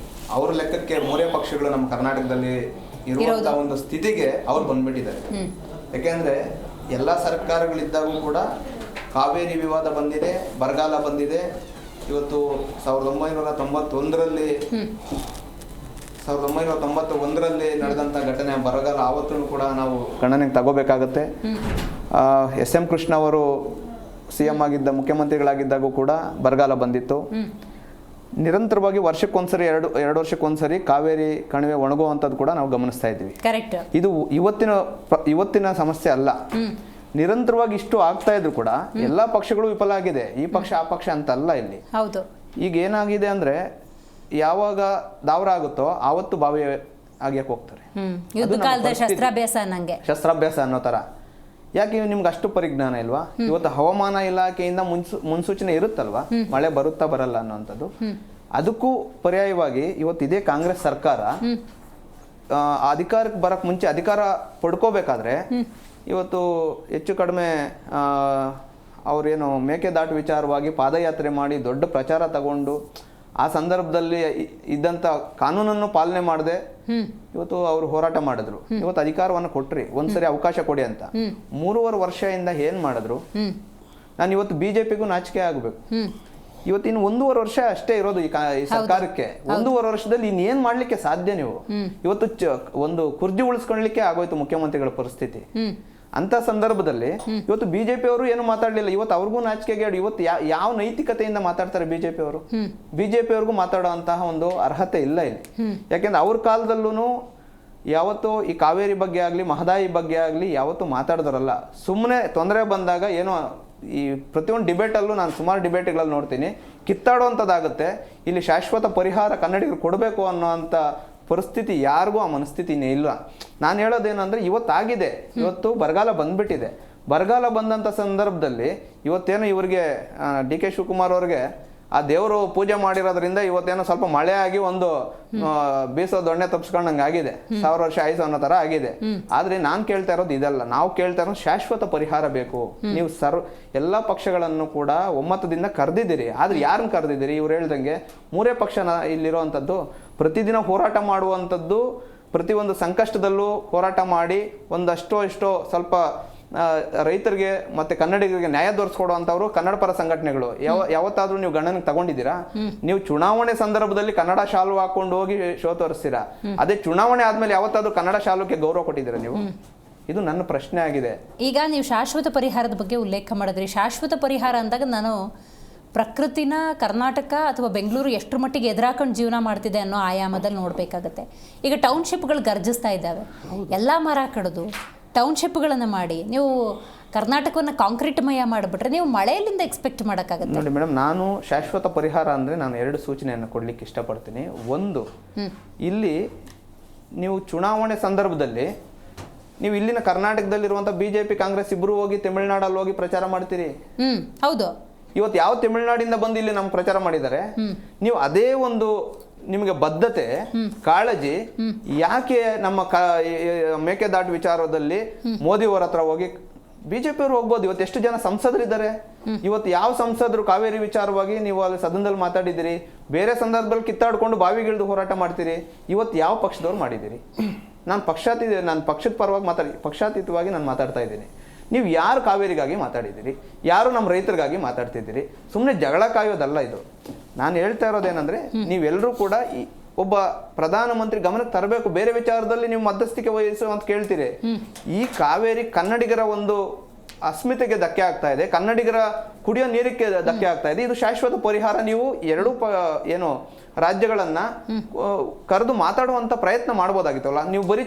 [SPEAKER 6] ಅವ್ರ ಲೆಕ್ಕಕ್ಕೆ 3 ಪಕ್ಷಗಳು ನಮ್ಮ ಕರ್ನಾಟಕದಲ್ಲಿ ಇರುವಂತಹ ಒಂದು ಸ್ಥಿತಿಗೆ ಅವ್ರು ಬಂದ್ಬಿಟ್ಟಿದ್ದಾರೆ. ಯಾಕೆಂದ್ರೆ ಎಲ್ಲ ಸರ್ಕಾರಗಳಿದ್ದಾಗೂ ಕೂಡ ಕಾವೇರಿ ವಿವಾದ ಬಂದಿದೆ, ಬರಗಾಲ ಬಂದಿದೆ. ಇವತ್ತು 1991ರಲ್ಲಿ ನಡೆದಂಥ ಘಟನೆ ಬರಗಾಲ, ಆವತ್ತೂ ಕೂಡ ನಾವು ಗಣನೆಗೆ ತಗೋಬೇಕಾಗತ್ತೆ. SM ಕೃಷ್ಣ ಅವರು CM ಆಗಿದ್ದ, ಮುಖ್ಯಮಂತ್ರಿಗಳಾಗಿದ್ದಾಗೂ ಕೂಡ ಬರಗಾಲ ಬಂದಿತ್ತು. ನಿರಂತರವಾಗಿ ವರ್ಷಕ್ಕೊಂದ್ಸರಿ, ಎರಡು ವರ್ಷಕ್ಕೊಂದ್ಸರಿ ಕಾವೇರಿ ಕಣಿವೆ ಒಣಗುವಂಥದ್ದು ಕೂಡ ನಾವು ಗಮನಿಸ್ತಾ ಇದ್ದೀವಿ. ಇದು ಇವತ್ತಿನ ಸಮಸ್ಯೆ ಅಲ್ಲ. ನಿರಂತರವಾಗಿ ಇಷ್ಟು ಆಗ್ತಾ ಇದ್ರು ಕೂಡ ಎಲ್ಲ ಪಕ್ಷಗಳು ವಿಫಲ ಆಗಿದೆ. ಈ ಪಕ್ಷ ಆ ಪಕ್ಷ ಅಂತ ಅಲ್ಲ. ಇಲ್ಲಿ ಈಗ ಏನಾಗಿದೆ ಅಂದ್ರೆ, ಯಾವಾಗ ದಾವರ ಆಗುತ್ತೋ ಆವತ್ತು ಬಾವಿ ಆಗ್ಯಕ್ಕೆ ಹೋಗ್ತಾರೆ. ಶಸ್ತ್ರಾಭ್ಯಾಸ ಅನ್ನೋ ತರ. ಯಾಕೆ ನಿಮ್ಗೆ ಅಷ್ಟು ಪರಿಜ್ಞಾನ ಇಲ್ವಾ? ಇವತ್ತು ಹವಾಮಾನ ಇಲಾಖೆಯಿಂದ ಮುನ್ಸೂಚನೆ ಇರುತ್ತಲ್ವಾ, ಮಳೆ ಬರುತ್ತಾ ಬರಲ್ಲ ಅನ್ನೋಂಥದ್ದು. ಅದಕ್ಕೂ ಪರ್ಯಾಯವಾಗಿ ಇವತ್ತು ಇದೇ ಕಾಂಗ್ರೆಸ್ ಸರ್ಕಾರ ಅಧಿಕಾರಕ್ಕೆ ಬರಕ್ ಮುಂಚೆ, ಅಧಿಕಾರ ಪಡ್ಕೋಬೇಕಾದ್ರೆ ಇವತ್ತು ಹೆಚ್ಚು ಕಡಿಮೆ ಅವ್ರೇನು ಮೇಕೆದಾಟು ವಿಚಾರವಾಗಿ ಪಾದಯಾತ್ರೆ ಮಾಡಿ ದೊಡ್ಡ ಪ್ರಚಾರ ತಗೊಂಡು, ಆ ಸಂದರ್ಭದಲ್ಲಿ ಇದ್ದಂತ ಕಾನೂನನ್ನು ಪಾಲನೆ ಮಾಡದೆ ಇವತ್ತು ಅವರು ಹೋರಾಟ ಮಾಡಿದ್ರು. ಇವತ್ತು ಅಧಿಕಾರವನ್ನು ಕೊಟ್ರಿ, ಒಂದ್ಸರಿ ಅವಕಾಶ ಕೊಡಿ ಅಂತ. 3.5 ವರ್ಷದಿಂದ ಏನ್ ಮಾಡಿದ್ರು? ನಾನು ಇವತ್ತು BJPಗೂ ನಾಚಿಕೆ ಆಗ್ಬೇಕು. ಇವತ್ತಿನ 1.5 ವರ್ಷ ಅಷ್ಟೇ ಇರೋದು ಈ ಸರ್ಕಾರಕ್ಕೆ. 1.5 ವರ್ಷದಲ್ಲಿ ಇನ್ನೇನ್ ಮಾಡ್ಲಿಕ್ಕೆ ಸಾಧ್ಯ? ನೀವು ಇವತ್ತು ಒಂದು ಕುರ್ಜಿ ಉಳಿಸ್ಕೊಳ್ಲಿಕ್ಕೆ ಆಗೋಯ್ತು ಮುಖ್ಯಮಂತ್ರಿಗಳ ಪರಿಸ್ಥಿತಿ. ಅಂತ ಸಂದರ್ಭದಲ್ಲಿ ಇವತ್ತು BJP ಅವರು ಏನು ಮಾತಾಡ್ಲಿಲ್ಲ. ಇವತ್ತು ಅವ್ರಿಗೂ ನಾಚಿಕೆಗೆ. ಇವತ್ತು ಯಾವ ನೈತಿಕತೆಯಿಂದ ಮಾತಾಡ್ತಾರೆ BJP ಅವರು? BJP ಅವ್ರಿಗೂ ಮಾತಾಡುವಂತಹ ಒಂದು ಅರ್ಹತೆ ಇಲ್ಲ ಇಲ್ಲಿ. ಯಾಕೆಂದ್ರೆ ಅವ್ರ ಕಾಲದಲ್ಲೂ ಯಾವತ್ತೂ ಈ ಕಾವೇರಿ ಬಗ್ಗೆ ಆಗಲಿ ಮಹದಾಯಿ ಬಗ್ಗೆ ಆಗಲಿ ಯಾವತ್ತೂ ಮಾತಾಡಿದ್ರಲ್ಲ. ಸುಮ್ಮನೆ ತೊಂದರೆ ಬಂದಾಗ ಏನೋ ಈ ಪ್ರತಿಯೊಂದು ಡಿಬೇಟಲ್ಲೂ ನಾನು ಸುಮಾರು ಡಿಬೇಟ್ಗಳಲ್ಲಿ ನೋಡ್ತೀನಿ, ಕಿತ್ತಾಡುವಂಥದ್ದಾಗುತ್ತೆ. ಇಲ್ಲಿ ಶಾಶ್ವತ ಪರಿಹಾರ ಕನ್ನಡಿಗರು ಕೊಡಬೇಕು ಅನ್ನೋವಂಥ ಪರಿಸ್ಥಿತಿ ಯಾರಿಗೂ ಆ ಮನಸ್ಥಿತಿನೇ ಇಲ್ಲ. ನಾನು ಹೇಳೋದೇನೆಂದರೆ ಇವತ್ತಾಗಿದೆ, ಇವತ್ತು ಬರಗಾಲ ಬಂದ್ಬಿಟ್ಟಿದೆ. ಬರಗಾಲ ಬಂದಂಥ ಸಂದರ್ಭದಲ್ಲಿ ಇವತ್ತೇನು ಇವರಿಗೆ ಡಿ ಕೆ ಶಿವಕುಮಾರ್ ಅವ್ರಿಗೆ ಆ ದೇವರು ಪೂಜೆ ಮಾಡಿರೋದ್ರಿಂದ ಇವತ್ತೇನೋ ಸ್ವಲ್ಪ ಮಳೆ ಆಗಿ ಒಂದು ಬೀಸೋ ದೊಣ್ಣೆ ತಪ್ಪಿಸ್ಕೊಂಡಂಗೆ ಆಗಿದೆ, 1000 ವರ್ಷ ಆಯ್ಸು ಅನ್ನೋ ಥರ ಆಗಿದೆ. ಆದರೆ ನಾನು ಕೇಳ್ತಾ ಇರೋದು ಇದಲ್ಲ, ನಾವು ಕೇಳ್ತಾ ಇರೋದು ಶಾಶ್ವತ ಪರಿಹಾರ ಬೇಕು. ನೀವು ಎಲ್ಲ ಪಕ್ಷಗಳನ್ನು ಕೂಡ ಒಮ್ಮತದಿಂದ ಕರೆದಿದ್ದೀರಿ, ಆದರೆ ಯಾರನ್ನ ಕರೆದಿದ್ದೀರಿ? ಇವ್ರು ಹೇಳ್ದಂಗೆ 3 ಪಕ್ಷ ಇಲ್ಲಿರುವಂಥದ್ದು ಪ್ರತಿದಿನ ಹೋರಾಟ ಮಾಡುವಂಥದ್ದು, ಪ್ರತಿಯೊಂದು ಸಂಕಷ್ಟದಲ್ಲೂ ಹೋರಾಟ ಮಾಡಿ ಒಂದಷ್ಟೋ ಇಷ್ಟೋ ಸ್ವಲ್ಪ ರೈತರಿಗೆ ಮತ್ತೆ ಕನ್ನಡಿಗರಿಗೆ ನ್ಯಾಯ ದೊರಕಿಸ್ಕೊಡುವಂಥವ್ರು ಕನ್ನಡ ಪರ ಸಂಘಟನೆಗಳು. ಯಾವತ್ತಾದ್ರೂ ನೀವು ಗಣನೆಗೆ ತಗೊಂಡಿದ್ದೀರಾ? ನೀವು ಚುನಾವಣೆ ಸಂದರ್ಭದಲ್ಲಿ ಕನ್ನಡ ಶಾಲು ಹಾಕೊಂಡು ಹೋಗಿ ಶೋ ತೋರಿಸ್ತೀರಾ, ಅದೇ ಚುನಾವಣೆ ಆದ್ಮೇಲೆ ಯಾವತ್ತಾದ್ರೂ ಕನ್ನಡ ಶಾಲುಕ್ಕೆ ಗೌರವ ಕೊಟ್ಟಿದ್ದೀರಾ ನೀವು? ಇದು ನನ್ನ ಪ್ರಶ್ನೆ ಆಗಿದೆ.
[SPEAKER 1] ಈಗ ನೀವು ಶಾಶ್ವತ ಪರಿಹಾರದ ಬಗ್ಗೆ ಉಲ್ಲೇಖ ಮಾಡಿದ್ರಿ. ಶಾಶ್ವತ ಪರಿಹಾರ ಅಂದಾಗ ನಾನು ಪ್ರಕೃತಿನ ಕರ್ನಾಟಕ ಅಥವಾ ಬೆಂಗಳೂರು ಎಷ್ಟರ ಮಟ್ಟಿಗೆ ಎದುರಾಕೊಂಡು ಜೀವನ ಮಾಡ್ತಿದೆ ಅನ್ನೋ ಆಯಾಮದಲ್ಲಿ ನೋಡಬೇಕಾಗತ್ತೆ. ಈಗ ಟೌನ್ಶಿಪ್ಗಳು ಗರ್ಜಿಸ್ತಾ ಇದ್ದಾವೆ, ಎಲ್ಲ ಮರ ಕಡಿದು ಟೌನ್ಶಿಪ್ಗಳನ್ನು ಮಾಡಿ ನೀವು ಕರ್ನಾಟಕವನ್ನು ಕಾಂಕ್ರೀಟ್ಮಯ ಮಾಡಿಬಿಟ್ರೆ ನೀವು ಮಳೆಯಲ್ಲಿಂದ ಎಕ್ಸ್ಪೆಕ್ಟ್ ಮಾಡೋಕ್ಕಾಗತ್ತೆ?
[SPEAKER 6] ನೋಡಿ ಮೇಡಮ್, ನಾನು ಶಾಶ್ವತ ಪರಿಹಾರ ಅಂದರೆ ನಾನು 2 ಸೂಚನೆಯನ್ನು ಕೊಡಲಿಕ್ಕೆ ಇಷ್ಟಪಡ್ತೀನಿ. ಒಂದು, ಇಲ್ಲಿ ನೀವು ಚುನಾವಣೆ ಸಂದರ್ಭದಲ್ಲಿ ನೀವು ಇಲ್ಲಿನ ಕರ್ನಾಟಕದಲ್ಲಿರುವಂಥ BJP ಕಾಂಗ್ರೆಸ್ ಇಬ್ಬರು ಹೋಗಿ ತಮಿಳುನಾಡಲ್ಲಿ ಹೋಗಿ ಪ್ರಚಾರ ಮಾಡ್ತೀರಿ.
[SPEAKER 1] ಹೌದು.
[SPEAKER 6] ಇವತ್ತು ಯಾವ ತಮಿಳುನಾಡಿಂದ ಬಂದು ಇಲ್ಲಿ ನಮ್ಗೆ ಪ್ರಚಾರ ಮಾಡಿದ್ದಾರೆ, ನೀವು ಅದೇ ಒಂದು ನಿಮಗೆ ಬದ್ಧತೆ ಕಾಳಜಿ ಯಾಕೆ ನಮ್ಮ ಮೇಕೆದಾಟು ವಿಚಾರದಲ್ಲಿ ಮೋದಿ ಅವರ ಹತ್ರ ಹೋಗಿ BJP ಅವರು ಹೋಗ್ಬೋದು? ಇವತ್ತು ಎಷ್ಟು ಜನ ಸಂಸದರಿದ್ದಾರೆ? ಇವತ್ತು ಯಾವ ಸಂಸದರು ಕಾವೇರಿ ವಿಚಾರವಾಗಿ ನೀವು ಅಲ್ಲಿ ಸದನದಲ್ಲಿ ಮಾತಾಡಿದ್ದೀರಿ? ಬೇರೆ ಸಂದರ್ಭದಲ್ಲಿ ಕಿತ್ತಾಡ್ಕೊಂಡು ಬಾವಿಗಿಳಿದು ಹೋರಾಟ ಮಾಡ್ತೀರಿ. ಇವತ್ತು ಯಾವ ಪಕ್ಷದವ್ರು ಮಾಡಿದ್ದೀರಿ? ನಾನು ಪಕ್ಷದ ಪರವಾಗಿ ಪಕ್ಷಾತೀತವಾಗಿ ನಾನು ಮಾತಾಡ್ತಾ ಇದ್ದೀನಿ. ನೀವು ಯಾರು ಕಾವೇರಿಗಾಗಿ ಮಾತಾಡಿದ್ದೀರಿ? ಯಾರು ನಮ್ಮ ರೈತರಿಗಾಗಿ ಮಾತಾಡ್ತಿದ್ದೀರಿ? ಸುಮ್ಮನೆ ಜಗಳ ಕಾಯೋದಲ್ಲ ಇದು. ನಾನು ಹೇಳ್ತಾ ಇರೋದೇನೆಂದರೆ, ನೀವೆಲ್ಲರೂ ಕೂಡ ಒಬ್ಬ ಪ್ರಧಾನಮಂತ್ರಿ ಗಮನಕ್ಕೆ ತರಬೇಕು. ಬೇರೆ ವಿಚಾರದಲ್ಲಿ ನೀವು ಮಧ್ಯಸ್ಥಿಕೆ ವಹಿಸು ಅಂತ ಕೇಳ್ತೀರಿ. ಈ ಕಾವೇರಿ ಕನ್ನಡಿಗರ ಒಂದು ಅಸ್ಮಿತೆಗೆ ಧಕ್ಕೆ ಆಗ್ತಾ ಇದೆ, ಕನ್ನಡಿಗರ ಕುಡಿಯೋ ನೀರಿಗೆ ಧಕ್ಕೆ ಆಗ್ತಾ ಇದೆ. ಇದು ಶಾಶ್ವತ ಪರಿಹಾರ. ನೀವು ಎರಡೂ ಏನು ರಾಜ್ಯಗಳನ್ನ ಕರೆದು ಮಾತಾಡುವಂತ ಪ್ರಯತ್ನ ಮಾಡ್ಬೋದಾಗಿತ್ತಲ್ಲ. ನೀವು ಬರೀ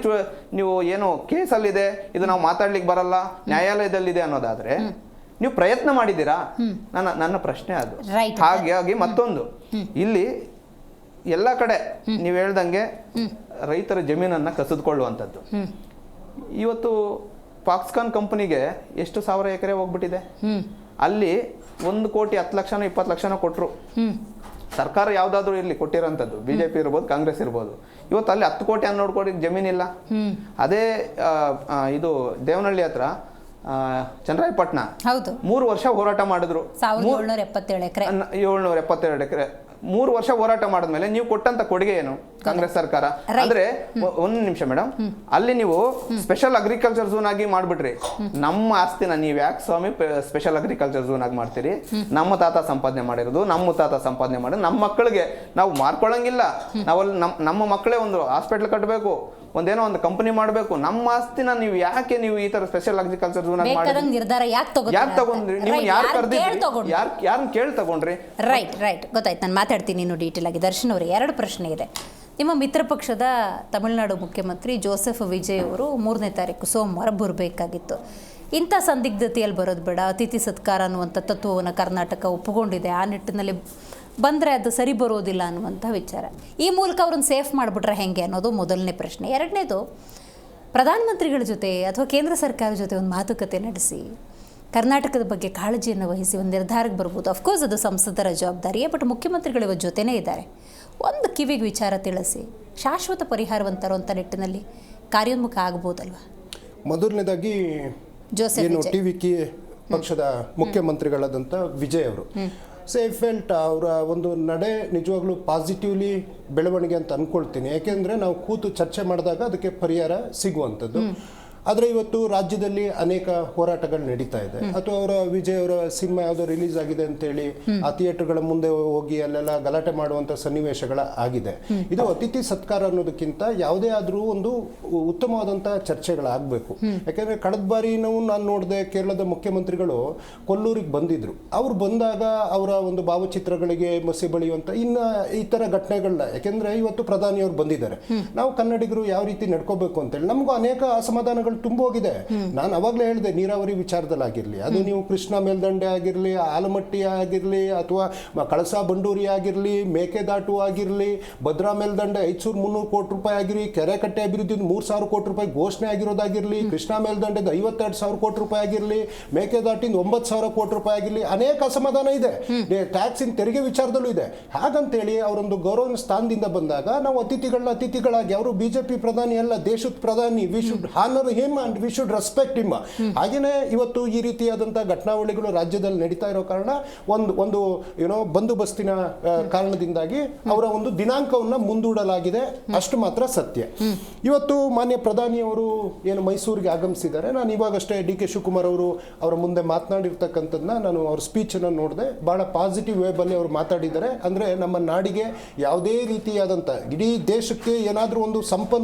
[SPEAKER 6] ನೀವು ಏನು ಕೇಸಲ್ಲಿದೆ, ಇದು ನಾವು ಮಾತಾಡ್ಲಿಕ್ಕೆ ಬರಲ್ಲ, ನ್ಯಾಯಾಲಯದಲ್ಲಿದೆ ಅನ್ನೋದಾದ್ರೆ ನೀವು ಪ್ರಯತ್ನ ಮಾಡಿದ್ದೀರಾ? ನನ್ನ ಪ್ರಶ್ನೆ ಅದು. ಹಾಗಾಗಿ ಮತ್ತೊಂದು, ಇಲ್ಲಿ ಎಲ್ಲ ಕಡೆ ನೀವು ಹೇಳ್ದಂಗೆ ರೈತರ ಜಮೀನನ್ನ ಕಸಿದುಕೊಳ್ಳುವಂಥದ್ದು. ಇವತ್ತು ಫಾಕ್ಸ್ಕಾನ್ ಕಂಪನಿಗೆ ಎಷ್ಟು 1000 ಎಕರೆ ಹೋಗ್ಬಿಟ್ಟಿದೆ. ಅಲ್ಲಿ 1 ಕೋಟಿ 10 ಲಕ್ಷನೋ 20 ಲಕ್ಷನೋ ಕೊಟ್ಟರು. ಸರ್ಕಾರ ಯಾವ್ದಾದ್ರು ಇರ್ಲಿ ಕೊಟ್ಟಿರೋಂಥದ್ದು, BJP ಇರ್ಬೋದು, ಕಾಂಗ್ರೆಸ್ ಇರ್ಬೋದು. ಇವತ್ತು ಅಲ್ಲಿ 10 ಕೋಟಿ 11 ಕೋಟಿ ಜಮೀನಿಲ್ಲ. ಅದೇ ಇದು ದೇವನಹಳ್ಳಿ ಹತ್ರ ಚನ್ನರಾಯಪಟ್ಟಣ 3 ವರ್ಷ ಹೋರಾಟ ಮಾಡಿದ್ರು.
[SPEAKER 1] 777 ಎಕರೆ
[SPEAKER 6] 772 ಎಕರೆ 3 ವರ್ಷ ಹೋರಾಟ ಮಾಡಿದ್ಮೇಲೆ ನೀವು ಕೊಟ್ಟಂತ ಕೊಡುಗೆ ಏನು ಕಾಂಗ್ರೆಸ್ ಸರ್ಕಾರ? ಅಂದ್ರೆ ಒಂದು ನಿಮಿಷ ಮೇಡಮ್, ಅಲ್ಲಿ ನೀವು ಸ್ಪೆಷಲ್ ಅಗ್ರಿಕಲ್ಚರ್ ಝೋನ್ ಆಗಿ ಮಾಡ್ಬಿಟ್ರಿ. ನಮ್ಮ ಆಸ್ತಿನ ನೀವು ಯಾಕೆ ಸ್ವಾಮಿ ಸ್ಪೆಷಲ್ ಅಗ್ರಿಕಲ್ಚರ್ ಝೋನ್ ಆಗಿ ಮಾಡ್ತೀರಿ? ನಮ್ಮ ತಾತ ಸಂಪಾದನೆ ಮಾಡಿರೋದು, ನಮ್ಮ ಮುತ್ತಾತ ಸಂಪಾದನೆ ಮಾಡಿರೋದು, ನಮ್ಮ ಮಕ್ಕಳಿಗೆ ನಾವು ಮಾರ್ಕೊಳ್ಳಂಗಿಲ್ಲ. ನಾವಲ್ಲಿ ನಮ್ಮ ಮಕ್ಕಳೇ ಒಂದು ಹಾಸ್ಪಿಟಲ್ ಕಟ್ಟಬೇಕು, ಒಂದೇನೋ ಒಂದು ಕಂಪನಿ ಮಾಡಬೇಕು. ನಮ್ಮ ಆಸ್ತಿನ ನೀವು ಯಾಕೆ ನೀವು ಈ ತರ ಸ್ಪೆಷಲ್ ಅಗ್ರಿಕಲ್ಚರ್ ಝೋನ್ ಆಗಿ ಮಾಡಿ
[SPEAKER 1] ನಿರ್ಧಾರ ಯಾಕೆ
[SPEAKER 6] ತಗೊಂಡ್ರಿ? ನೀವು ಯಾರು ಕರೆದಿದ್ರಿ? ಯಾರನ್ನ ಕೇಳಿ ತಗೊಂಡ್ರಿ?
[SPEAKER 1] ರೈಟ್ ಗೊತ್ತಾಯ್ತು. ನಾನು ಮಾತಾಡ್ತೀನಿ ಇನ್ನು ಡೀಟೇಲ್ ಆಗಿ. ದರ್ಶನ್ ಅವರೇ, 2 ಪ್ರಶ್ನೆ ಇದೆ. ನಿಮ್ಮ ಮಿತ್ರ ಪಕ್ಷದ ತಮಿಳುನಾಡು ಮುಖ್ಯಮಂತ್ರಿ ಜೋಸೆಫ್ ವಿಜಯ್ ಅವರು 3ನೇ ತಾರೀಕು ಸೋಮವಾರ ಬರಬೇಕಾಗಿತ್ತು. ಇಂಥ ಸಂದಿಗ್ಧತೆಯಲ್ಲಿ ಬರೋದು ಬೇಡ, ಅತಿಥಿ ಸತ್ಕಾರ ಅನ್ನುವಂಥ ತತ್ವವನ್ನು ಕರ್ನಾಟಕ ಒಪ್ಪಿಕೊಂಡಿದೆ. ಆ ನಿಟ್ಟಿನಲ್ಲಿ ಬಂದರೆ ಅದು ಸರಿ ಬರೋದಿಲ್ಲ ಅನ್ನುವಂಥ ವಿಚಾರ. ಈ ಮೂಲಕ ಅವ್ರನ್ನ ಸೇಫ್ ಮಾಡಿಬಿಟ್ರೆ ಹೇಗೆ ಅನ್ನೋದು ಮೊದಲನೇ ಪ್ರಶ್ನೆ. 2ನೇದು, ಪ್ರಧಾನಮಂತ್ರಿಗಳ ಜೊತೆ ಅಥವಾ ಕೇಂದ್ರ ಸರ್ಕಾರದ ಜೊತೆ ಒಂದು ಮಾತುಕತೆ ನಡೆಸಿ ಕರ್ನಾಟಕದ ಬಗ್ಗೆ ಕಾಳಜಿಯನ್ನು ವಹಿಸಿ ಒಂದು ನಿರ್ಧಾರಕ್ಕೆ ಬರ್ಬೋದು. ಅಫ್ಕೋರ್ಸ್ ಅದು ಸಂಸದರ ಜವಾಬ್ದಾರಿಯೇ, ಬಟ್ ಮುಖ್ಯಮಂತ್ರಿಗಳು ಇವತ್ತು ಜೊತೆನೇ ಇದ್ದಾರೆ. ಒಂದು ಕಿವಿಗೆ ವಿಚಾರ ತಿಳಿಸಿ ಶಾಶ್ವತ ಪರಿಹಾರವಂತರುವಂಥ ನಿಟ್ಟಿನಲ್ಲಿ ಕಾರ್ಯೋನ್ಮುಖ ಆಗ್ಬೋದಲ್ವ?
[SPEAKER 4] ಮೊದಲನೇದಾಗಿ ಏನು TVK ಪಕ್ಷದ ಮುಖ್ಯಮಂತ್ರಿಗಳಾದಂಥ ವಿಜಯ್ ಅವರು ಫೆಲ್ಟ್ ಅವರ ಒಂದು ನಡೆ ನಿಜವಾಗ್ಲೂ ಪಾಸಿಟಿವ್ಲಿ ಬೆಳವಣಿಗೆ ಅಂತ ಅಂದ್ಕೊಳ್ತೀನಿ. ಯಾಕೆಂದರೆ ನಾವು ಕೂತು ಚರ್ಚೆ ಮಾಡಿದಾಗ ಅದಕ್ಕೆ ಪರಿಹಾರ ಸಿಗುವಂಥದ್ದು. ಆದರೆ ಇವತ್ತು ರಾಜ್ಯದಲ್ಲಿ ಅನೇಕ ಹೋರಾಟಗಳು ನಡೀತಾ ಇದೆ. ಅಥವಾ ವಿಜಯ್ ಅವರ ಸಿನಿಮಾ ಯಾವುದೋ ರಿಲೀಸ್ ಆಗಿದೆ ಅಂತೇಳಿ ಆ ಥಿಯೇಟರ್ಗಳ ಮುಂದೆ ಹೋಗಿ ಅಲ್ಲೆಲ್ಲ ಗಲಾಟೆ ಮಾಡುವಂಥ ಸನ್ನಿವೇಶಗಳ ಆಗಿದೆ. ಇದು ಅತಿಥಿ ಸತ್ಕಾರ ಅನ್ನೋದಕ್ಕಿಂತ ಯಾವುದೇ ಆದರೂ ಒಂದು ಉತ್ತಮವಾದಂಥ ಚರ್ಚೆಗಳಾಗಬೇಕು. ಯಾಕೆಂದರೆ ಕಳೆದ ಬಾರಿ ನಾನು ನೋಡಿದೆ, ಕೇರಳದ ಮುಖ್ಯಮಂತ್ರಿಗಳು ಕೊಲ್ಲೂರಿಗೆ ಬಂದಿದ್ರು. ಅವ್ರು ಬಂದಾಗ ಅವರ ಒಂದು ಭಾವಚಿತ್ರಗಳಿಗೆ ಮಸಿ ಬಳಿಯುವಂಥ ಈ ಥರ ಘಟನೆಗಳನ್ನ, ಯಾಕೆಂದರೆ ಇವತ್ತು ಪ್ರಧಾನಿಯವರು ಬಂದಿದ್ದಾರೆ, ನಾವು ಕನ್ನಡಿಗರು ಯಾವ ರೀತಿ ನಡ್ಕೋಬೇಕು ಅಂತೇಳಿ ನಮಗೂ ಅನೇಕ ಅಸಮಾಧಾನಗಳು ತುಂಬೋಗಿದೆ. ನಾನು ಅವಾಗಲೇ ಹೇಳಿದೆ, ನೀರಾವರಿ ವಿಚಾರದಲ್ಲಾಗಿರಲಿ, ಅದು ನೀವು ಕೃಷ್ಣ ಮೇಲ್ದಂಡೆ ಆಗಿರಲಿ, ಆಲಮಟ್ಟಿ ಆಗಿರಲಿ, ಅಥವಾ ಕಳಸಾ ಬಂಡೂರಿ ಆಗಿರಲಿ, ಮೇಕೆದಾಟು ಆಗಿರಲಿ, ಭದ್ರಾ ಮೇಲ್ದಂಡೆ 500-300 ಕೋಟಿ ರೂಪಾಯಿ ಆಗಿರಲಿ, ಕೆರೆಕಟ್ಟೆ ಅಭಿವೃದ್ಧಿ 3,000 ಕೋಟಿ ರೂಪಾಯಿ ಘೋಷಣೆ ಆಗಿರೋದಾಗಿರಲಿ, ಕೃಷ್ಣ ಮೇಲ್ದಂಡೆದ 52,000 ಕೋಟಿ ರೂಪಾಯಿ ಆಗಿರಲಿ, ಮೇಕೆದಾಟಿಂದ 9,000 ಕೋಟಿ ರೂಪಾಯಿ ಆಗಿರಲಿ, ಅನೇಕ ಅಸಮಾಧಾನ ಇದೆ. ಟ್ಯಾಕ್ಸಿನ ತೆರಿಗೆ ವಿಚಾರದಲ್ಲೂ ಇದೆ. ಹಾಗಂತೇಳಿ ಅವರೊಂದು ಗೌರವ ಸ್ಥಾನದಿಂದ ಬಂದಾಗ ನಾವು ಅತಿಥಿಗಳಾಗಿ, ಅವರು ಬಿಜೆಪಿ ಪ್ರಧಾನಿ ಅಲ್ಲ, ದೇಶದ ಪ್ರಧಾನಿ, we should honour him and we should respect him. ಹಾಗೇನೆ ಇವತ್ತು ಈ ರೀತಿಯಾದಂಥ ಘಟನಾವಳಿಗಳು ರಾಜ್ಯದಲ್ಲಿ ನಡೀತಾ ಇರೋ ಕಾರಣ ಒಂದು ಬಂದೋಬಸ್ತಿನ ಕಾರಣದಿಂದಾಗಿ ಅವರ ಒಂದು ದಿನಾಂಕವನ್ನು ಮುಂದೂಡಲಾಗಿದೆ. ಅಷ್ಟು ಮಾತ್ರ ಸತ್ಯ. ಇವತ್ತು ಮಾನ್ಯ ಪ್ರಧಾನಿಯವರು ಏನು ಮೈಸೂರಿಗೆ ಆಗಮಿಸಿದ್ದಾರೆ, ನಾನು ಇವಾಗಷ್ಟೇ ಡಿ ಕೆ ಶಿವಕುಮಾರ್ ಅವರು ಅವರ ಮುಂದೆ ಮಾತನಾಡಿರ್ತಕ್ಕಂಥದ್ದನ್ನ ನಾನು ಅವ್ರ ಸ್ಪೀಚನ್ನು ನೋಡಿದೆ. ಬಹಳ ಪಾಸಿಟಿವ್ ವೇಬಲ್ಲಿ ಅವರು ಮಾತಾಡಿದ್ದಾರೆ. ಅಂದರೆ ನಮ್ಮ ನಾಡಿಗೆ ಯಾವುದೇ ರೀತಿಯಾದಂಥ ಇಡೀ ದೇಶಕ್ಕೆ ಏನಾದರೂ ಒಂದು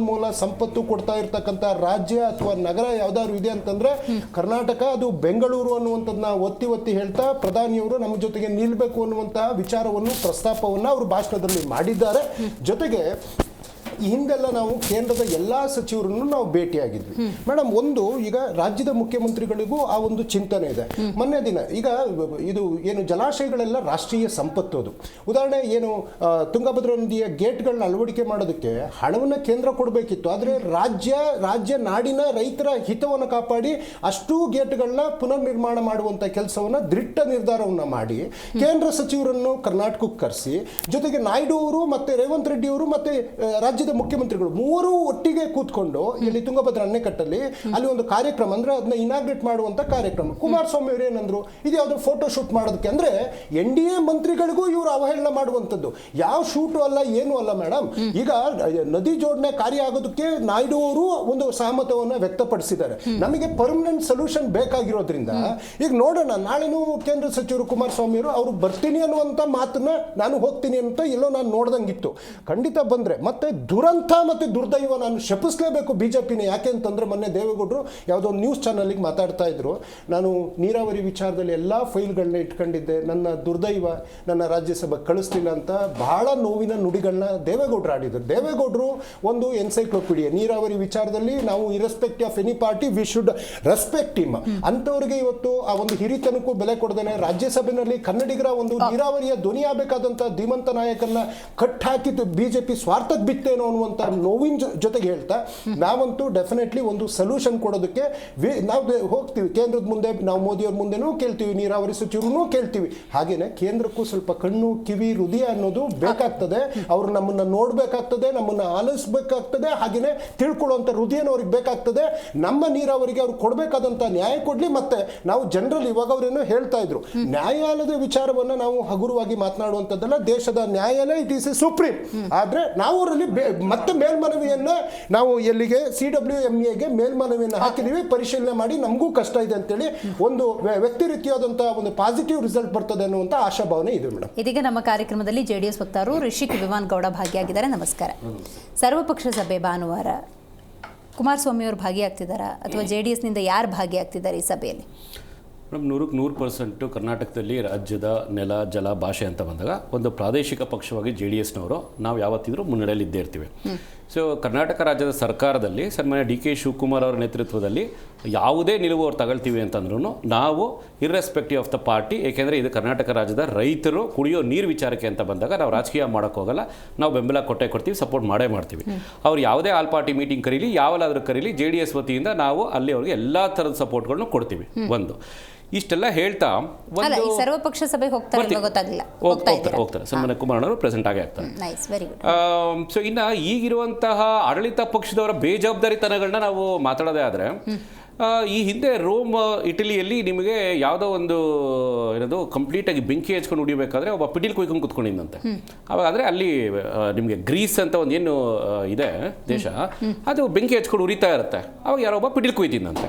[SPEAKER 4] ಸಂಪತ್ತು ಕೊಡ್ತಾ ಇರ್ತಕ್ಕಂಥ ರಾಜ್ಯ ಅಥವಾ ನಗರ ಯಾವ್ದಾದ್ರು ಇದೆ ಅಂತಂದ್ರೆ ಕರ್ನಾಟಕ, ಅದು ಬೆಂಗಳೂರು ಅನ್ನುವಂಥದ್ದನ್ನ ಒತ್ತಿ ಹೇಳ್ತಾ ಪ್ರಧಾನಿಯವರು ನಮ್ಮ ಜೊತೆಗೆ ನಿಲ್ಲಬೇಕು ಅನ್ನುವಂತಹ ವಿಚಾರವನ್ನು, ಪ್ರಸ್ತಾಪವನ್ನು ಅವರು ಭಾಷಣದಲ್ಲಿ ಮಾಡಿದ್ದಾರೆ. ಜೊತೆಗೆ ಈ ಹಿಂದೆಲ್ಲ ನಾವು ಕೇಂದ್ರದ ಎಲ್ಲ ಸಚಿವರನ್ನು ನಾವು ಭೇಟಿಯಾಗಿದ್ವಿ. ಮೇಡಮ್, ಈಗ ರಾಜ್ಯದ ಮುಖ್ಯಮಂತ್ರಿಗಳಿಗೂ ಆ ಒಂದು ಚಿಂತನೆ ಇದೆ. ಮೊನ್ನೆ ದಿನ ಈಗ ಇದು ಏನು ಜಲಾಶಯಗಳೆಲ್ಲ ರಾಷ್ಟ್ರೀಯ ಸಂಪತ್ತು. ಅದು ಉದಾಹರಣೆ ಏನು ತುಂಗಭದ್ರಾ ನದಿಯ ಗೇಟ್ಗಳನ್ನ ಅಳವಡಿಕೆ ಮಾಡೋದಕ್ಕೆ ಹಣವನ್ನು ಕೇಂದ್ರ ಕೊಡಬೇಕಿತ್ತು. ಆದರೆ ರಾಜ್ಯ ನಾಡಿನ ರೈತರ ಹಿತವನ್ನು ಕಾಪಾಡಿ ಅಷ್ಟೂ ಗೇಟ್ಗಳನ್ನ ಪುನರ್ ನಿರ್ಮಾಣ ಮಾಡುವಂಥ ಕೆಲಸವನ್ನು ದಿಟ್ಟ ನಿರ್ಧಾರವನ್ನು ಮಾಡಿ ಕೇಂದ್ರ ಸಚಿವರನ್ನು ಕರ್ನಾಟಕಕ್ಕೆ ಕರೆಸಿ, ಜೊತೆಗೆ ನಾಯ್ಡು ಅವರು ಮತ್ತೆ ರೇವಂತ್ ರೆಡ್ಡಿ ಅವರು ಮತ್ತೆ ರಾಜ್ಯದ ಮುಖ್ಯಮಂತ್ರಿಗಳು ಮೂವರು ಒಟ್ಟಿಗೆ ಕೂತ್ಕೊಂಡು ಇಲ್ಲಿ ತುಂಗಭದ್ರಾ ಅಣೆಕಟ್ಟಲ್ಲಿ ಅಲ್ಲಿ ಒಂದು ಕಾರ್ಯಕ್ರಮ, ಅಂದ್ರೆ ಅದನ್ನ ಇನಾಗ್ರೇಟ್ ಮಾಡುವಂತ ಕಾರ್ಯಕ್ರಮ. ಕುಮಾರಸ್ವಾಮಿ ಅವರು ಏನಂದ್ರು, ಇದು ಯಾವುದೋ ಫೋಟೋ ಶೂಟ್ ಮಾಡೋದಕ್ಕೆ. ಅಂದ್ರೆ NDA ಮಂತ್ರಿಗಳಿಗೂ ಇವರು ಅವಹೇಳನ ಮಾಡುವಂಥದ್ದು. ಯಾವ ಶೂಟು ಅಲ್ಲ, ಏನು ಅಲ್ಲ ಮೇಡಮ್. ಈಗ ನದಿ ಜೋಡಣೆ ಕಾರ್ಯ ಆಗೋದಕ್ಕೆ ನಾಯ್ಡು ಅವರು ಒಂದು ಸಹಮತವನ್ನು ವ್ಯಕ್ತಪಡಿಸಿದ್ದಾರೆ. ನಮಗೆ ಪರ್ಮನೆಂಟ್ ಸೊಲ್ಯೂಷನ್ ಬೇಕಾಗಿರೋದ್ರಿಂದ ಈಗ ನೋಡೋಣ, ನಾಳೆನೂ ಕೇಂದ್ರ ಸಚಿವರು ಕುಮಾರಸ್ವಾಮಿ ಅವರು ಬರ್ತೀನಿ ಅನ್ನುವಂಥ ಮಾತನ್ನ, ನಾನು ಹೋಗ್ತೀನಿ ಅಂತ ಎಲ್ಲೋ ನಾನು ನೋಡ್ದಂಗಿತ್ತು. ಖಂಡಿತ ಬಂದ್ರೆ ಮತ್ತೆ ದುರಂತ ಮತ್ತು ದುರ್ದೈವ ನಾನು ಶಪಿಸಲೇಬೇಕು ಬಿಜೆಪಿನ. ಯಾಕೆ ಅಂತಂದ್ರೆ ಮೊನ್ನೆ ದೇವೇಗೌಡರು ಯಾವುದೋ ಒಂದು ನ್ಯೂಸ್ ಚಾನಲ್ಗೆ ಮಾತಾಡ್ತಾ ಇದ್ರು, ನಾನು ನೀರಾವರಿ ವಿಚಾರದಲ್ಲಿ ಎಲ್ಲ ಫೈಲ್ಗಳನ್ನ ಇಟ್ಕೊಂಡಿದ್ದೆ, ನನ್ನ ದುರ್ದೈವ ನನ್ನ ರಾಜ್ಯಸಭೆ ಕಳಿಸ್ಲಿಲ್ಲ ಅಂತ ಬಹಳ ನೋವಿನ ನುಡಿಗಳನ್ನ ದೇವೇಗೌಡರು ಆಡಿದ್ರು. ದೇವೇಗೌಡರು ಒಂದು ಎನ್ಸೈಕ್ಲೋಪೀಡಿಯಾ. ನೀರಾವರಿ ವಿಚಾರದಲ್ಲಿ ನಾವು irrespective of any party we should respect him. ಅಂಥವ್ರಿಗೆ ಇವತ್ತು ಆ ಒಂದು ಹಿರಿತನಕ್ಕೂ ಬೆಲೆ ಕೊಡದೇನೆ ರಾಜ್ಯಸಭೆಯಲ್ಲಿ ಕನ್ನಡಿಗರ ಒಂದು ನೀರಾವರಿಯ ಧ್ವನಿ ಆಗಬೇಕಾದಂಥ ಧೀಮಂತ ನಾಯಕನ್ನ ಕಟ್ಟಾಕಿದ್ದು ಬಿಜೆಪಿ ಸ್ವಾರ್ಥಕ್ಕೆ ಬಿತ್ತೇನೋ ಅನ್ನುವಂಥ ನೋವಿನ ಜೊತೆಗೆ ಹೇಳ್ತಾ, ನಾವಂತೂ ಡೆಫಿನೆಟ್ಲಿ ಒಂದು ಸೊಲ್ಯೂಷನ್ ಕೊಡೋದಕ್ಕೆ ನಾವು ಹೋಗ್ತೀವಿ ಕೇಂದ್ರದ ಮುಂದೆ. ನಾವು ಮೋದಿಯವ್ರ ಮುಂದೆನೂ ಕೇಳ್ತೀವಿ, ನೀರಾವರಿ ಸಚಿವರೂ ಕೇಳ್ತೀವಿ. ಹಾಗೇನೆ ಕೇಂದ್ರಕ್ಕೂ ಸ್ವಲ್ಪ ಕಣ್ಣು ಕಿವಿ ಹೃದಯ ಅನ್ನೋದು ಬೇಕಾಗ್ತದೆ. ಅವರು ನಮ್ಮನ್ನ ನೋಡ್ಬೇಕಾಗ್ತದೆ, ನಮ್ಮನ್ನ ಆಲಿಸ್ಬೇಕಾಗ್ತದೆ, ಹಾಗೇನೆ ತಿಳ್ಕೊಳ್ಳುವಂಥ ಹೃದಯನ ಅವ್ರಿಗೆ ಬೇಕಾಗ್ತದೆ. ನಮ್ಮ ನೀರಾವರಿಗೆ ಅವ್ರು ಕೊಡಬೇಕಾದಂಥ ನ್ಯಾಯ ಕೊಡ್ಲಿ. ಮತ್ತೆ ನಾವು ಜನರಲ್ ಇವಾಗ ಅವರೇನೋ ಹೇಳ್ತಾ ಇದ್ರು, ನ್ಯಾಯಾಲಯದ ವಿಚಾರವನ್ನ ನಾವು ಹಗುರವಾಗಿ ಮಾತನಾಡುವಂಥದ್ದಲ್ಲ, ದೇಶದ ನ್ಯಾಯಾಲಯ ಇಟ್ ಈಸ್ ಎ ಸುಪ್ರೀಂ. ಆದ್ರೆ ನಾವು ಅವರಲ್ಲಿ ಮತ್ತೆ ಮೇಲ್ಮನವಿಯನ್ನ ನಾವು ಎಲ್ಲಿಗೆ CWMAಗೆ ಮೇಲ್ಮನವಿಯನ್ನು ಹಾಕಿದೀವಿ, ಪರಿಶೀಲನೆ ಮಾಡಿ ನಮಗೂ ಕಷ್ಟ ಇದೆ ಅಂತೇಳಿ ಒಂದು ವ್ಯಕ್ತಿ ರೀತಿಯಾದಂತಹ ಒಂದು ಪಾಸಿಟಿವ್ ರಿಸಲ್ಟ್ ಬರ್ತದೆ ಅನ್ನುವಂಥ ಆಶಾಭಾವನೆ ಇದೆ ಮೇಡಮ್.
[SPEAKER 1] ಇದೀಗ ನಮ್ಮ ಕಾರ್ಯಕ್ರಮದಲ್ಲಿ JDS ವಕ್ತಾರರು ರಿಷಿಕ್ ವಿಮಾನ್ ಗೌಡ ಭಾಗಿಯಾಗಿದ್ದಾರೆ. ನಮಸ್ಕಾರ. ಸರ್ವಪಕ್ಷ ಸಭೆ ಭಾನುವಾರ, ಕುಮಾರಸ್ವಾಮಿ ಅವರು ಭಾಗಿಯಾಗ್ತಿದ್ದಾರಾ ಅಥವಾ JDSನಿಂದ ಯಾರು ಭಾಗಿಯಾಗ್ತಿದ್ದಾರೆ ಈ ಸಭೆಯಲ್ಲಿ?
[SPEAKER 7] ಮೇಡಮ್, 100% ಕರ್ನಾಟಕದಲ್ಲಿ ರಾಜ್ಯದ ನೆಲ, ಜಲ, ಭಾಷೆ ಅಂತ ಬಂದಾಗ ಒಂದು ಪ್ರಾದೇಶಿಕ ಪಕ್ಷವಾಗಿ JDSನವರು ನಾವು ಯಾವತ್ತಿದ್ರೂ ಮುನ್ನಡೆಯಲ್ಲಿ ಇದ್ದೇ ಇರ್ತೀವಿ. ಸೊ ಕರ್ನಾಟಕ ರಾಜ್ಯದ ಸರ್ಕಾರದಲ್ಲಿ ಸನ್ಮಾನ್ಯ DK ಶಿವಕುಮಾರ್ ಅವರ ನೇತೃತ್ವದಲ್ಲಿ ಯಾವುದೇ ನಿಲುವು ಅವ್ರು ತಗೊಳ್ತೀವಿ ಅಂತಂದ್ರೂ ನಾವು ಇರ್ರೆಸ್ಪೆಕ್ಟಿವ್ ಆಫ್ ದ ಪಾರ್ಟಿ, ಏಕೆಂದರೆ ಇದು ಕರ್ನಾಟಕ ರಾಜ್ಯದ ರೈತರು ಕುಡಿಯೋ ನೀರು ವಿಚಾರಕ್ಕೆ ಅಂತ ಬಂದಾಗ ನಾವು ರಾಜಕೀಯ ಮಾಡೋಕ್ಕೆ ಹೋಗಲ್ಲ, ನಾವು ಬೆಂಬಲ ಕೊಡ್ತೀವಿ, ಸಪೋರ್ಟ್ ಮಾಡ್ತೀವಿ. ಅವ್ರು ಯಾವುದೇ ಆಲ್ ಪಾರ್ಟಿ ಮೀಟಿಂಗ್ ಕರೀಲಿ, ಯಾವಲ್ಲಾದರೂ ಕರೀಲಿ, JDS ವತಿಯಿಂದ ನಾವು ಅಲ್ಲಿ ಅವ್ರಿಗೆ ಎಲ್ಲ ಥರದ ಸಪೋರ್ಟ್ಗಳನ್ನ ಕೊಡ್ತೀವಿ. ಒಂದು ಇಷ್ಟೆಲ್ಲ ಹೇಳ್ತಾ
[SPEAKER 1] ಸರ್ವಪಕ್ಷ ಸಭೆಗೆ ಹೋಗ್ತಾರೆ
[SPEAKER 7] ಸನ್ಮಾನ್ಯ ಕುಮಾರ್ ಅವರು ಪ್ರೆಸೆಂಟ್ ಆಗೇ ಆಗ್ತಾರೆ. ಸೊ ಇನ್ನು ಈಗಿರುವಂತಹ ಆಡಳಿತ ಪಕ್ಷದವರ ಬೇಜವಾಬ್ದಾರಿತನಗಳನ್ನ ನಾವು ಮಾತಾಡೋದೇ ಆದರೆ, ಈ ಹಿಂದೆ ರೋಮ್ ಇಟಲಿಯಲ್ಲಿ ನಿಮಗೆ ಯಾವುದೋ ಒಂದು ಏನದು ಕಂಪ್ಲೀಟಾಗಿ ಬೆಂಕಿ ಹಚ್ಕೊಂಡು ಉಡಿಬೇಕಾದ್ರೆ ಒಬ್ಬ ಪಿಟೀಲ್ ಕುಯ್ಕೊಂಡು ಕುತ್ಕೊಂಡಿದ್ದಂತೆ. ಅವಾಗ ಆದರೆ ಅಲ್ಲಿ ನಿಮಗೆ ಗ್ರೀಸ್ ಅಂತ ಒಂದು ಏನು ಇದೆ ದೇಶ, ಅದು ಬೆಂಕಿ ಹಚ್ಕೊಂಡು ಉರಿತಾ ಇರುತ್ತೆ. ಅವಾಗ ಯಾರೋ ಒಬ್ಬ ಪಿಟೀಲ್ ಕುಯ್ತಿದ್ದಂತೆ.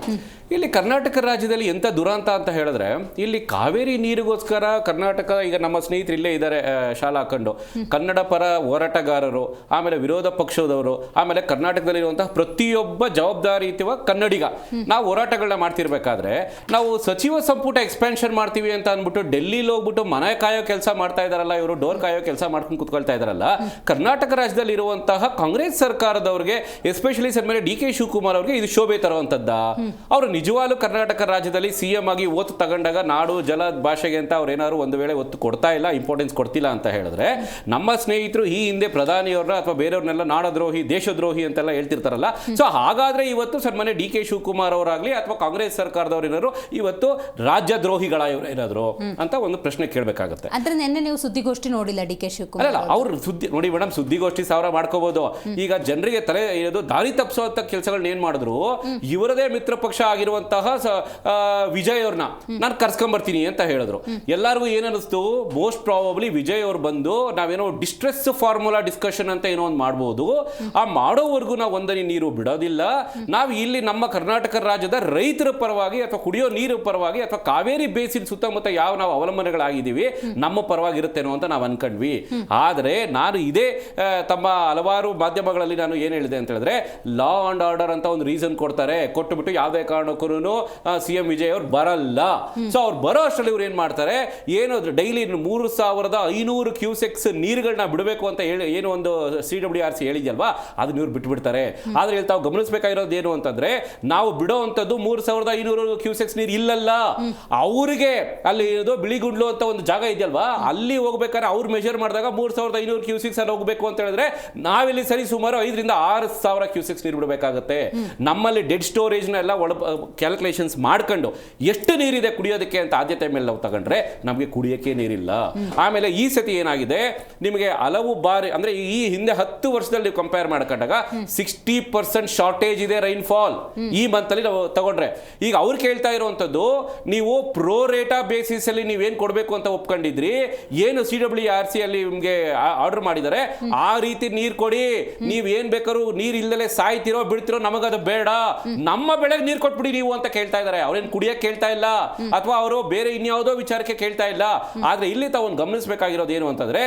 [SPEAKER 7] ಇಲ್ಲಿ ಕರ್ನಾಟಕ ರಾಜ್ಯದಲ್ಲಿ ಎಂಥ ದುರಂತ ಅಂತ ಹೇಳಿದ್ರೆ, ಇಲ್ಲಿ ಕಾವೇರಿ ನೀರಿಗೋಸ್ಕರ ಕರ್ನಾಟಕ, ಈಗ ನಮ್ಮ ಸ್ನೇಹಿತರು ಇಲ್ಲೇ ಇದ್ದಾರೆ ಶಾಲಾ ಹಾಕೊಂಡು, ಕನ್ನಡ ಪರ ಹೋರಾಟಗಾರರು, ಆಮೇಲೆ ವಿರೋಧ ಪಕ್ಷದವರು, ಆಮೇಲೆ ಕರ್ನಾಟಕದಲ್ಲಿರುವಂತಹ ಪ್ರತಿಯೊಬ್ಬ ಜವಾಬ್ದಾರಿಯುತ ಕನ್ನಡಿಗ ನಾವು ಹೋರಾಟಗಳನ್ನ ಮಾಡ್ತಿರ್ಬೇಕಾದ್ರೆ ನಾವು ಸಚಿವ ಸಂಪುಟ ಎಕ್ಸ್ಪ್ಯಾನ್ಷನ್ ಮಾಡ್ತೀವಿ ಅಂತ ಅಂದ್ಬಿಟ್ಟು ಡೆಲ್ಲಿಲಿ ಹೋಗ್ಬಿಟ್ಟು ಮನೆ ಕಾಯೋ ಕೆಲಸ ಮಾಡ್ತಾ ಇದಾರಲ್ಲ, ಇವರು ಡೋರ್ ಕಾಯೋ ಕೆಲಸ ಮಾಡ್ಕೊಂಡು ಕುತ್ಕೊಳ್ತಾ ಇದಾರಲ್ಲ. ಕರ್ನಾಟಕ ರಾಜ್ಯದಲ್ಲಿ ಇರುವಂತಹ ಕಾಂಗ್ರೆಸ್ ಸರ್ಕಾರದವ್ರಿಗೆ, ಎಸ್ಪೆಷಲಿ ಸರ್ ಮೇಲೆ ಡಿ ಕೆ ಶಿವಕುಮಾರ್ ಅವ್ರಿಗೆ ಇದು ಶೋಭೆ ತರುವಂತದ್ದ. ಅವರು ನಿಜವಾಗ್ಲೂ ಕರ್ನಾಟಕ ರಾಜ್ಯದಲ್ಲಿ CM ಆಗಿ ಒತ್ತು ತಗೊಂಡಾಗ ನಾಡು ಜಲ ಭಾಷೆಗೆ ಅಂತ ಅವ್ರು ಏನಾದ್ರು ಒಂದು ವೇಳೆ ಒತ್ತು ಕೊಡ್ತಾ ಇಲ್ಲ, ಇಂಪಾರ್ಟೆನ್ಸ್ ಕೊಡ್ತಿಲ್ಲ ಅಂತ ಹೇಳಿದ್ರೆ, ನಮ್ಮ ಸ್ನೇಹಿತರು ಈ ಹಿಂದೆ ಪ್ರಧಾನಿಯವ್ರನ್ನ ಅಥವಾ ಬೇರೆಯವ್ರನ್ನೆಲ್ಲ ನಾಡದ್ರೋಹಿ, ದೇಶದ್ರೋಹಿ ಅಂತೆಲ್ಲ ಹೇಳ್ತಿರ್ತಾರಲ್ಲ. ಸೊ ಹಾಗಾದ್ರೆ ಇವತ್ತು ಸನ್ಮಾನ್ಯ ಡಿ ಕೆ ಶಿವಕುಮಾರ್ ಅವರಾಗ್ಲಿ ಅಥವಾ ಕಾಂಗ್ರೆಸ್ ಸರ್ಕಾರದವ್ರು ಏನಾದ್ರು ಇವತ್ತು ರಾಜ್ಯ ದ್ರೋಹಿಗಳ ಇವರು ಏನಾದ್ರು ಅಂತ ಒಂದು ಪ್ರಶ್ನೆ ಕೇಳಬೇಕಾಗುತ್ತೆ.
[SPEAKER 1] ಅಂದ್ರೆ ನಿನ್ನೆ ನೀವು ಸುದ್ದಿಗೋಷ್ಠಿ ನೋಡಿಲ್ಲ ಡಿ ಕೆ ಶಿವಕುಮಾರ್?
[SPEAKER 7] ಅಲ್ಲ, ಅವ್ರು ಸುದ್ದಿ ನೋಡಿ ಮೇಡಮ್, ಸುದ್ದಿಗೋಷ್ಠಿ ಸಾವಿರ ಮಾಡ್ಕೋಬಹುದು. ಈಗ ಜನರಿಗೆ ತಲೆ ಇರೋದು ದಾರಿ ತಪ್ಪಿಸುವಂತ ಕೆಲಸಗಳನ್ನ ಏನ್ ಮಾಡಿದ್ರು, ಇವರದೇ ಮಿತ್ರ ಪಕ್ಷ ಆಗಿರುವಂತಹ ವಿಜಯ್ ಅವ್ರನ್ನ ನಾನು ಕರ್ಸ್ಕೊಂಡ್ಬರ್ತೀನಿ ಅಂತ ಹೇಳಿದ್ರು. ಎಲ್ಲರಿಗೂ ಏನನ್ನಿಸ್ತು, ಮೋಸ್ಟ್ ಪ್ರಾಬಬ್ಲಿ ವಿಜಯ್ ಅವ್ರು ಬಂದು ನಾವೇನೋ ಡಿಸ್ಟ್ರೆಸ್ ಫಾರ್ಮುಲಾ ಡಿಸ್ಕಷನ್ ಅಂತ ಏನೋ ಒಂದು ಮಾಡ್ಬೋದು, ಆ ಮಾಡೋವರೆಗೂ ನಾವು ಒಂದನಿ ನೀರು ಬಿಡೋದಿಲ್ಲ. ನಾವು ಇಲ್ಲಿ ನಮ್ಮ ಕರ್ನಾಟಕ ರಾಜ್ಯದ ರೈತರ ಪರವಾಗಿ ಅಥವಾ ಕುಡಿಯೋ ನೀರು ಪರವಾಗಿ ಅಥವಾ ಕಾವೇರಿ ಬೇಸಿನ್ ಸುತ್ತಮುತ್ತ ಯಾವ ನಾವು ಅವಲಂಬನೆಗಳಾಗಿದ್ದೀವಿ ನಮ್ಮ ಪರವಾಗಿರುತ್ತೇನೋ ಅಂತ ನಾವು ಅನ್ಕೊಂಡ್ವಿ. ಆದರೆ ನಾನು ಇದೇ ತಮ್ಮ ಹಲವಾರು ಮಾಧ್ಯಮಗಳಲ್ಲಿ ನಾನು ಏನು ಹೇಳಿದೆ ಅಂತ ಹೇಳಿದ್ರೆ, ಲಾ ಅಂಡ್ ಆರ್ಡರ್ ಅಂತ ಒಂದು ರೀಸನ್ ಕೊಡ್ತಾರೆ, ಕೊಟ್ಟುಬಿಟ್ಟು ಯಾವುದೇ ಕಾರಣಕ್ಕೂ CM ವಿಜಯ್ ಅವ್ರು ಬರಲ್ಲ. ಸೊ ಅವ್ರು ಬರೋ ಅಷ್ಟರಲ್ಲಿ ಇವ್ರು ಏನ್ ಮಾಡ್ತಾರೆ, ಏನು ಡೈಲಿ 3500 ಕ್ಯೂಸೆಕ್ಸ್ ನೀರುಗಳನ್ನ ಬಿಡಬೇಕು ಅಂತ ಹೇಳಿ ಏನು ಒಂದು CWRC ಹೇಳಿದ್ಯಲ್ವಾ, ಅದನ್ನ ಇವ್ರು ಬಿಟ್ಬಿಡ್ತಾರೆ. ಆದ್ರೆ ಇಲ್ಲಿ ತಾವು ಗಮನಿಸಬೇಕಾಗಿರೋದು ಏನು ಅಂತಂದ್ರೆ, ನಾವು ಬಿಡೋ ಅಂತದ್ದು 3500 ಕ್ಯೂಸೆಕ್ಸ್ ನೀರು ಇಲ್ಲಲ್ಲ, ಅವ್ರಿಗೆ ಅಲ್ಲಿ ಬಿಳಿಗುಂಡ್ಲು ಅಂತ ಒಂದು ಜಾಗ ಇದೆಯಲ್ವಾ, ಅಲ್ಲಿ ಹೋಗ್ಬೇಕಾದ್ರೆ ಅವ್ರು ಮೆಜರ್ ಮಾಡಿದಾಗ 3500 ಕ್ಯೂಸೆಕ್ಸ್ ಅಲ್ಲಿ ಹೋಗ್ಬೇಕು ಅಂತ ಹೇಳಿದ್ರೆ, ನಾವಿಲ್ಲಿ ಸರಿ ಸುಮಾರು 5,000 ರಿಂದ 6,000 ಕ್ಯೂಸೆಕ್ಸ್ ನೀರು ಬಿಡಬೇಕಾಗುತ್ತೆ. ನಮ್ಮಲ್ಲಿ ಡೆಡ್ ಸ್ಟೋರೇಜ್ ನ ಎಲ್ಲ ಕ್ಯಾಲ್ಕುಲೇಷನ್ಸ್ ಮಾಡ್ಕೊಂಡು ಎಷ್ಟು ನೀರಿದೆ ಕುಡಿಯೋದಕ್ಕೆ ಅಂತ ಆದ್ಯತೆ ಮೇಲೆ ನಾವು ತಗೊಂಡ್ರೆ ನಮಗೆ ಕುಡಿಯೋಕೆ ನೀರಿಲ್ಲ. ಆಮೇಲೆ ಈ ಸತಿ ಏನಾಗಿದೆ, ನಿಮಗೆ ಹಲವು ಬಾರಿ ಅಂದ್ರೆ ಈ ಹಿಂದೆ 10 ವರ್ಷದಲ್ಲಿ ಕಂಪೇರ್ ಮಾಡ್ಕೊಂಡಾಗ 60% ಶಾರ್ಟೇಜ್ ಇದೆ ರೈನ್ ಫಾಲ್ ಈ ಮಂತ್ ಅಲ್ಲಿ ನಾವು ತಗೊಂಡ್ರೆ. ಈಗ ಅವ್ರು ಕೇಳ್ತಾ ಇರುವಂತದ್ದು, ನೀವು ಪ್ರೋ ರೇಟಾ ಬೇಸಿಸ್ ಅಲ್ಲಿ ನೀವೇನ್ ಕೊಡ್ಬೇಕು ಅಂತ ಒಪ್ಕೊಂಡಿದ್ರಿ, ಏನು CWRC ಅಲ್ಲಿ ನಿಮ್ಗೆ ಆರ್ಡರ್ ಮಾಡಿದ್ದಾರೆ ಆ ರೀತಿ ನೀರ್ ಕೊಡಿ, ನೀವ್ ಏನ್ ಬೇಕಾದ್ರೂ ನೀರ್ ಇಲ್ದಲೆ ಸಾಯ್ತಿರೋ ಬಿಡ್ತಿರೋ ನಮಗದು ಬೇಡ, ನಮ್ಮ ಬೆಳೆಗೆ ನೀರ್ ಕೊಟ್ಬಿಡಿ ನೀವು ಅಂತ ಕೇಳ್ತಾ ಇದಾರೆ. ಅವ್ರೇನ್ ಕುಡಿಯಕ್ ಕೇಳ್ತಾ ಇಲ್ಲ ಅಥವಾ ಅವರು ಬೇರೆ ಇನ್ಯಾವುದೋ ವಿಚಾರಕ್ಕೆ ಕೇಳ್ತಾ ಇಲ್ಲ. ಆದ್ರೆ ಇಲ್ಲಿ ತಾವು ಗಮನಿಸಬೇಕಾಗಿರೋದು ಏನು ಅಂತಂದ್ರೆ,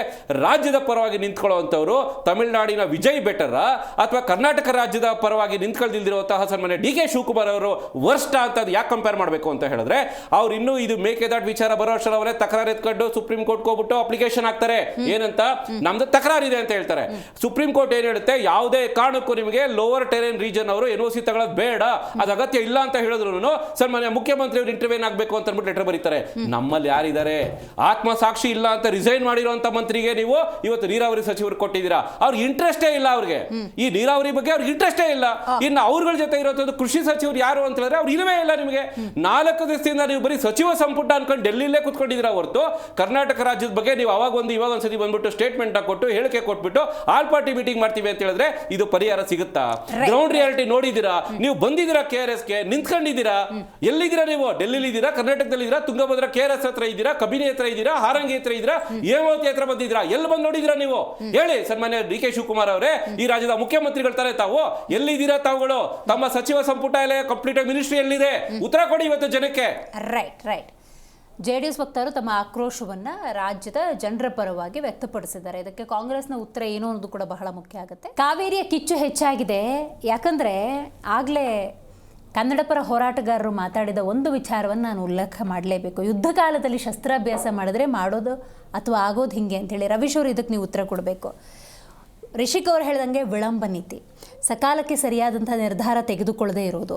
[SPEAKER 7] ರಾಜ್ಯದ ಪರವಾಗಿ ನಿಂತ್ಕೊಳ್ಳುವಂತವ್ರು ತಮಿಳುನಾಡಿನ ವಿಜಯ್ ಬೆಟರ್ ಅಥವಾ ಕರ್ನಾಟಕ ರಾಜ್ಯದ ಪರವಾಗಿ ನಿಂತ್ಕೊಳ್ದಿಲ್ದಿರುವಂತಹ ಸನ್ಮಾನ್ಯ ಡಿ ಕೆ ಶಿವಕುಮಾರ್ ಅವರು ವರ್ಸ್ಟ್ ಅಂತ ಯಾಕೆ ಕಂಪೇರ್ ಮಾಡಬೇಕು ಅಂತ ಹೇಳಿದ್ರೆ, ಅವ್ರು ಇನ್ನೂ ಇದು ಮೇಕೆದಾಟು ವಿಚಾರ ಬರೋ ಅಷ್ಟರವರೇ ತಕರಾರು ಎತ್ಕೊಂಡು ಸುಪ್ರೀಂ ಕೋರ್ಟ್ ಹೋಗ್ಬಿಟ್ಟು ಅಪ್ಲಿಕೇಶನ್ ಹಾಕ್ತಾರೆ. ಏನಂತ, ನಮ್ದು ತಕರಾರಿದೆ ಅಂತ ಹೇಳ್ತಾರೆ. ಸುಪ್ರೀಂ ಕೋರ್ಟ್ ಏನ್ ಹೇಳುತ್ತೆ, ಯಾವುದೇ ಕಾರಣಕ್ಕೂ ನಿಮಗೆ ಲೋವರ್ ಟೆರೇನ್ ರೀಜನ್ ಅವರು NOC ತಗೊಳ್ಳೋದು ಬೇಡ, ಅದು ಅಗತ್ಯ ಇಲ್ಲ ಅಂತ ಹೇಳಿದ್ರು ಸನ್ಮಾನ್ಯ ಮುಖ್ಯಮಂತ್ರಿ ಅವರು ಇಂಟರ್ವ್ಯೂನ್ ಆಗಬೇಕು ಅಂತ ಅಂದ್ಬಿಟ್ಟು ಲೆಟರ್ ಬರೀತಾರೆ. ನಮ್ಮಲ್ಲಿ ಯಾರಿದ್ದಾರೆ, ಆತ್ಮ ಸಾಕ್ಷಿ ಇಲ್ಲ ಅಂತ ರಿಸೈನ್ ಮಾಡಿರುವಂತ ಮಂತ್ರಿಗೆ ನೀವು ಇವತ್ತು ನೀರಾವರಿ ಸಚಿವರು ಕೊಟ್ಟಿದ್ದೀರಾ. ಅವ್ರಿಗೆ ಇಂಟ್ರೆಸ್ಟೇ ಇಲ್ಲ, ಅವ್ರಿಗೆ ಈ ನೀರಾವರಿ ಬಗ್ಗೆ ಅವ್ರಿಗೆ ಇಂಟ್ರೆಸ್ಟೇ ಇಲ್ಲ. ಇನ್ನು ಅವ್ರಗಳ ಜೊತೆ ಇರೋದು ಕೃಷಿ ಸಚಿವರು ಯಾರು ಅಂತ ಹೇಳಿದ್ರೆ ಅವ್ರು ಇಲ್ಲವೇ ಇಲ್ಲ. ನಿಮಗೆ 4 ದಿವಸದಿಂದ ನೀವು ಬರೀ ಸಚಿವ ಸಂಪುಟ ಅನ್ಕೊಂಡು ಡೆಲ್ಲಿಲೇ ಕೂತ್ಕೊಂಡಿದ್ದೀರಾ ಹೊರತು ಕರ್ನಾಟಕ ರಾಜ್ಯದ ಬಗ್ಗೆ ನೀವು ಅವಾಗ ಒಂದ್ಸತಿ ಬಂದ್ಬಿಟ್ಟು ಸ್ಟೇಟ್ಮೆಂಟ್ ಕೊಟ್ಟು ಹೇಳಿಕೆ ಕೊಟ್ಬಿಟ್ಟು ಆಲ್ ಪಾರ್ಟಿ ಮೀಟಿಂಗ್ ಮಾಡ್ತೀವಿ ಅಂತ ಹೇಳಿದ್ರೆ ಇದು ಪರಿಹಾರ ಸಿಗುತ್ತಾ? ಗ್ರೌಂಡ್ ರಿಯಾಲಿಟಿ ನೋಡಿದ್ದೀರಾ? ನೀವು ಬಂದಿದ್ದೀರಾ KRSಗೆ, ನಿಂತ್ಕೊಂಡಿದ್ದೀರಾ, ಎಲ್ಲಿದ್ದೀರಾ ನೀವು? ಡೆಲ್ಲಿಲಿ ಇದ್ದೀರಾ, ಕರ್ನಾಟಕದಲ್ಲಿ ಇದ್ದೀರಾ, ತುಂಗಭದ್ರಾ KRS ಹತ್ರ ಇದ್ದೀರಾ, ಕಬಿನಿ ಹತ್ರ ಇದ್ದೀರಾ, ಹಾರಂಗಿ ಹತ್ರ ಇದ್ದೀರಾ, ಹೇಮಾವತಿ ಹತ್ರ ಬಂದಿದ್ದೀರಾ, ಎಲ್ಲಿ ಬಂದು ನೋಡಿದ್ದೀರಾ ನೀವು? ಹೇಳಿ ಸನ್ಮಾನ್ಯ ಡಿ ಕೆ ಶಿವಕುಮಾರ್ ಅವರೇ, ಈ ರಾಜ್ಯದ ಮುಖ್ಯಮಂತ್ರಿಗಳು ತಾರೆ ತಾವು, ಎಲ್ಲಿದ್ದೀರಾ ತಾವುಗಳು? ತಮ್ಮ ಸಚಿವ ಸಂಪುಟ ಎಲ್ಲ ಕಂಪ್ಲೀಟ್ ಮಿನಿಸ್ಟ್ರಿ ಎಲ್ಲಿದೆ? ಉತ್ತರ ಕೊಡಿ ಇವತ್ತು ಜನಕ್ಕೆ.
[SPEAKER 1] ರೈಟ್. JDS ವಕ್ತಾರರು ತಮ್ಮ ಆಕ್ರೋಶವನ್ನು ರಾಜ್ಯದ ಜನರ ಪರವಾಗಿ ವ್ಯಕ್ತಪಡಿಸಿದ್ದಾರೆ. ಇದಕ್ಕೆ ಕಾಂಗ್ರೆಸ್ನ ಉತ್ತರ ಏನು ಅನ್ನೋದು ಕೂಡ ಬಹಳ ಮುಖ್ಯ ಆಗುತ್ತೆ. ಕಾವೇರಿಯ ಕಿಚ್ಚು ಹೆಚ್ಚಾಗಿದೆ, ಯಾಕಂದರೆ ಆಗಲೇ ಕನ್ನಡ ಪರ ಹೋರಾಟಗಾರರು ಮಾತಾಡಿದ ಒಂದು ವಿಚಾರವನ್ನು ನಾನು ಉಲ್ಲೇಖ ಮಾಡಲೇಬೇಕು. ಯುದ್ಧ ಕಾಲದಲ್ಲಿ ಶಸ್ತ್ರಾಭ್ಯಾಸ ಮಾಡಿದ್ರೆ ಮಾಡೋದು ಅಥವಾ ಆಗೋದು ಹಿಂಗೆ ಅಂತೇಳಿ. ರವೀಶ್ ಅವರು ಇದಕ್ಕೆ ನೀವು ಉತ್ತರ ಕೊಡಬೇಕು. ರಿಷಿಕ್ ಅವರು ಹೇಳ್ದಂಗೆ ವಿಳಂಬ ನೀತಿ, ಸಕಾಲಕ್ಕೆ ಸರಿಯಾದಂಥ ನಿರ್ಧಾರ ತೆಗೆದುಕೊಳ್ಳದೆ ಇರೋದು.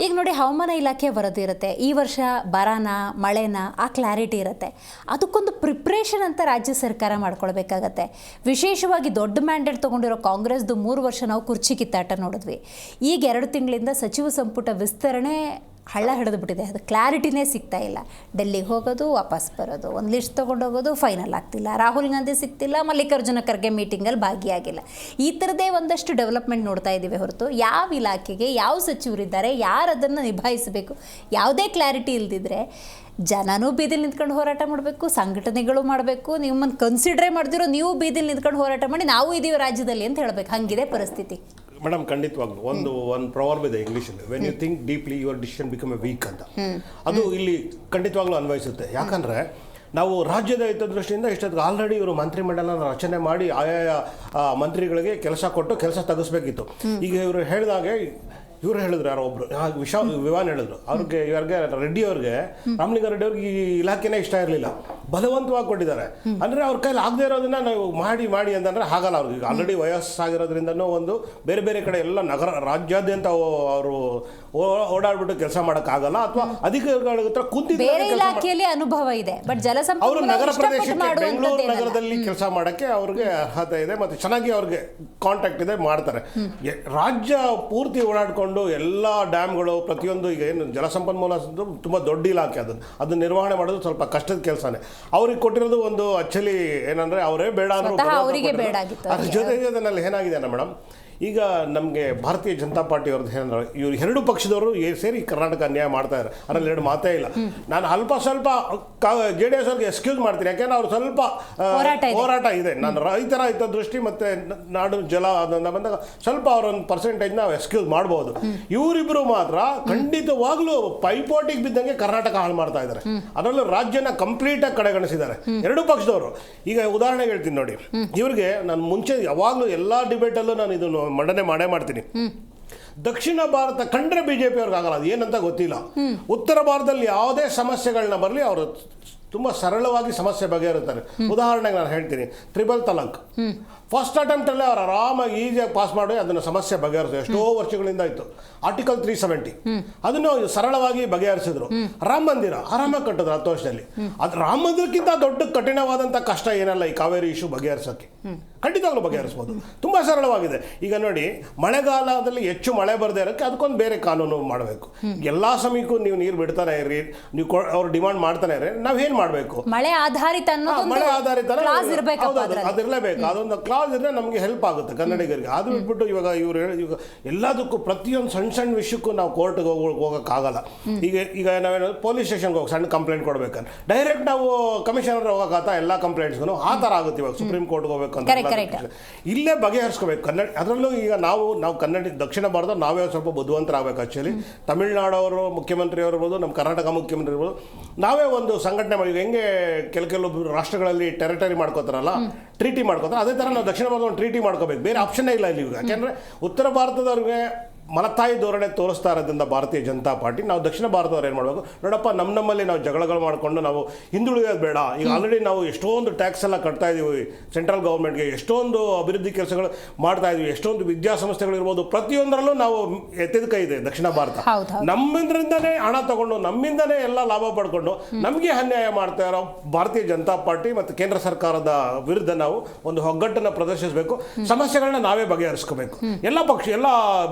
[SPEAKER 1] ಈಗ ನೋಡಿ, ಹವಾಮಾನ ಇಲಾಖೆ ವರದಿ ಇರುತ್ತೆ, ಈ ವರ್ಷ ಬರನ ಮಳೆನ ಆ ಕ್ಲಾರಿಟಿ ಇರುತ್ತೆ. ಅದಕ್ಕೊಂದು ಪ್ರಿಪ್ರೇಷನ್ ಅಂತ ರಾಜ್ಯ ಸರ್ಕಾರ ಮಾಡ್ಕೊಳ್ಬೇಕಾಗತ್ತೆ. ವಿಶೇಷವಾಗಿ ದೊಡ್ಡ ಮ್ಯಾಂಡೇಟ್ ತೊಗೊಂಡಿರೋ ಕಾಂಗ್ರೆಸ್ದು 3 ವರ್ಷ ನಾವು ಕುರ್ಚಿ ಕಿತ್ತಾಟ ನೋಡಿದ್ವಿ. ಈಗ 2 ತಿಂಗಳಿಂದ ಸಚಿವ ಸಂಪುಟ ವಿಸ್ತರಣೆ ಹಳ್ಳ ಹಿಡಿದ್ಬಿಟ್ಟಿದೆ. ಅದು ಕ್ಲಾರಿಟಿನೇ ಸಿಗ್ತಾ ಇಲ್ಲ. ಡೆಲ್ಲಿಗೆ ಹೋಗೋದು, ವಾಪಸ್ ಬರೋದು, ಒಂದು ಲಿಸ್ಟ್ ತೊಗೊಂಡೋಗೋದು, ಫೈನಲ್ ಆಗ್ತಿಲ್ಲ. ರಾಹುಲ್ ಗಾಂಧಿ ಸಿಗ್ತಿಲ್ಲ, ಮಲ್ಲಿಕಾರ್ಜುನ ಖರ್ಗೆ ಮೀಟಿಂಗಲ್ಲಿ ಭಾಗಿಯಾಗಿಲ್ಲ. ಈ ಥರದೇ ಒಂದಷ್ಟು ಡೆವಲಪ್ಮೆಂಟ್ ನೋಡ್ತಾ ಇದ್ದೀವಿ ಹೊರತು ಯಾವ ಇಲಾಖೆಗೆ ಯಾವ ಸಚಿವರಿದ್ದಾರೆ, ಯಾರು ಅದನ್ನು ನಿಭಾಯಿಸಬೇಕು, ಯಾವುದೇ ಕ್ಲಾರಿಟಿ ಇಲ್ದಿದ್ರೆ ಜನನೂ ಬೀದಿಲಿ ನಿಂತ್ಕೊಂಡು ಹೋರಾಟ ಮಾಡಬೇಕು, ಸಂಘಟನೆಗಳು ಮಾಡಬೇಕು. ನಿಮ್ಮನ್ನು ಕನ್ಸಿಡ್ರೇ ಮಾಡ್ದಿರೋ ನೀವು ಬೀದಿಲಿ ನಿಂತ್ಕೊಂಡು ಹೋರಾಟ ಮಾಡಿ ನಾವು ಇದೀವಿ ರಾಜ್ಯದಲ್ಲಿ ಅಂತ ಹೇಳಬೇಕು. ಹಂಗಿದೆ ಪರಿಸ್ಥಿತಿ.
[SPEAKER 5] ಮೇಡಮ್, ಖಂಡಿತವಾಗ್ಲು ಒಂದು ಪ್ರಾವರ್ಬ್ ಇದೆ ಇಂಗ್ಲೀಷಲ್ಲಿ, when you think deeply your decision become a weak ಅಂತ. ಅದು ಇಲ್ಲಿ ಖಂಡಿತವಾಗ್ಲೂ ಅನ್ವಯಿಸುತ್ತೆ. ಯಾಕಂದರೆ ನಾವು ರಾಜ್ಯದ ಹಿತದೃಷ್ಟಿಯಿಂದ ಇಷ್ಟೊತ್ತಿಗೆ ಆಲ್ರೆಡಿ ಇವರು ಮಂತ್ರಿಮಂಡಲನ ರಚನೆ ಮಾಡಿ ಆಯಾಯ ಮಂತ್ರಿಗಳಿಗೆ ಕೆಲಸ ಕೊಟ್ಟು ಕೆಲಸ ತೆಗೆಸ್ಬೇಕಿತ್ತು. ಈಗ ಇವರು ಹೇಳಿದಾಗೆ ಇವ್ರು ಹೇಳಿದ್ರು, ಯಾರೋ ಒಬ್ರು ವಿವಾನ್ ಹೇಳಿದ್ರು, ಅವ್ರಿಗೆ ರೆಡ್ಡಿ ಅವ್ರಿಗೆ, ರಾಮಲಿಂಗಾರೆಡ್ಡಿ ಅವ್ರಿಗೆ ಈ ಇಲಾಖೆನೇ ಇಷ್ಟ ಇರಲಿಲ್ಲ, ಬಲವಂತವಾಗಿ ಕೊಟ್ಟಿದ್ದಾರೆ. ಅಂದರೆ ಅವ್ರ ಕೈಲಿ ಆಗದೆ ಇರೋದನ್ನ ನಾವು ಮಾಡಿ ಅಂತಂದರೆ ಆಗಲ್ಲ. ಅವ್ರಿಗೆ ಈಗ ಆಲ್ರೆಡಿ ವಯಸ್ಸಾಗಿರೋದ್ರಿಂದನೂ ಒಂದು ಬೇರೆ ಬೇರೆ ಕಡೆ ಎಲ್ಲ ನಗರ ರಾಜ್ಯಾದ್ಯಂತ ಅವರು ಓಡಾಡ್ಬಿಟ್ಟು ಕೆಲಸ ಮಾಡೋಕ್ಕಾಗಲ್ಲ, ಅಥವಾ ಅಧಿಕಾರಿಗಳ ಹತ್ರ
[SPEAKER 1] ಬೇರೆ ಇಲಾಖೆಯಲ್ಲಿ ಅನುಭವ ಇದೆ, ಬಟ್
[SPEAKER 5] ಅವರು ನಗರ ಪ್ರದೇಶಕ್ಕೆ ಬೆಂಗಳೂರು ನಗರದಲ್ಲಿ ಕೆಲಸ ಮಾಡೋಕ್ಕೆ ಅವ್ರಿಗೆ ಅರ್ಹತೆ ಇದೆ ಮತ್ತು ಚೆನ್ನಾಗಿ ಅವ್ರಿಗೆ ಕಾಂಟ್ಯಾಕ್ಟ್ ಇದೆ, ಮಾಡ್ತಾರೆ. ರಾಜ್ಯ ಪೂರ್ತಿ ಓಡಾಡ್ಕೊಂಡು ಎಲ್ಲ ಡ್ಯಾಮ್ಗಳು ಪ್ರತಿಯೊಂದು, ಈಗ ಏನು ಜಲಸಂಪನ್ಮೂಲ ತುಂಬ ದೊಡ್ಡ ಇಲಾಖೆ, ಅದನ್ನ ನಿರ್ವಹಣೆ ಮಾಡೋದು ಸ್ವಲ್ಪ ಕಷ್ಟದ ಕೆಲಸನೇ. ಅವ್ರಿಗೆ ಕೊಟ್ಟಿರೋದು ಒಂದು ಆಕ್ಚುಲಿ ಏನಂದ್ರೆ ಅವರೇ ಬೇಡ ಅನ್ನೋ ಅದ್ರ ಜೊತೆಗೆ ಅದನ್ನಲ್ಲಿ ಏನಾಗಿದೆ ಮೇಡಮ್, ಈಗ ನಮಗೆ ಭಾರತೀಯ ಜನತಾ ಪಾರ್ಟಿ ಅವ್ರದ್ದು ಏನಂದ್ರೆ ಇವ್ರು ಎರಡು ಪಕ್ಷದವರು ಸೇರಿ ಕರ್ನಾಟಕ ಅನ್ಯಾಯ ಮಾಡ್ತಾ ಇದ್ದಾರೆ, ಅದರಲ್ಲಿ ಎರಡು ಮಾತೇ ಇಲ್ಲ. ನಾನು ಸ್ವಲ್ಪ JDS ಅವ್ರಿಗೆ ಎಕ್ಸ್ಕ್ಯೂಸ್ ಮಾಡ್ತೀನಿ, ಯಾಕೆಂದ್ರೆ ಅವ್ರು ಸ್ವಲ್ಪ ಹೋರಾಟ ಇದೆ. ನಾನು ರೈತರ ಹಿತದೃಷ್ಟಿ ಮತ್ತು ನಾಡು ಜಲ ಅದನ್ನ ಬಂದಾಗ ಸ್ವಲ್ಪ ಅವರೊಂದು ಪರ್ಸೆಂಟೇಜ್ ನಾವು ಎಕ್ಸ್ಕ್ಯೂಸ್ ಮಾಡ್ಬೋದು. ಇವರಿಬ್ಬರು ಮಾತ್ರ ಖಂಡಿತವಾಗ್ಲೂ ಪೈಪೋಟಿಗೆ ಬಿದ್ದಂಗೆ ಕರ್ನಾಟಕ ಹಾಳು ಮಾಡ್ತಾ ಇದ್ದಾರೆ, ಅದರಲ್ಲೂ ರಾಜ್ಯನ ಕಂಪ್ಲೀಟಾಗಿ ಕಡೆಗಣಿಸಿದ್ದಾರೆ ಎರಡು ಪಕ್ಷದವರು. ಈಗ ಉದಾಹರಣೆಗೆ ಹೇಳ್ತೀನಿ ನೋಡಿ, ಇವ್ರಿಗೆ ನಾನು ಮುಂಚೆ ಯಾವಾಗಲೂ ಎಲ್ಲ ಡಿಬೇಟಲ್ಲೂ ನಾನು ಇದನ್ನು ಮಂಡನೆ ಮಾಡೇ ಮಾಡ್ತೀನಿ. ದಕ್ಷಿಣ ಭಾರತ ಕಂಡ್ರೆ ಬಿಜೆಪಿ ಅವ್ರಿಗೆ ಆಗಲ್ಲ, ಅದು ಏನಂತ ಗೊತ್ತಿಲ್ಲ. ಉತ್ತರ ಭಾರತದಲ್ಲಿ ಯಾವುದೇ ಸಮಸ್ಯೆಗಳನ್ನ ಬರಲಿ ಅವರು ತುಂಬ ಸರಳವಾಗಿ ಸಮಸ್ಯೆ ಬಗೆಹರುತ್ತಾರೆ. ಉದಾಹರಣೆಗೆ ನಾನು ಹೇಳ್ತೀನಿ, ಟ್ರಿಬಲ್ ತಲಾಕ್ ಫಸ್ಟ್ ಅಟೆಂಪ್ಟಲ್ಲೇ ಅವ್ರು ಆರಾಮಾಗಿ ಈಸಿಯಾಗಿ ಪಾಸ್ ಮಾಡಿ ಅದನ್ನು ಸಮಸ್ಯೆ ಬಗೆಹರಿಸಿದ್ರು. ಎಷ್ಟೋ ವರ್ಷಗಳಿಂದ ಇತ್ತು ಆರ್ಟಿಕಲ್ 370, ಅದನ್ನು ಸರಳವಾಗಿ ಬಗೆಹರಿಸಿದ್ರು. ರಾಮ ಮಂದಿರ ಆರಾಮಾಗಿ ಕಟ್ಟಿದ್ರು 10 ವರ್ಷದಲ್ಲಿ. ಅದು ರಾಮ ಮಂದಿರಕ್ಕಿಂತ ದೊಡ್ಡ ಕಠಿಣವಾದಂಥ ಕಷ್ಟ ಏನಲ್ಲ ಈ ಕಾವೇರಿ ಇಶ್ಯೂ ಬಗೆಹರಿಸೋಕ್ಕೆ. ಖಂಡಿತವಾಗ್ಲೂ ಬಗೆಹರಿಸ್ಬೋದು, ತುಂಬ ಸರಳವಾಗಿದೆ. ಈಗ ನೋಡಿ, ಮಳೆಗಾಲದಲ್ಲಿ ಹೆಚ್ಚು ಮಳೆ ಬರದೇ ಇರೋಕ್ಕೆ ಅದಕ್ಕೊಂದು ಬೇರೆ ಕಾನೂನು ಮಾಡಬೇಕು. ಎಲ್ಲ ಸಮಯಕ್ಕೂ ನೀವು ನೀರು ಬಿಡ್ತಾನೆ ಇರ್ರಿ, ನೀವು ಅವ್ರು ಡಿಮಾಂಡ್ ಮಾಡ್ತಾನೆ ಇರ್ರಿ, ನಾವೇನು ಮಾಡಬೇಕು?
[SPEAKER 1] ಮಳೆ ಆಧಾರಿತ
[SPEAKER 5] ಅದಿರಲೇಬೇಕು. ಅದೊಂದು ಕ್ಲಾಸ್ ಇದ್ರೆ ನಮಗೆ ಹೆಲ್ಪ್ ಆಗುತ್ತೆ ಕನ್ನಡಿಗರಿಗೆ. ಅದು ಬಿಟ್ಬಿಟ್ಟು ಇವಾಗ ಎಲ್ಲದಕ್ಕೂ ಪ್ರತಿಯೊಂದು ಸಣ್ಣ ವಿಷಯಕ್ಕೂ ನಾವು ಕೋರ್ಟ್ಗೆ ಹೋಗೋಕ್ಕಾಗಲ್ಲ. ಈಗ ನಾವೇನೋ ಪೊಲೀಸ್ ಸ್ಟೇಷನ್ಗೆ ಹೋಗಿ ಸಣ್ಣ ಕಂಪ್ಲೇಂಟ್ ಕೊಡ್ಬೇಕಂದ್ರೆ ಡೈರೆಕ್ಟ್ ನಾವು ಕಮಿಷನರ್ ಹೋಗೋಕ್ಕಾಗ್ತಾ ಎಲ್ಲ ಕಂಪ್ಲೇಂಟ್ಸ್ಗೂ ಆ ಥರ ಆಗುತ್ತೆ. ಇವಾಗ ಸುಪ್ರೀಂ ಕೋರ್ಟ್ಗೆ ಹೋಗ್ಬೇಕು ಅಂತ ಇಲ್ಲೇ ಬಗೆಹರಿಸ್ಕೋಬೇಕು. ಅದರಲ್ಲೂ ಈಗ ನಾವು ದಕ್ಷಿಣ ಭಾರತ ನಾವೇ ಸ್ವಲ್ಪ ಬುದ್ಧಿವಂತರಾಗಬೇಕು. ಆಕ್ಚುಲಿ ತಮಿಳುನಾಡವರು ಮುಖ್ಯಮಂತ್ರಿ ಇರ್ಬೋದು, ನಮ್ಮ ಕರ್ನಾಟಕ ಮುಖ್ಯಮಂತ್ರಿ ಇರ್ಬೋದು, ನಾವೇ ಒಂದು ಸಂಘಟನೆ ಮಾಡಿ, ಹೆಂಗೆ ಕೆಲವು ರಾಷ್ಟ್ರಗಳಲ್ಲಿ ಟೆರಿಟರಿ ಮಾಡ್ಕೋತಾರಲ್ಲ, ಟ್ರೀಟಿ ಮಾಡ್ಕೋತಾರೆ, ಅದೇ ಥರ ನಾವು ದಕ್ಷಿಣ ಭಾರತ ಟ್ರೀಟಿ ಮಾಡ್ಕೋಬೇಕು. ಬೇರೆ ಆಪ್ಷನ್ನೇ ಇಲ್ಲ ಇಲ್ಲಿ. ಯಾಕೆಂದರೆ ಉತ್ತರ ಭಾರತದವ್ರಿಗೆ ಮಲತಾಯಿ ಧೋರಣೆ ತೋರಿಸ್ತಾ ಇರೋದ್ರಿಂದ ಭಾರತೀಯ ಜನತಾ ಪಾರ್ಟಿ, ನಾವು ದಕ್ಷಿಣ ಭಾರತದವ್ರು ಏನು ಮಾಡಬೇಕು, ನೋಡಪ್ಪ ನಮ್ಮಲ್ಲಿ ನಾವು ಜಗಳಗಳು ಮಾಡಿಕೊಂಡು ನಾವು ಹಿಂದುಳಿಯೋದು ಬೇಡ. ಈಗ ಆಲ್ರೆಡಿ ನಾವು ಎಷ್ಟೊಂದು ಟ್ಯಾಕ್ಸ್ ಎಲ್ಲ ಕಟ್ತಾ ಇದ್ದೀವಿ ಸೆಂಟ್ರಲ್ ಗೌರ್ಮೆಂಟ್ಗೆ, ಎಷ್ಟೊಂದು ಅಭಿವೃದ್ಧಿ ಕೆಲಸಗಳು ಮಾಡ್ತಾ ಇದ್ದೀವಿ, ಎಷ್ಟೊಂದು ವಿದ್ಯಾಸಂಸ್ಥೆಗಳು ಇರ್ಬೋದು, ಪ್ರತಿಯೊಂದರಲ್ಲೂ ನಾವು ಎತ್ತಿದ ಕೈ ಇದೆ ದಕ್ಷಿಣ ಭಾರತ. ನಮ್ಮಿಂದನೇ ಹಣ ತಗೊಂಡು ನಮ್ಮಿಂದನೇ ಎಲ್ಲ ಲಾಭ ಪಡ್ಕೊಂಡು ನಮಗೆ ಅನ್ಯಾಯ ಮಾಡ್ತಾ ಇರೋ ಭಾರತೀಯ ಜನತಾ ಪಾರ್ಟಿ ಮತ್ತು ಕೇಂದ್ರ ಸರ್ಕಾರದ ವಿರುದ್ಧ ನಾವು ಒಂದು ಒಗ್ಗಟ್ಟನ್ನು ಪ್ರದರ್ಶಿಸಬೇಕು. ಸಮಸ್ಯೆಗಳನ್ನ ನಾವೇ ಬಗೆಹರಿಸ್ಕೋಬೇಕು. ಎಲ್ಲ ಪಕ್ಷ, ಎಲ್ಲ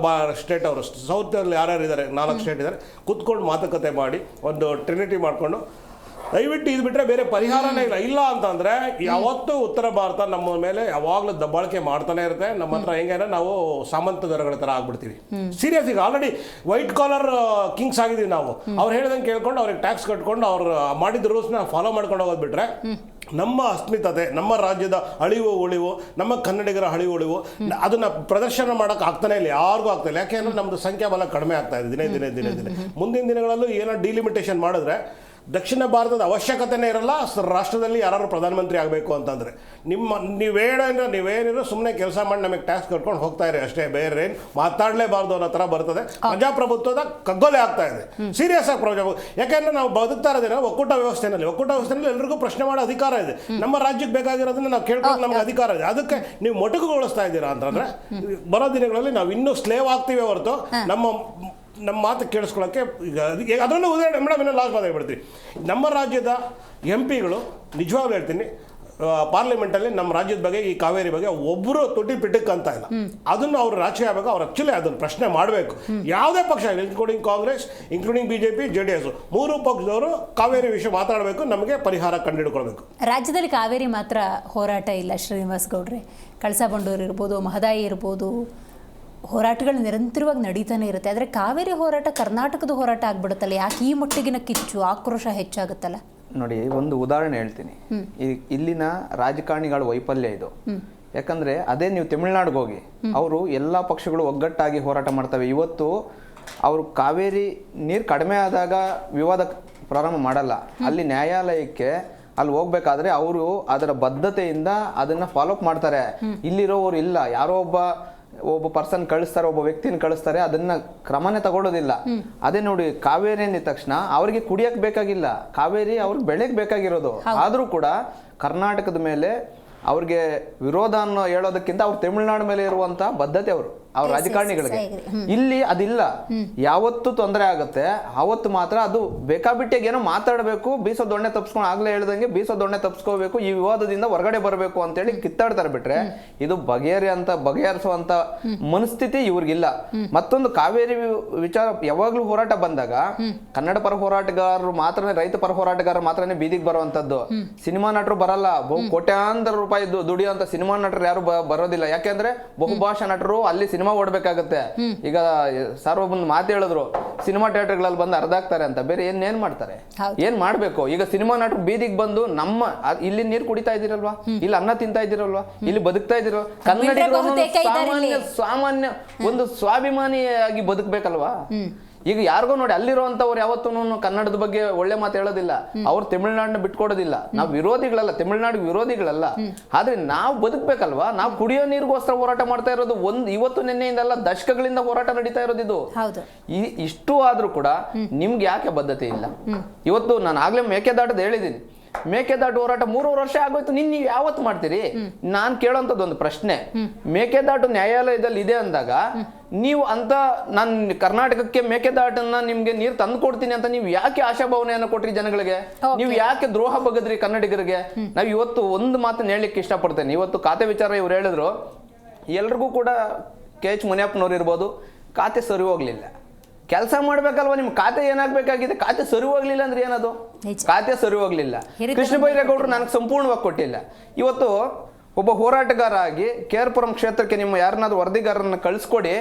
[SPEAKER 5] ಸ್ಟೇಟ್ ಅವರು, ಸೌತಲ್ಲಿ ಯಾರ್ಯಾರು ಇದ್ದಾರೆ 4 ಸ್ಟೇಟ್ ಇದ್ದಾರೆ, ಕೂತ್ಕೊಂಡು ಮಾತುಕತೆ ಮಾಡಿ ಒಂದು ಟ್ರಿನಿಟಿ ಮಾಡಿಕೊಂಡು ದಯವಿಟ್ಟು ಇದು ಬಿಟ್ಟರೆ ಬೇರೆ ಪರಿಹಾರನೇ ಇಲ್ಲ. ಇಲ್ಲ ಅಂತಂದರೆ ಯಾವತ್ತೂ ಉತ್ತರ ಭಾರತ ನಮ್ಮ ಮೇಲೆ ಯಾವಾಗಲೂ ದಬ್ಬಾಳಿಕೆ ಮಾಡ್ತಾನೆ ಇರುತ್ತೆ. ನಮ್ಮ ಹತ್ರ ಹೆಂಗೇನೆ ನಾವು ಸಾಮಂತ ದೊರೆಗಳ ಥರ ಆಗ್ಬಿಡ್ತೀವಿ. ಸೀರಿಯಸ್. ಈಗ ಆಲ್ರೆಡಿ ವೈಟ್ ಕಾಲರ್ ಕಿಂಗ್ಸ್ ಆಗಿದ್ದೀವಿ ನಾವು. ಅವ್ರು ಹೇಳ್ದಂಗೆ ಕೇಳ್ಕೊಂಡು ಅವ್ರಿಗೆ ಟ್ಯಾಕ್ಸ್ ಕಟ್ಕೊಂಡು ಅವ್ರು ಮಾಡಿದ ರೂಲ್ಸ್ನ ಫಾಲೋ ಮಾಡ್ಕೊಂಡು ಹೋಗೋದು ಬಿಟ್ಟರೆ ನಮ್ಮ ಅಸ್ಮಿತತೆ, ನಮ್ಮ ರಾಜ್ಯದ ಅಳಿವು ಉಳಿವು, ನಮ್ಮ ಕನ್ನಡಿಗರ ಅಳಿವು ಉಳಿವು ಅದನ್ನು ಪ್ರದರ್ಶನ ಮಾಡೋಕೆ ಆಗ್ತಾನೆ ಇಲ್ಲ, ಯಾರಿಗೂ ಆಗ್ತಾ ಇಲ್ಲ. ಯಾಕೆಂದರೆ ನಮ್ಮದು ಸಂಖ್ಯಾಬಲ ಕಡಿಮೆ ಆಗ್ತಾ ಇದೆ ದಿನೇ ದಿನೇ. ಮುಂದಿನ ದಿನಗಳಲ್ಲೂ ಏನೋ ಡಿಲಿಮಿಟೇಷನ್ ಮಾಡಿದ್ರೆ ದಕ್ಷಿಣ ಭಾರತದ ಅವಶ್ಯಕತೆನೇ ಇರಲ್ಲ ರಾಷ್ಟ್ರದಲ್ಲಿ ಯಾರು ಪ್ರಧಾನಮಂತ್ರಿ ಆಗಬೇಕು ಅಂತಂದರೆ. ನೀವೇನಿರೋ ಸುಮ್ಮನೆ ಕೆಲಸ ಮಾಡಿ ನಮಗೆ ಟ್ಯಾಕ್ಸ್ ಕಟ್ಕೊಂಡು ಹೋಗ್ತಾ ಇರಿ ಅಷ್ಟೇ, ಬೇರೆ ಏನು ಮಾತಾಡಲೇಬಾರ್ದು ಅನ್ನೋ ಥರ ಬರ್ತದೆ. ಪ್ರಜಾಪ್ರಭುತ್ವದ ಕಗ್ಗೊಲೆ ಆಗ್ತಾ ಇದೆ. ಸೀರಿಯಸ್ ಆಗಿ ಯಾಕೆಂದರೆ ನಾವು ಬದುಕ್ತಾ ಇರೋದೇನೋ ಒಕ್ಕೂಟ ವ್ಯವಸ್ಥೆಯಲ್ಲಿ ಎಲ್ರಿಗೂ ಪ್ರಶ್ನೆ ಮಾಡೋ ಅಧಿಕಾರ ಇದೆ. ನಮ್ಮ ರಾಜ್ಯಕ್ಕೆ ಬೇಕಾಗಿರೋದನ್ನ ನಾವು ಕೇಳ್ಕೊಂಡು ನಮ್ಗೆ ಅಧಿಕಾರ ಇದೆ. ಅದಕ್ಕೆ ನೀವು ಮೊಟಕುಗೊಳಿಸ್ತಾ ಇದ್ದೀರಾ ಅಂತಂದರೆ ಬರೋ ದಿನಗಳಲ್ಲಿ ನಾವು ಇನ್ನೂ ಸ್ಲೇವ್ ಆಗ್ತೀವಿ ಹೊರತು ನಮ್ಮ ಮಾತು ಕೇಳಿಸ್ಕೊಳ್ಳೋಕ್ಕೆ. ಈಗ ಅದರಲ್ಲೂ ಉದಾಹರಣೆ ಮೇಡಮ್, ಇನ್ನೂ ಲಾಸ್ಟ್ ಮಾತಾಡ್ಬಿಡ್ತೀವಿ. ನಮ್ಮ ರಾಜ್ಯದ MP ಗಳು ನಿಜವಾಗ್ಲೂ ಹೇಳ್ತೀನಿ, ಪಾರ್ಲಿಮೆಂಟಲ್ಲಿ ನಮ್ಮ ರಾಜ್ಯದ ಬಗ್ಗೆ ಈ ಕಾವೇರಿ ಬಗ್ಗೆ ಒಬ್ಬರು ತುಟಿ ಪಿಟಕ್ ಅಂತ ಇಲ್ಲ. ಅದನ್ನು ಅವ್ರು ರಾಜಕೀಯ ಆಗಬೇಕು, ಅವ್ರು ಆಕ್ಚುಲಿ ಅದನ್ನು ಪ್ರಶ್ನೆ ಮಾಡಬೇಕು. ಯಾವುದೇ ಪಕ್ಷ including Congress, including BJP, JDS 3 ಪಕ್ಷದವರು ಕಾವೇರಿ ವಿಷಯ ಮಾತಾಡಬೇಕು, ನಮಗೆ ಪರಿಹಾರ ಕಂಡುಹಿಡ್ಕೊಳ್ಬೇಕು.
[SPEAKER 1] ರಾಜ್ಯದಲ್ಲಿ ಕಾವೇರಿ ಮಾತ್ರ ಹೋರಾಟ ಇಲ್ಲ ಶ್ರೀನಿವಾಸ್ ಗೌಡ್ರೆ. ಕಳಸಾ ಬಂಡೂರು ಇರ್ಬೋದು, ಮಹದಾಯಿ ಇರ್ಬೋದು, ಹೋರಾಟಗಳು ನಿರಂತರವಾಗಿ ನಡೀತಾನೆ ಇರುತ್ತೆ. ಆದರೆ ಕಾವೇರಿ ಹೋರಾಟ ಕರ್ನಾಟಕದ ಹೋರಾಟ ಆಗ್ಬಿಡುತ್ತಲ್ಲ, ಯಾಕೆ ಈ ಮಟ್ಟಿಗಿನ ಕಿಚ್ಚು ಆಕ್ರೋಶ ಹೆಚ್ಚಾಗುತ್ತಲ್ಲ?
[SPEAKER 6] ನೋಡಿ, ಒಂದು ಉದಾಹರಣೆ ಹೇಳ್ತೀನಿ. ಇಲ್ಲಿನ ರಾಜಕಾರಣಿಗಳ ವೈಫಲ್ಯ ಇದು. ಯಾಕಂದ್ರೆ ಅದೇ ನೀವು ತಮಿಳುನಾಡಿಗೆ ಹೋಗಿ, ಅವರು ಎಲ್ಲಾ ಪಕ್ಷಗಳು ಒಗ್ಗಟ್ಟಾಗಿ ಹೋರಾಟ ಮಾಡ್ತವೆ. ಇವತ್ತು ಅವರು ಕಾವೇರಿ ನೀರು ಕಡಿಮೆ ಆದಾಗ ವಿವಾದ ಪ್ರಾರಂಭ ಮಾಡಲ್ಲ. ಅಲ್ಲಿ ನ್ಯಾಯಾಲಯಕ್ಕೆ ಅಲ್ಲಿ ಹೋಗ್ಬೇಕಾದ್ರೆ ಅವರು ಅದರ ಬದ್ಧತೆಯಿಂದ ಅದನ್ನ ಫಾಲೋ ಅಪ್ ಮಾಡ್ತಾರೆ. ಇಲ್ಲಿರೋರು ಇಲ್ಲ, ಯಾರೋ ಒಬ್ಬ ಪರ್ಸನ್ ಕಳಿಸ್ತಾರೆ, ಒಬ್ಬ ವ್ಯಕ್ತಿನ ಕಳಿಸ್ತಾರೆ, ಅದನ್ನ ಕ್ರಮನೇ ತಗೊಳ್ಳೋದಿಲ್ಲ. ಅದೇ ನೋಡಿ, ಕಾವೇರಿ ಅಂದಿದ ತಕ್ಷಣ ಅವ್ರಿಗೆ ಕುಡಿಯಕ್ ಬೇಕಾಗಿಲ್ಲ, ಕಾವೇರಿ ಅವ್ರಿಗೆ ಬೆಳೆಗ್ ಬೇಕಾಗಿರೋದು. ಆದ್ರೂ ಕೂಡ ಕರ್ನಾಟಕದ ಮೇಲೆ ಅವ್ರಿಗೆ ವಿರೋಧ ಅನ್ನೋ ಹೇಳೋದಕ್ಕಿಂತ ಅವ್ರು ತಮಿಳುನಾಡು ಮೇಲೆ ಇರುವಂತ ಬದ್ಧತೆ ಅವ್ರ ರಾಜಕಾರಣಿಗಳಿಗೆ. ಇಲ್ಲಿ ಅದಿಲ್ಲ. ಯಾವತ್ತು ತೊಂದರೆ ಆಗುತ್ತೆ ಅವತ್ತು ಮಾತ್ರ ಅದು ಬೇಕಾಬಿಟ್ಟಿಗೆ ಏನೋ ಮಾತಾಡಬೇಕು, ಬೀಸೋ ದೊಣ್ಣೆ ತಪ್ಸ್ಕೊಂಡು, ಆಗ್ಲೇ ಹೇಳ್ದಂಗೆ ಬೀಸೋ ದೊಣ್ಣೆ ತಪ್ಸ್ಕೋಬೇಕು, ಈ ವಿವಾದದಿಂದ ಹೊರಗಡೆ ಬರಬೇಕು ಅಂತೇಳಿ ಕಿತ್ತಾಡ್ತಾರೆ. ಬಿಟ್ರೆ ಇದು ಬಗೆಹರಿಸುವಂತ ಮನಸ್ಥಿತಿ ಇವ್ರಿಗಿಲ್ಲ. ಮತ್ತೊಂದು, ಕಾವೇರಿ ವಿಚಾರ ಯಾವಾಗ್ಲೂ ಹೋರಾಟ ಬಂದಾಗ ಕನ್ನಡ ಪರ ಹೋರಾಟಗಾರರು ಮಾತ್ರನೇ, ರೈತ ಪರ ಹೋರಾಟಗಾರರು ಮಾತ್ರನೇ ಬೀದಿಗೆ ಬರುವಂತದ್ದು. ಸಿನಿಮಾ ನಟರು ಬರಲ್ಲ. ಕೋಟ್ಯಾಂತರ ರೂಪಾಯಿ ದುಡಿಯುವಂತ ಸಿನಿಮಾ ನಟರು ಯಾರು ಬರೋದಿಲ್ಲ. ಯಾಕೆಂದ್ರೆ ಬಹುಭಾಷಾ ನಟರು ಅಲ್ಲಿ ಸಿನಿಮಾ ಓಡ್ಬೇಕಾಗತ್ತೆ. ಈಗ ಸರ್ ಒಬ್ಬೊಂದು ಮಾತು ಹೇಳಿದ್ರು, ಸಿನಿಮಾ ಥಿಯೇಟರ್ಗಳಲ್ಲಿ ಬಂದು ಅರ್ಧಾಕ್ತಾರೆ ಅಂತ. ಬೇರೆ ಏನ್ ಮಾಡ್ತಾರೆ? ಏನ್ ಮಾಡ್ಬೇಕು? ಈಗ ಸಿನಿಮಾ ನಟರು ಬೀದಿಗೆ ಬಂದು ನಮ್ಮ ಇಲ್ಲಿ ನೀರು ಕುಡಿತಾ ಇದ್ದೀರಲ್ವಾ, ಇಲ್ಲಿ ಅನ್ನ ತಿಂತಾ ಇದ್ದೀರಲ್ವಾ, ಇಲ್ಲಿ ಬದುಕ್ತಾ ಇದ್ದೀರೋ, ಕನ್ನಡಿಗರು ಸಾಮಾನ್ಯ ಒಂದು ಸ್ವಾಭಿಮಾನಿಯಾಗಿ ಬದುಕ್ಬೇಕಲ್ವಾ? ಈಗ ಯಾರಿಗೋ ನೋಡಿ, ಅಲ್ಲಿರುವಂತವ್ರು ಯಾವತ್ತೂ ಕನ್ನಡದ ಬಗ್ಗೆ ಒಳ್ಳೆ ಮಾತು ಹೇಳೋದಿಲ್ಲ. ಅವ್ರು ತಮಿಳುನಾಡನ್ನ ಬಿಟ್ಕೊಡೋದಿಲ್ಲ. ನಾವು ವಿರೋಧಿಗಳಲ್ಲ, ತಮಿಳುನಾಡಿಗೆ ವಿರೋಧಿಗಳಲ್ಲ. ಆದ್ರೆ ನಾವು ಬದುಕ್ಬೇಕಲ್ವಾ? ನಾವು ಕುಡಿಯೋ ನೀರಿಗೋಸ್ಕರ ಹೋರಾಟ ಮಾಡ್ತಾ ಇರೋದು ಇವತ್ತು ನಿನ್ನೆಯಿಂದಲ್ಲ, ದಶಕಗಳಿಂದ ಹೋರಾಟ ನಡೀತಾ ಇರೋದು ಇದು. ಇಷ್ಟು ಆದ್ರೂ ಕೂಡ ನಿಮ್ಗೆ ಯಾಕೆ ಬದ್ಧತೆ ಇಲ್ಲ? ಇವತ್ತು ನಾನು ಆಗ್ಲೇ ಮೇಕೆದಾಟದ ಹೇಳಿದ್ದೀನಿ. ಮೇಕೆದಾಟು ಹೋರಾಟ 3 ವರ್ಷ ಆಗೋಯ್ತು. ನೀವು ಯಾವತ್ತು ಮಾಡ್ತೀರಿ? ನಾನ್ ಕೇಳೋಂಥದ್ದು ಒಂದು ಪ್ರಶ್ನೆ, ಮೇಕೆದಾಟು ನ್ಯಾಯಾಲಯದಲ್ಲಿ ಇದೆ ಅಂದಾಗ ನೀವು ಅಂತ ನಾನು ಕರ್ನಾಟಕಕ್ಕೆ ಮೇಕೆದಾಟನ್ನ ನಿಮ್ಗೆ ನೀರು ತಂದು ಕೊಡ್ತೀನಿ ಅಂತ ನೀವು ಯಾಕೆ ಆಶಾಭಾವನೆಯನ್ನು ಕೊಟ್ರಿ ಜನಗಳಿಗೆ? ನೀವು ಯಾಕೆ ದ್ರೋಹ ಬಗದ್ರಿ ಕನ್ನಡಿಗರಿಗೆ? ನಾವು ಇವತ್ತು ಒಂದು ಮಾತನ್ನ ಹೇಳಲಿಕ್ಕೆ ಇಷ್ಟಪಡ್ತೇನೆ. ಇವತ್ತು ಖಾತೆ ವಿಚಾರ ಇವ್ರು ಹೇಳಿದ್ರು, ಎಲ್ರಿಗೂ ಕೂಡ KH ಮುನಿಯಪ್ಪನವ್ರು ಇರ್ಬೋದು, ಖಾತೆ ಸರಿ ಹೋಗ್ಲಿಲ್ಲ. ಕೆಲಸ ಮಾಡ್ಬೇಕಲ್ವಾ? ನಿಮ್ ಖಾತೆ ಏನಾಗ್ಬೇಕಾಗಿದೆ? ಖಾತೆ ಸರಿ ಹೋಗ್ಲಿಲ್ಲ ಅಂದ್ರೆ ಏನದು? ಖಾತೆ ಸರಿ ಹೋಗ್ಲಿಲ್ಲ. ಕೃಷ್ಣ ಬೈರೇಗೌಡರು ನನಗೆ ಸಂಪೂರ್ಣವಾಗಿ ಕೊಟ್ಟಿಲ್ಲ. ಇವತ್ತು ಒಬ್ಬ ಹೋರಾಟಗಾರ ಆಗಿ KR ಪುರಂ ಕ್ಷೇತ್ರಕ್ಕೆ ನಿಮ್ಮ ಯಾರನ್ನಾದ್ರೂ ವರದಿಗಾರರನ್ನ ಕಳಿಸ್ಕೊಡಿ,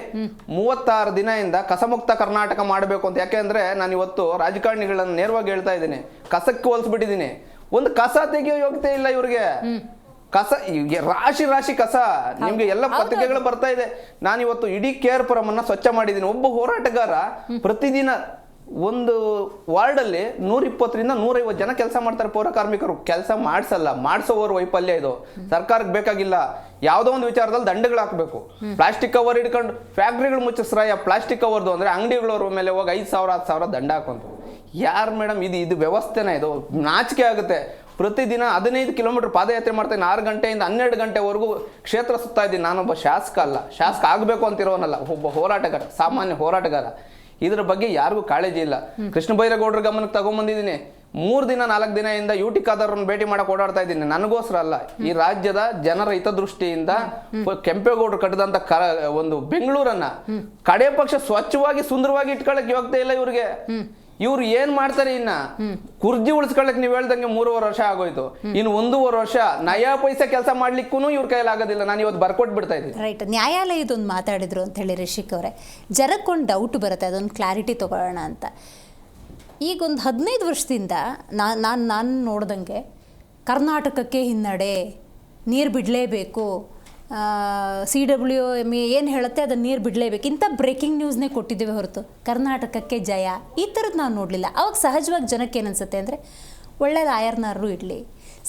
[SPEAKER 6] 36 ದಿನದಿಂದ ಕಸಮುಕ್ತ ಕರ್ನಾಟಕ ಮಾಡಬೇಕು ಅಂತ. ಯಾಕೆಂದ್ರೆ ನಾನು ಇವತ್ತು ರಾಜಕಾರಣಿಗಳನ್ನ ನೇರವಾಗಿ ಹೇಳ್ತಾ ಇದ್ದೀನಿ, ಕಸಕ್ಕೆ ಹೋಲಿಸ್ಬಿಟ್ಟಿದ್ದೀನಿ. ಒಂದು ಕಸ ತೆಗೆಯೋ ಯೋಗ್ಯತೆ ಇಲ್ಲ ಇವ್ರಿಗೆ. ಕಸ ರಾಶಿ ಕಸ ನಿಮ್ಗೆ ಎಲ್ಲ ಪತ್ರಿಕೆಗಳು ಬರ್ತಾ ಇದೆ. ನಾನು ಇವತ್ತು ಇಡೀ KR ಪುರಂ ಅನ್ನ ಸ್ವಚ್ಛ ಮಾಡಿದ್ದೀನಿ. ಒಬ್ಬ ಹೋರಾಟಗಾರ ಪ್ರತಿದಿನ ಒಂದು ವಾರ್ಡ್ ಅಲ್ಲಿ 120ರಿಂದ 150 ಜನ ಕೆಲಸ ಮಾಡ್ತಾರೆ. ಪೌರ ಕಾರ್ಮಿಕರು ಕೆಲಸ ಮಾಡಿಸಲ್ಲ. ಮಾಡಿಸೋರು ವೈಫಲ್ಯ ಇದು. ಸರ್ಕಾರಕ್ಕೆ ಬೇಕಾಗಿಲ್ಲ, ಯಾವುದೋ ಒಂದು ವಿಚಾರದಲ್ಲಿ ದಂಡಗಳು ಹಾಕಬೇಕು. ಪ್ಲಾಸ್ಟಿಕ್ ಕವರ್ ಹಿಡ್ಕೊಂಡು ಫ್ಯಾಕ್ಟ್ರಿಗಳು ಮುಚ್ಚಿಸ್ರಾಯ ಪ್ಲಾಸ್ಟಿಕ್ ಕವರ್ದು ಅಂದ್ರೆ ಅಂಗಡಿಗಳವ್ರ ಮೇಲೆ ಹೋಗಿ 5,000 10,000 ದಂಡ ಹಾಕೊಂತು. ಯಾರು ಮೇಡಮ್ ಇದು ವ್ಯವಸ್ಥೆನ? ಇದು ನಾಚಿಕೆ ಆಗುತ್ತೆ. ಪ್ರತಿದಿನ 15 ಕಿಲೋಮೀಟರ್ ಪಾದಯಾತ್ರೆ ಮಾಡ್ತೇನೆ. 6 ಗಂಟೆಯಿಂದ 12 ಗಂಟೆವರೆಗೂ ಕ್ಷೇತ್ರ ಸುತ್ತಾ ಇದ್ದೀನಿ. ನಾನೊಬ್ಬ ಶಾಸಕ ಅಲ್ಲ, ಶಾಸಕ ಆಗಬೇಕು ಅಂತಿರೋನಲ್ಲ, ಒಬ್ಬ ಹೋರಾಟಗಾರ, ಸಾಮಾನ್ಯ ಹೋರಾಟಗಾರ. ಇದ್ರ ಬಗ್ಗೆ ಯಾರಿಗೂ ಕಾಳಜಿ ಇಲ್ಲ. ಕೃಷ್ಣ ಬೈರೇಗೌಡರ ಗಮನಕ್ಕೆ ತಗೊಂಡ್ಬಂದಿದ್ದೀನಿ. 3 ದಿನ 4 ದಿನದಿಂದ UT ಖಾದರ್ರನ್ನ ಭೇಟಿ ಮಾಡಕ್ ಓಡಾಡ್ತಾ ಇದ್ದೀನಿ. ನನಗೋಸ್ಕರ ಅಲ್ಲ, ಈ ರಾಜ್ಯದ ಜನರ ಹಿತದೃಷ್ಟಿಯಿಂದ ಕೆಂಪೇಗೌಡರು ಕಟ್ಟಿದಂತ ಒಂದು ಬೆಂಗಳೂರನ್ನ ಕಡೆ ಪಕ್ಷ ಸ್ವಚ್ಛವಾಗಿ ಸುಂದರವಾಗಿ ಇಟ್ಕೊಳಕ್ ಯೋಗ್ಯತೆ ಇಲ್ಲ ಇವ್ರಿಗೆ. ಇವ್ರು ಏನ್ ಮಾಡ್ತಾರೆ? ಇನ್ನ ಕುರ್ಜಿ ಉಳಿಸ್ಕೊಳಕ್ ನೀವ್ ಹೇಳ್ದಂಗೆ 3.5 ವರ್ಷ ಆಗೋಯ್ತು. ಇನ್ನು 1.5 ವರ್ಷ ನಯಾ ಪೈಸೆ ಕೆಲಸ ಮಾಡ್ಲಿಕ್ಕೂ ಇವ್ರ ಕೈಯಲ್ಲಿ ಆಗೋದಿಲ್ಲ. ನಾನು ಇವತ್ತು ಬರ್ಕೊಟ್ಟು ಬಿಡ್ತಾ ಇದ್ದೀನಿ.
[SPEAKER 1] ರೈಟ್, ನ್ಯಾಯಾಲಯದೊಂದು ಮಾತಾಡಿದ್ರು ಅಂತ ಹೇಳಿ ರಿಷಿಕ್ ಅವರೇ, ಜನಕ್ಕೊಂದು ಡೌಟ್ ಬರುತ್ತೆ, ಅದೊಂದು ಕ್ಲಾರಿಟಿ ತಗೊಳ್ಳೋಣ ಅಂತ. ಈಗ ಒಂದು 15 ವರ್ಷದಿಂದ ನಾನು ನೋಡ್ದಂಗೆ ಕರ್ನಾಟಕಕ್ಕೆ ಹಿನ್ನಡೆ, ನೀರು ಬಿಡಲೇಬೇಕು, CWMA ಏನು ಹೇಳುತ್ತೆ ಅದನ್ನು ನೀರು ಬಿಡಲೇಬೇಕು, ಇಂಥ ಬ್ರೇಕಿಂಗ್ ನ್ಯೂಸ್ನೇ ಕೊಟ್ಟಿದ್ದೇವೆ ಹೊರತು ಕರ್ನಾಟಕಕ್ಕೆ ಜಯ ಈ ಥರದ್ದು ನಾವು ನೋಡಲಿಲ್ಲ. ಅವಾಗ ಸಹಜವಾಗಿ ಜನಕ್ಕೆ ಏನನ್ಸುತ್ತೆ ಅಂದರೆ, ಒಳ್ಳೆ ಲಾಯರ್ನಾರು ಇಡಲಿ,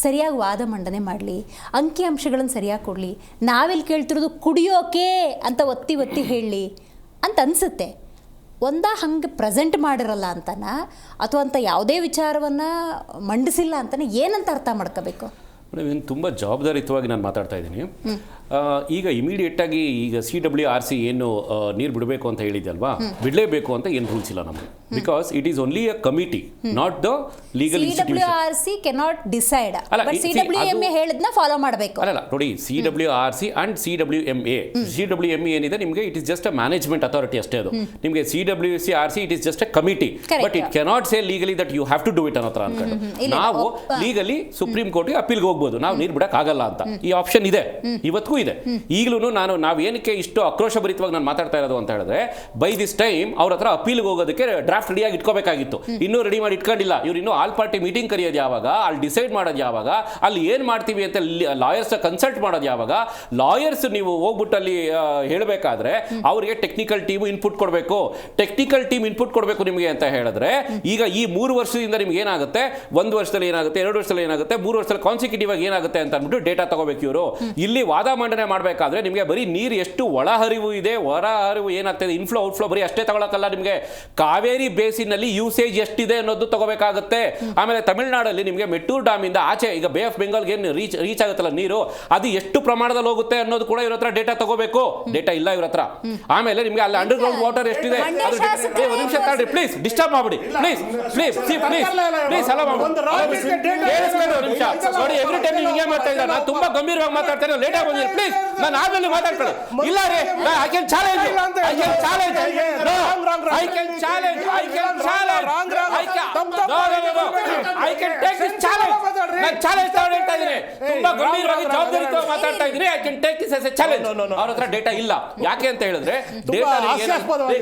[SPEAKER 1] ಸರಿಯಾಗಿ ವಾದ ಮಂಡನೆ ಮಾಡಲಿ, ಅಂಕಿಅಂಶಗಳನ್ನು ಸರಿಯಾಗಿ ಕೊಡಲಿ, ನಾವೆಲ್ಲಿ ಕೇಳ್ತಿರೋದು ಕುಡಿಯೋಕೆ ಅಂತ ಒತ್ತಿ ಹೇಳಲಿ ಅಂತ ಅನಿಸುತ್ತೆ. ಹಂಗೆ ಪ್ರೆಸೆಂಟ್ ಮಾಡಿರಲ್ಲ ಅಂತನ, ಅಥವಾ ಅಂತ ಯಾವುದೇ ವಿಚಾರವನ್ನು ಮಂಡಿಸಿಲ್ಲ ಅಂತಲೇ ಏನಂತ ಅರ್ಥ ಮಾಡ್ಕೋಬೇಕು?
[SPEAKER 7] ಮೇಡಮ್, ತುಂಬ ಜವಾಬ್ದಾರಿಯುತವಾಗಿ ನಾನು ಮಾತಾಡ್ತಾ ಇದ್ದೀನಿ. ಈಗ ಇಮಿಡಿಯೇಟಾಗಿ ಈಗ CWRC ಏನು ನೀರು ಬಿಡಬೇಕು ಅಂತ ಹೇಳಿದಲ್ವಾ, ಬಿಡಲೇಬೇಕು ಅಂತ ಏನು ರೂಲ್ಸ್ ಇಲ್ಲ ನಮಗೆ. Because it is only a committee, not the legal institution.
[SPEAKER 1] CWRC cannot decide,
[SPEAKER 7] ಅಲ್ಲ,
[SPEAKER 1] ಬಟ್ CWMA ಹೇಳಿದ್ನ ಫಾಲೋ ಮಾಡಬೇಕು.
[SPEAKER 7] ಅಲ್ಲ ನೋಡಿ, CWRC ಅಂಡ್ CWMA. CWMA ಏನಿದೆ ನಿಮಗೆ, it is just a management authority ಅಷ್ಟೇ. ಅದು ನಿಮಗೆ CWRC it is just a committee, but it cannot say legally that you have to do it ಅನ್ನೋ ಥರ ಅನ್ಕೊಂಡು ನಾವು ಲೀಗಲಿ ಸುಪ್ರೀಂ ಕೋರ್ಟ್ಗೆ ಅಪೀಲ್ಗೆ ಹೋಗ್ಬೋದು, ನಾವು ನೀರು ಬಿಡಕ್ ಆಗಲ್ಲ ಅಂತ. ಈ ಆಪ್ಷನ್ ಇದೆ, ಇವತ್ತಿಗೂ ಇದೆ. ಈಗಲೂ ನಾವು ಏನಕ್ಕೆ ಇಷ್ಟು ಆಕ್ರೋಶ ಭರಿತವಾಗಿ ನಾನು ಮಾತಾಡ್ತಾ ಇರೋದು ಅಂತ ಹೇಳಿದ್ರೆ, ಬೈ ದಿಸ್ ಟೈಮ್ ಅವ್ರ ಹತ್ರ ಅಪೀಲ್ಗೆ ಹೋಗೋದಕ್ಕೆ ಡ್ರಾಫ್ಟ್ ರೆಡಿಯಾಗಿ ಇಟ್ಕೋಬೇಕಾಗಿತ್ತು. ಇನ್ನೂ ರೆಡಿ ಮಾಡಿ ಇಟ್ಕೊಂಡಿಲ್ಲ ಇವ್ರು. ಇನ್ನೂ ಆಲ್ ಪಾರ್ಟಿ ಮೀಟಿಂಗ್ ಕರೆಯೋದು ಯಾವಾಗ, ಅಲ್ಲಿ ಡಿಸೈಡ್ ಮಾಡೋದು ಯಾವಾಗ, ಅಲ್ಲಿ ಏನ್ ಮಾಡ್ತೀವಿ ಅಂತ ಲಾಯರ್ಸ್ ಕನ್ಸಲ್ಟ್ ಮಾಡೋದು ಯಾವಾಗ. ಲಾಯರ್ಸ್ ನೀವು ಹೋಗ್ಬಿಟ್ಟು ಅಲ್ಲಿ ಹೇಳಬೇಕಾದ್ರೆ ಅವರಿಗೆ ಟೆಕ್ನಿಕಲ್ ಟೀಮ್ ಇನ್ಪುಟ್ ಕೊಡಬೇಕು. ಟೆಕ್ನಿಕಲ್ ಟೀಮ್ ಇನ್ಪುಟ್ ಕೊಡಬೇಕು ನಿಮಗೆ ಅಂತ ಹೇಳಿದ್ರೆ, ಈಗ ಈ 3 ವರ್ಷದಿಂದ ನಿಮ್ಗೆ ಏನಾಗುತ್ತೆ, 1 ವರ್ಷದಲ್ಲಿ ಏನಾಗುತ್ತೆ, 2 ವರ್ಷದಲ್ಲಿ ಏನಾಗುತ್ತೆ, 3 ವರ್ಷದಲ್ಲಿ ಕಾನ್ಸಿಕ್ಯೂಟಿವ್ ಆಗಿ ಏನಾಗುತ್ತೆ ಅಂತ ಅಂದ್ಬಿಟ್ಟು ಡೇಟಾ ತಗೋಬೇಕು ಇವರು. ಇಲ್ಲಿ ವಾದ ಮಂಡನೆ ಮಾಡಬೇಕಾದ್ರೆ ನಿಮಗೆ ಬರೀ ನೀರು ಎಷ್ಟು ಒಳಹರಿವು ಇದೆ, ಹೊರಹರಿವು ಏನಾಗ್ತದೆ, ಇನ್ಫ್ಲೋ ಔಟ್ಫ್ಲೋ ಬರೀ ಅಷ್ಟೇ ತಗೊಳಕಲ್ಲ, ನಿಮಗೆ ಕಾವೇರಿ ಬೇಸಿನಲ್ಲಿ ಯೂಸೇಜ್ ಎಷ್ಟಿದೆ ಅನ್ನೋದು ತಗೋಬೇಕಾಗುತ್ತೆ. ಆಮೇಲೆ ತಮಿಳುನಾಡಲ್ಲಿ ನಿಮಗೆ ಮೆಟ್ಟೂರು ಡ್ಯಾಮ್ ಇಂದ ಆಚೆ ಈಗ ಬೇ ಆಫ್ ಬೆಂಗಾಲ್ಗೆ ಏನು ರೀಚ್ ಆಗುತ್ತಲ್ಲ ನೀರು, ಅದು ಎಷ್ಟು ಪ್ರಮಾಣದಲ್ಲಿ ಹೋಗುತ್ತೆ ಅನ್ನೋದು ಕೂಡ ಇವ್ರ ಹತ್ರ ಡೇಟಾ ತಗೋಬೇಕು. ಡೇಟಾ ಇಲ್ಲ ಇವ್ರ ಹತ್ರ. ಆಮೇಲೆ ನಿಮಗೆ ಅಲ್ಲಿ ಅಂಡರ್ ಗ್ರೌಂಡ್ ವಾಟರ್ ಎಷ್ಟಿದೆ, ಒಂದು ನಿಮಿಷ ತಗೊಳ್ಳಿ ಪ್ಲೀಸ್, ಡಿಸ್ಟರ್ಬ್ ಮಾಡಬೇಡಿ ಪ್ಲೀಸ್ ಪ್ಲೀಸ್ ಪ್ಲೀಸ್. ಅಲ್ಲ ನೋಡಿ, ಎವ್ರಿ ಟೈಮ್ ನೀವು ಹಿಂಗೆ ಮಾಡ್ತಾ ಇದ್ದಾರೆ. ನಾನು ತುಂಬಾ ಗಂಭೀರವಾಗಿ ಮಾತಾಡ್ತೇನೆ, ಲೇಟ್ ಆಗಿ ಬಂದಿರಿ ಪ್ಲೀಸ್. ನಾನು ಆದ್ಮೇಲೆ ಮಾತಾಡ್ಕೊಳ್ಳಿ. ಇಲ್ಲ ರೀ, ಐ ಕ್ಯಾನ್ ಚಾಲೆಂಜ್ ಹೇಳ್ತಾ ಇದ್ದೀನಿ. ತುಂಬಾ ಗಂಭೀರವಾಗಿ ಜವಾಬ್ದಾರಿಯುತವಾಗಿ ಮಾತಾಡ್ತಾ ಇದ್ದೀನಿ. I can take this as A challenge. ಅವ್ರ ಹತ್ರ ಡೇಟಾ ಇಲ್ಲ. ಯಾಕೆ ಅಂತ ಹೇಳಿದ್ರೆ,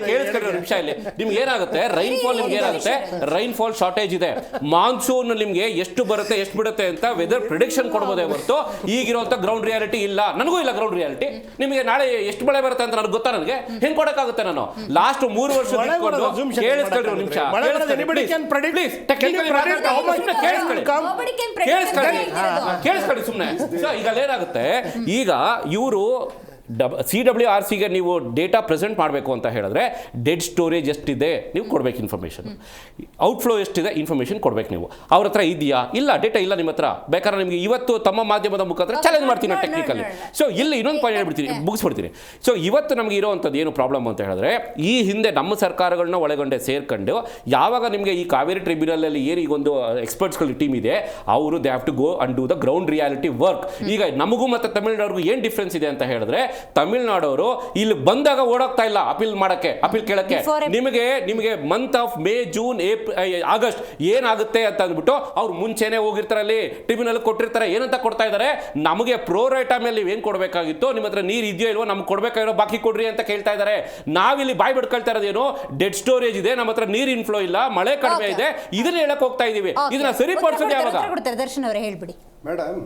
[SPEAKER 7] ಕೇಳಿಸ್ಕೊಳ್ಳಿ ನಿಮಿಷ. ಇಲ್ಲಿ ನಿಮ್ಗೆ ಏನಾಗುತ್ತೆ, ರೈನ್ಫಾಲ್ ನಿಮ್ಗೆ ಏನಾಗುತ್ತೆ, ರೈನ್ಫಾಲ್ ಶಾರ್ಟೇಜ್ ಇದೆ. ಮಾನ್ಸೂನ್ ನಿಮ್ಗೆ ಎಷ್ಟು ಬರುತ್ತೆ ಎಷ್ಟು ಬಿಡುತ್ತೆ ಅಂತ ವೆದರ್ ಪ್ರಿಡಿಕ್ಷನ್ ಕೊಡ್ಬೋದೇ ಹೊರತು ಈಗಿರುವಂತ ಗ್ರೌಂಡ್ ರಿಯಾಲಿಟಿ ಇಲ್ಲ. ನನಗೂ ಇಲ್ಲ ಗ್ರೌಂಡ್ ರಿಯಾಲಿಟಿ. ನಿಮಗೆ ನಾಳೆ ಎಷ್ಟು ಮಳೆ ಬರುತ್ತೆ ಅಂತ ನನಗೆ ಗೊತ್ತಾ? ನನಗೆ ಹೆಂಗ್ ಕೊಡಕ್ಕಾಗುತ್ತೆ? ನಾನು ಲಾಸ್ಟ್ 3 ವರ್ಷ ಕೇಳಿಸ್ಕೊಳ್ಳಿ ನಿಮಿಷ, ಕೇಳಿಸ್ಕೊಳ್ಳಿ ಸುಮ್ಮನೆ. ಈಗ ಏನಾಗುತ್ತೆ, ಈಗ ಇವರು CWRCಗೆ ನೀವು ಡೇಟಾ ಪ್ರೆಸೆಂಟ್ ಮಾಡಬೇಕು ಅಂತ ಹೇಳಿದ್ರೆ, ಡೆಡ್ ಸ್ಟೋರೇಜ್ ಎಷ್ಟಿದೆ ನೀವು ಕೊಡ್ಬೇಕು ಇನ್ಫಾರ್ಮೇಷನ್, ಔಟ್ಫ್ಲೋ ಎಷ್ಟಿದೆ ಇನ್ಫಾರ್ಮೇಷನ್ ಕೊಡ್ಬೇಕು ನೀವು. ಅವ್ರ ಹತ್ರ ಇದೆಯಾ? ಇಲ್ಲ, ಡೇಟಾ ಇಲ್ಲ ನಿಮ್ಮ ಹತ್ರ. ಬೇಕಾದ್ರೆ ನಿಮಗೆ ಇವತ್ತು ತಮ್ಮ ಮಾಧ್ಯಮದ ಮುಖಾಂತರ ಚಾಲೆಂಜ್ ಮಾಡ್ತೀನಿ ಟೆಕ್ನಿಕಲಿ. ಸೊ ಇಲ್ಲಿ ಇನ್ನೊಂದು ಪಾಯಿಂಟ್ ಹೇಳ್ಬಿಡ್ತೀನಿ, ಮುಗಿಸ್ಬಿಡ್ತೀನಿ. ಸೊ ಇವತ್ತು ನಮಗೆ ಇರೋವಂಥದ್ದು ಏನು ಪ್ರಾಬ್ಲಮ್ ಅಂತ ಹೇಳಿದ್ರೆ, ಈ ಹಿಂದೆ ನಮ್ಮ ಸರ್ಕಾರಗಳನ್ನ ಒಳಗೊಂಡೆ ಸೇರ್ಕೊಂಡು ಯಾವಾಗ ನಿಮಗೆ ಈ ಕಾವೇರಿ ಟ್ರಿಬ್ಯುನಲಲ್ಲಿ ಏನು ಈಗ ಒಂದು ಎಕ್ಸ್ಪರ್ಟ್ಸ್ಗಳ ಟೀಮ್ ಇದೆ, ಅವರು they have to go and do the ground reality work. ಈಗ ನಮಗೂ ಮತ್ತು ತಮಿಳುನಾಡಿಗೂ ಏನು ಡಿಫ್ರೆನ್ಸ್ ಇದೆ ಅಂತ ಹೇಳಿದ್ರೆ, ತಮಿಳುನಾಡವರು ಇಲ್ಲಿ ಬಂದಾಗ ಓಡೋಗ್ತಾ ಇಲ್ಲ ಅಪೀಲ್ ಮಾಡಕ್ಕೆ, ಅಪೀಲ್ ಕೇಳಕ್ಕೆ. ನಿಮಗೆ month of May, June, August ಏನಾಗುತ್ತೆ ಅಂತ ಅಂದ್ಬಿಟ್ಟು ಅವ್ರು ಮುಂಚೆನೆ ಹೋಗಿರ್ತಾರಲ್ಲಿ, ಟ್ರಿಬ್ಯುನಲ್ ಕೊಟ್ಟಿರ್ತಾರೆ. ಏನಂತ ಕೊಡ್ತಾ ಇದ್ದಾರೆ, ನಮಗೆ ಪ್ರೋ ರೈಟ್ ಮೇಲೆ ನೀವು ಏನ್ ಕೊಡಬೇಕಾಗಿತ್ತು, ನಿಮ್ಮ ಹತ್ರ ನೀರು ಇದೆಯೋ ಇಲ್ವೋ, ನಮ್ಗೆ ಕೊಡ್ಬೇಕಾಗಿರೋ ಬಾಕಿ ಕೊಡ್ರಿ ಅಂತ ಕೇಳ್ತಾ ಇದ್ದಾರೆ. ನಾವಿಲ್ಲಿ ಬಾಯ್ ಬಿಡ್ಕೊಳ್ತಾ ಇರೋದೇನು, ಡೆಡ್ ಸ್ಟೋರೇಜ್ ಇದೆ, ನಮ್ಮ ಹತ್ರ ನೀರು ಇನ್ಫ್ಲೋ ಇಲ್ಲ, ಮಳೆ ಕಡಿಮೆ ಇದೆ, ಇದನ್ನ ಹೇಳಕ್ ಹೋಗ್ತಾ ಇದೀವಿ. ಇದನ್ನ ಸರಿಪಡಿಸೋದು ಯಾವಾಗ?
[SPEAKER 1] ದರ್ಶನ್ ಅವರೇ ಹೇಳ್ಬಿಡಿ
[SPEAKER 4] ಮೇಡಮ್.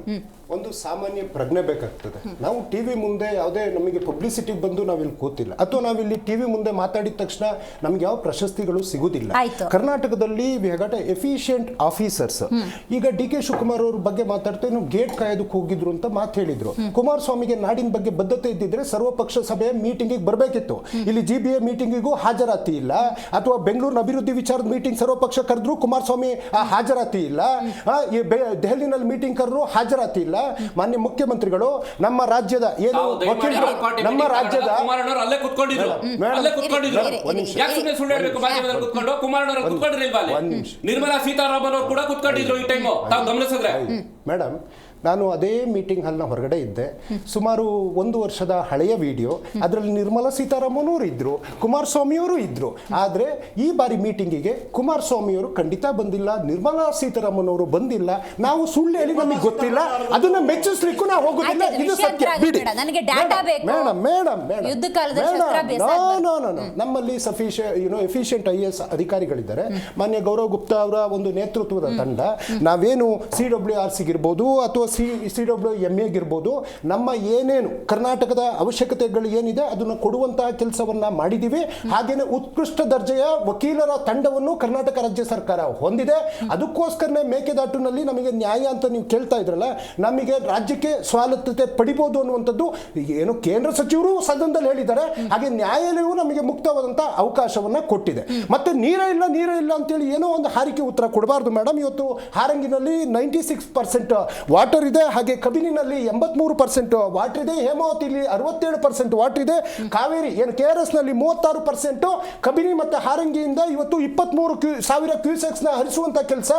[SPEAKER 4] ಒಂದು ಸಾಮಾನ್ಯ ಪ್ರಜ್ಞೆ ಬೇಕಾಗ್ತದೆ. ನಾವು ಟಿವಿ ಮುಂದೆ ಯಾವುದೇ ನಮಗೆ ಪಬ್ಲಿಸಿಟಿ ಬಂದು ನಾವಿಲ್ಲಿ ಕೂತಿಲ್ಲ, ಅಥವಾ ನಾವಿಲ್ಲಿ ಟಿವಿ ಮುಂದೆ ಮಾತಾಡಿದ ತಕ್ಷಣ ನಮ್ಗೆ ಯಾವ ಪ್ರಶಸ್ತಿಗಳು ಸಿಗುವುದಿಲ್ಲ. ಕರ್ನಾಟಕದಲ್ಲಿ we have got efficient officers. ಈಗ DK ಶಿವಕುಮಾರ್ ಅವ್ರ ಬಗ್ಗೆ ಮಾತಾಡ್ತಾ ಗೇಟ್ ಕಾಯೋದಕ್ಕೆ ಹೋಗಿದ್ರು ಅಂತ ಮಾತು ಹೇಳಿದ್ರು. ಕುಮಾರಸ್ವಾಮಿಗೆ ನಾಡಿನ ಬಗ್ಗೆ ಬದ್ಧತೆ ಇದ್ದಿದ್ರೆ ಸರ್ವಪಕ್ಷ ಸಭೆಯ ಮೀಟಿಂಗಿಗೆ ಬರಬೇಕಿತ್ತು. ಇಲ್ಲಿ GBA ಮೀಟಿಂಗಿಗೂ ಹಾಜರಾತಿ ಇಲ್ಲ, ಅಥವಾ ಬೆಂಗಳೂರಿನ ಅಭಿವೃದ್ಧಿ ವಿಚಾರದ ಮೀಟಿಂಗ್ ಸರ್ವಪಕ್ಷ ಕರೆದ್ರು ಕುಮಾರಸ್ವಾಮಿ ಹಾಜರಾತಿ ಇಲ್ಲ, ದೆಹಲಿನಲ್ಲಿ ಮೀಟಿಂಗ್ ಕರೆದ್ರು ಹಾಜರಾತಿ ಇಲ್ಲ. ಮಾನ್ಯ ಮುಖ್ಯಮಂತ್ರಿಗಳು ನಮ್ಮ ರಾಜ್ಯದ ಏನು ವಕೀಲರು, ನಮ್ಮ ರಾಜ್ಯದ
[SPEAKER 3] ಅಲ್ಲೇ ಕುತ್ಕೊಂಡಿದ್ರು, ನಿರ್ಮಲಾ ಸೀತಾರಾಮನ್ ಅವರು ಕೂಡ ಕುತ್ಕೊಂಡಿದ್ರು. ಈ ಟೈಮ್ ತಾವು ಗಮನಿಸಿದ್ರೆ
[SPEAKER 4] ಮೇಡಮ್, ನಾನು ಅದೇ ಮೀಟಿಂಗ್ ಹಾಲ್ನ ಹೊರಗಡೆ ಇದ್ದೆ. ಸುಮಾರು 1 ವರ್ಷದ ಹಳೆಯ ವಿಡಿಯೋ, ಅದರಲ್ಲಿ ನಿರ್ಮಲಾ ಸೀತಾರಾಮನ್ ಅವರು ಇದ್ರು, ಕುಮಾರಸ್ವಾಮಿಯವರು ಇದ್ರು. ಆದರೆ ಈ ಬಾರಿ ಮೀಟಿಂಗಿಗೆ ಕುಮಾರಸ್ವಾಮಿಯವರು ಖಂಡಿತ ಬಂದಿಲ್ಲ, ನಿರ್ಮಲಾ ಸೀತಾರಾಮನ್ ಅವರು ಬಂದಿಲ್ಲ. ನಾವು ಸುಳ್ಳು ಹೇಳಿ ನಮಗೆ ಗೊತ್ತಿಲ್ಲ, ಅದನ್ನ ಮೆಚ್ಚಿಸ್ಲಿಕ್ಕೂ ನಾವು ಹೋಗೋದಿಲ್ಲ. ಇದು ಸತ್ಯ. ಬಿಡಿ ಮೇಡಮ್, ಮೇಡಮ್, ನಮ್ಮಲ್ಲಿ ಎಫಿಷಿಯಂಟ್ IAS ಅಧಿಕಾರಿಗಳಿದ್ದಾರೆ. ಮಾನ್ಯ ಗೌರವ್ ಗುಪ್ತಾ ಅವರ ಒಂದು ನೇತೃತ್ವದ ತಂಡ, ನಾವೇನು CWRC ಇರ್ಬೋದು ಅಥವಾ CWMA ಇರ್ಬೋದು, ನಮ್ಮ ಏನೇನು ಕರ್ನಾಟಕದ ಅವಶ್ಯಕತೆಗಳು ಏನಿದೆ ಅದನ್ನು ಕೊಡುವಂತಹ ಕೆಲಸವನ್ನ ಮಾಡಿದ್ದೀವಿ. ಹಾಗೇನೆ ಉತ್ಕೃಷ್ಟ ದರ್ಜೆಯ ವಕೀಲರ ತಂಡವನ್ನು ಕರ್ನಾಟಕ ರಾಜ್ಯ ಸರ್ಕಾರ ಹೊಂದಿದೆ. ಅದಕ್ಕೋಸ್ಕರನೇ ಮೇಕೆದಾಟುನಲ್ಲಿ ನಮಗೆ ನ್ಯಾಯ ಅಂತ ನೀವು ಕೇಳ್ತಾ ಇದ್ರಲ್ಲ, ನಮಗೆ ರಾಜ್ಯಕ್ಕೆ ಸ್ವಾಯತ್ತತೆ ಪಡಿಬಹುದು ಅನ್ನುವಂಥದ್ದು ಏನು ಕೇಂದ್ರ ಸಚಿವರು ಸದನದಲ್ಲಿ ಹೇಳಿದ್ದಾರೆ. ಹಾಗೆ ನ್ಯಾಯಾಲಯವು ನಮಗೆ ಮುಕ್ತವಾದಂತಹ ಅವಕಾಶವನ್ನ ಕೊಟ್ಟಿದೆ. ಮತ್ತೆ ನೀರೇ ಇಲ್ಲ ಅಂತೇಳಿ ಏನೋ ಒಂದು ಹಾರಿಕೆ ಉತ್ತರ ಕೊಡಬಾರ್ದು ಮೇಡಮ್. ಇವತ್ತು ಹಾರಂಗಿನಲ್ಲಿ 96% ವಾಟರ್ ವಾಟರ್ ಇದೆ, ಹಾಗೆ ಕಬಿನಿನಲ್ಲಿ 83% ವಾಟರ್ ಇದೆ, ಹೇಮಾವತಿಲಿ 67% ವಾಟರ್ ಇದೆ, ಕಾವೇರಿ ಏನು KRS ನಲ್ಲಿ 36%, ಕಬಿನಿ ಮತ್ತು ಹಾರಂಗಿಯಿಂದ ಇವತ್ತು 23,000 ಕ್ಯೂಸೆಕ್ಸ್ನ ಹರಿಸುವಂಥ ಕೆಲಸ